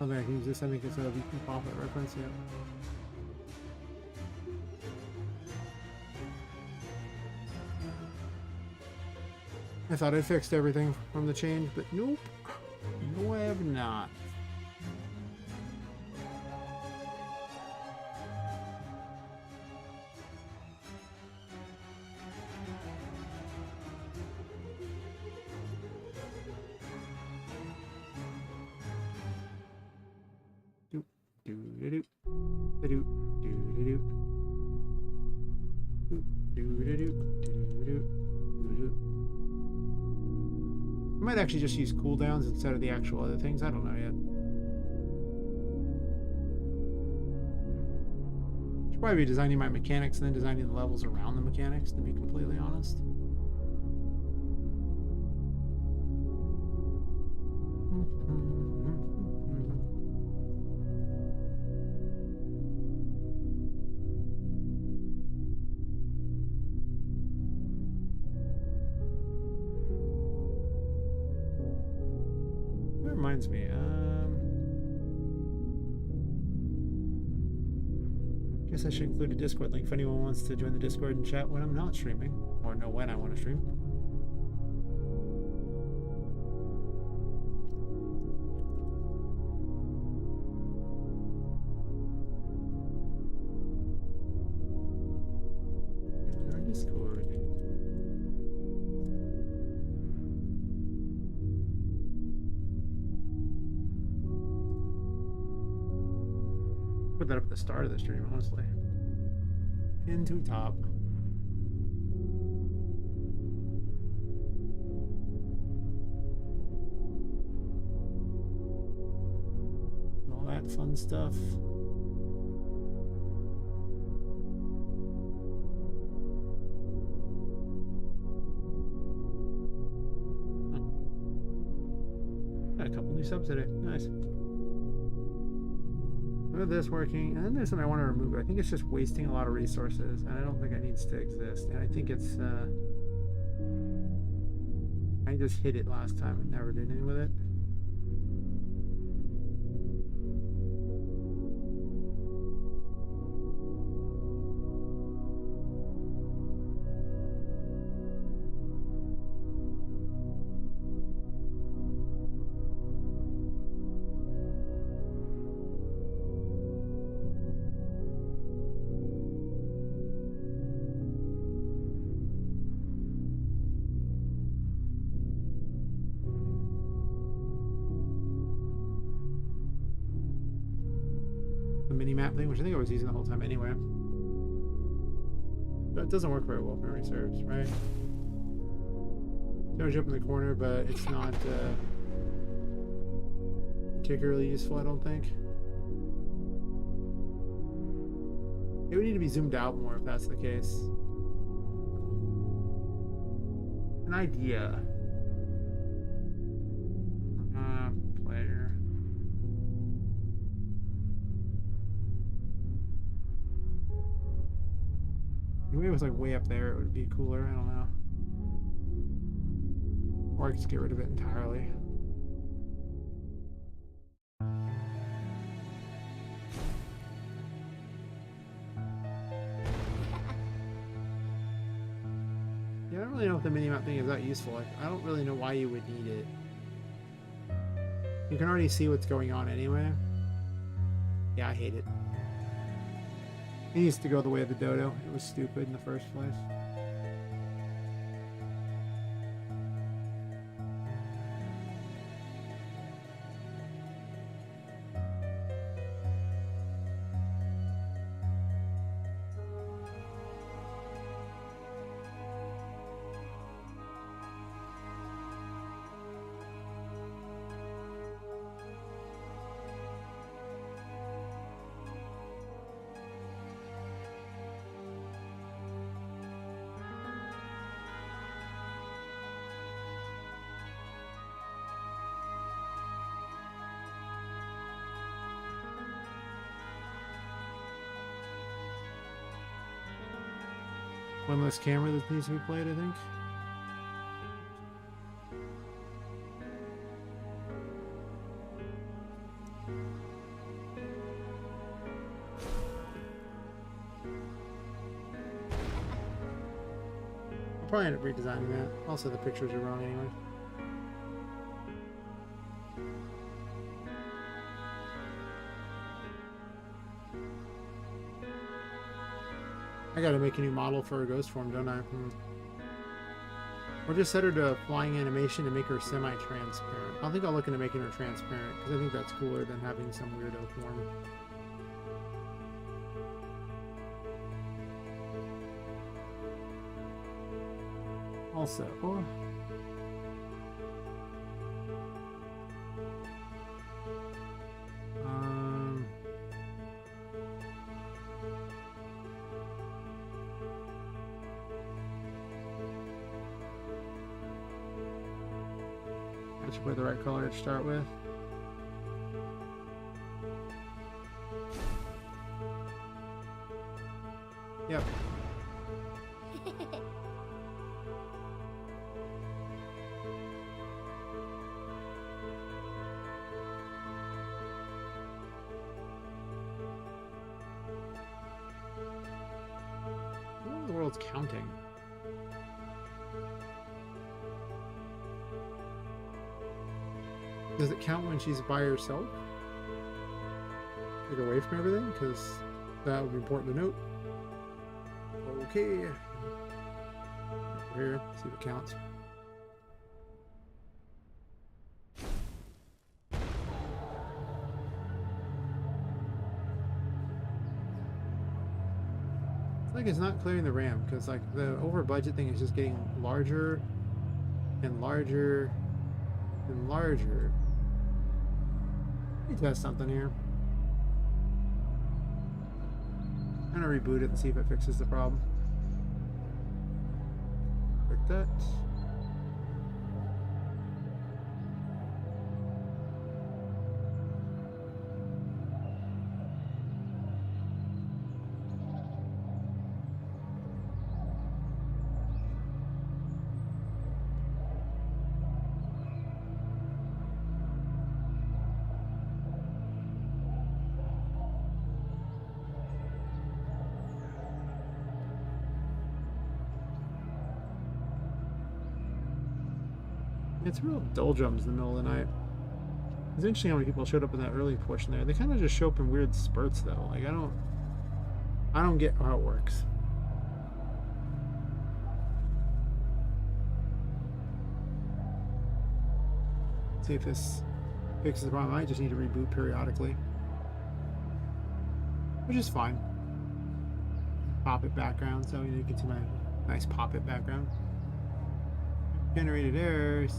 Okay, I can use this. I think it's a VP Poppet reference, yeah. I thought I fixed everything from the change, but nope. No, I have not. I might actually just use cooldowns instead of the actual other things. I don't know yet. Should probably be designing my mechanics and then designing the levels around the mechanics, to be completely honest. reminds me. Guess I should include a Discord link if anyone wants to join the Discord and chat when I'm not streaming, or know when I want to stream. Our Discord. Put that up at the start of the stream, honestly. Pin to top. All that fun stuff. Got a couple new subs today. Nice. With this working, and then there's something I want to remove. I think it's just wasting a lot of resources, and I don't think it needs to exist. And I think it's, I just hit it last time and never did anything with it. Map thing, which I think I was using the whole time anyway. But it doesn't work very well if memory serves, right? Shows you up in the corner, but it's not particularly useful, I don't think. It would need to be zoomed out more if that's the case. An idea. Player. Maybe it was like way up there, it would be cooler, I don't know. Or I could just get rid of it entirely. Yeah, I don't really know if the minimap thing is that useful. Like, I don't really know why you would need it. You can already see what's going on anyway. Yeah, I hate it. It needs to go the way of the dodo. It was stupid in the first place. One less camera that needs to be played, I think. I'll probably end up redesigning that. Also, the pictures are wrong anyway. I gotta make a new model for a ghost form, don't I? Or just set her to flying animation and make her semi-transparent. I think I'll look into making her transparent, because I think that's cooler than having some weirdo form. Also, I should put the right color to start with. Yep. the world's counting. Does it count when she's by herself? Like away from everything? Because that would be important to note. Okay. Over here, see if it counts. It's like it's not clearing the RAM because like the over budget thing is just getting larger and larger and larger. Let me test something here. I'm gonna reboot it and see if it fixes the problem. Like that. It's real doldrums in the middle of the night. It's interesting how many people showed up in that early portion there. They kind of just show up in weird spurts though. Like I don't get how it works. See if this fixes the problem. I might just need to reboot periodically, which is fine. Poppet background, so you can see my nice Poppet background. Generated errors.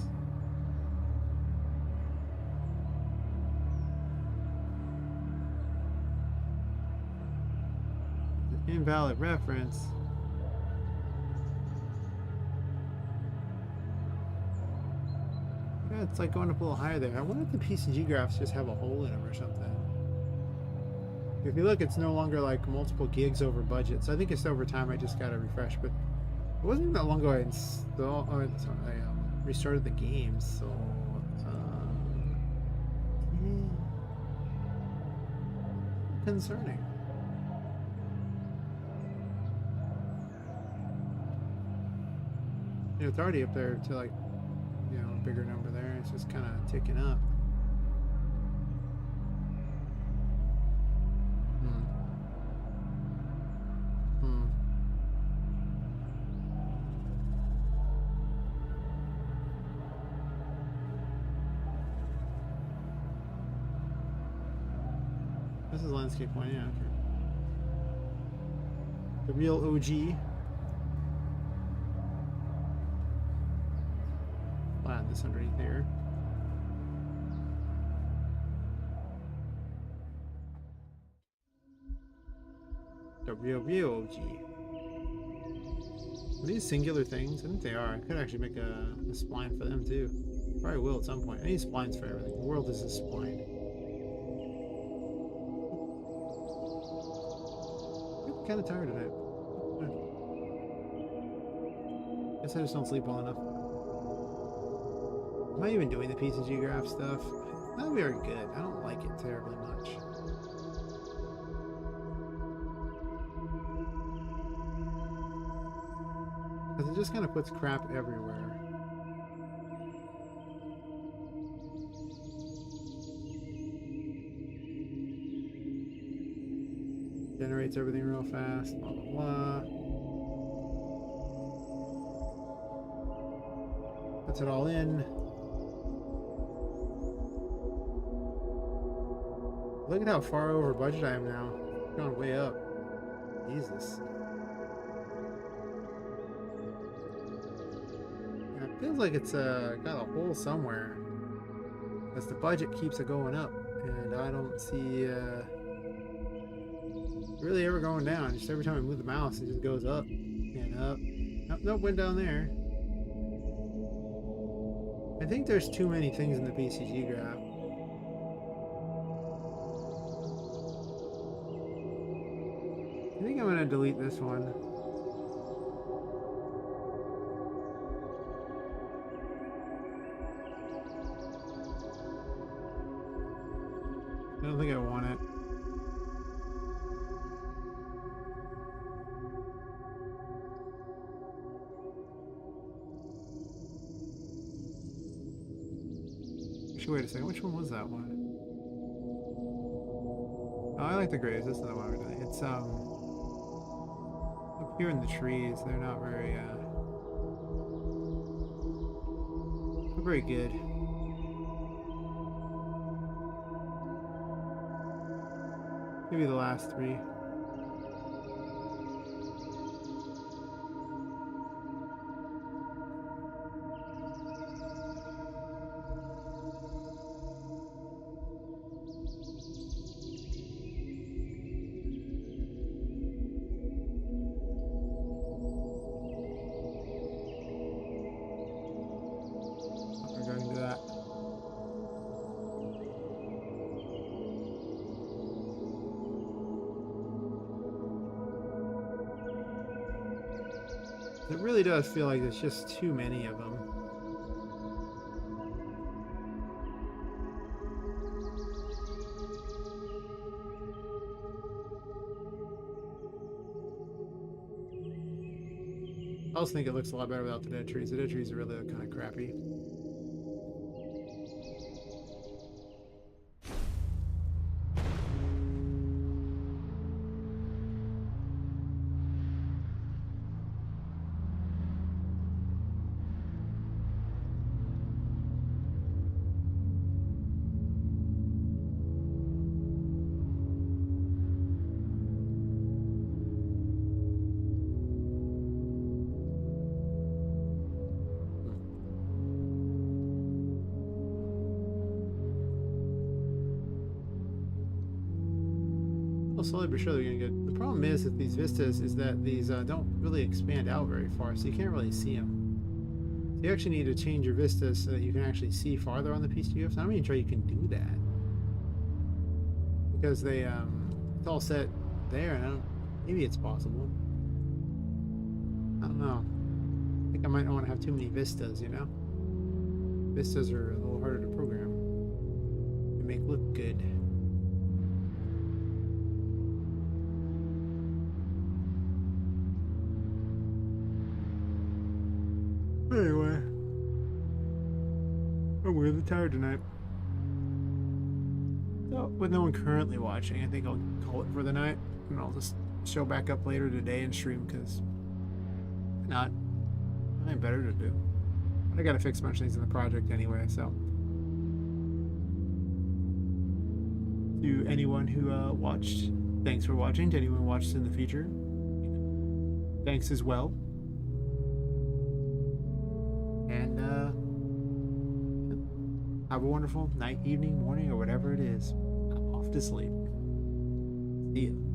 Invalid reference. Yeah, it's like going up a little higher there. I wonder if the PCG graphs just have a hole in them or something. If you look, it's no longer like multiple gigs over budget. So I think it's over time. I just got to refresh. But it wasn't even that long ago I installed. Oh, sorry, I restarted the game. So concerning. You know, it's already up there to like, you know, a bigger number there. It's just kind of ticking up. This is landscape one, yeah, okay. The real OG. Add this underneath here. The real OG. Are these singular things? I think they are. I could actually make a spline for them too. Probably will at some point. I need splines for everything. The world is a spline. I'm kind of tired of it. Guess I just don't sleep well enough. Am I even doing the PCG graph stuff? Not very good. I don't like it terribly much. Because it just kind of puts crap everywhere. Generates everything real fast, blah blah blah. Puts it all in. Look at how far over budget I am now. Going way up. Jesus. Yeah, it feels like it's got a hole somewhere. As the budget keeps it going up. And I don't see really ever going down. Just every time I move the mouse, it just goes up and up. Nope, nope, went down there. I think there's too many things in the PCG graph. I think I'm going to delete this one. I don't think I want it. Actually, wait a second. Which one was that one? Oh, I like the grays. This is the one we're doing. It's up here in the trees. They're not very good. Maybe the last three. We're going to that. It really does feel like there's just too many of them. I also think it looks a lot better without the dead trees. The dead trees are really kind of crappy. Well, slowly but surely you're gonna get. The problem is that these vistas is that these don't really expand out very far, so you can't really see them. So you actually need to change your vistas so that you can actually see farther on the PCUFs. I'm not even sure you can do that because they it's all set there, and maybe it's possible. I don't know. I think I might not want to have too many vistas, you know? Vistas are a little harder to program and make look good. Anyway, I'm really tired tonight. So, with no one currently watching, I think I'll call it for the night, and I'll just show back up later today and stream because not nothing better to do. But I gotta fix a bunch of things in the project anyway. So, to anyone who watched, thanks for watching. To anyone who watched in the future, thanks as well. And have a wonderful night, evening, morning, or whatever it is. I'm off to sleep. See ya.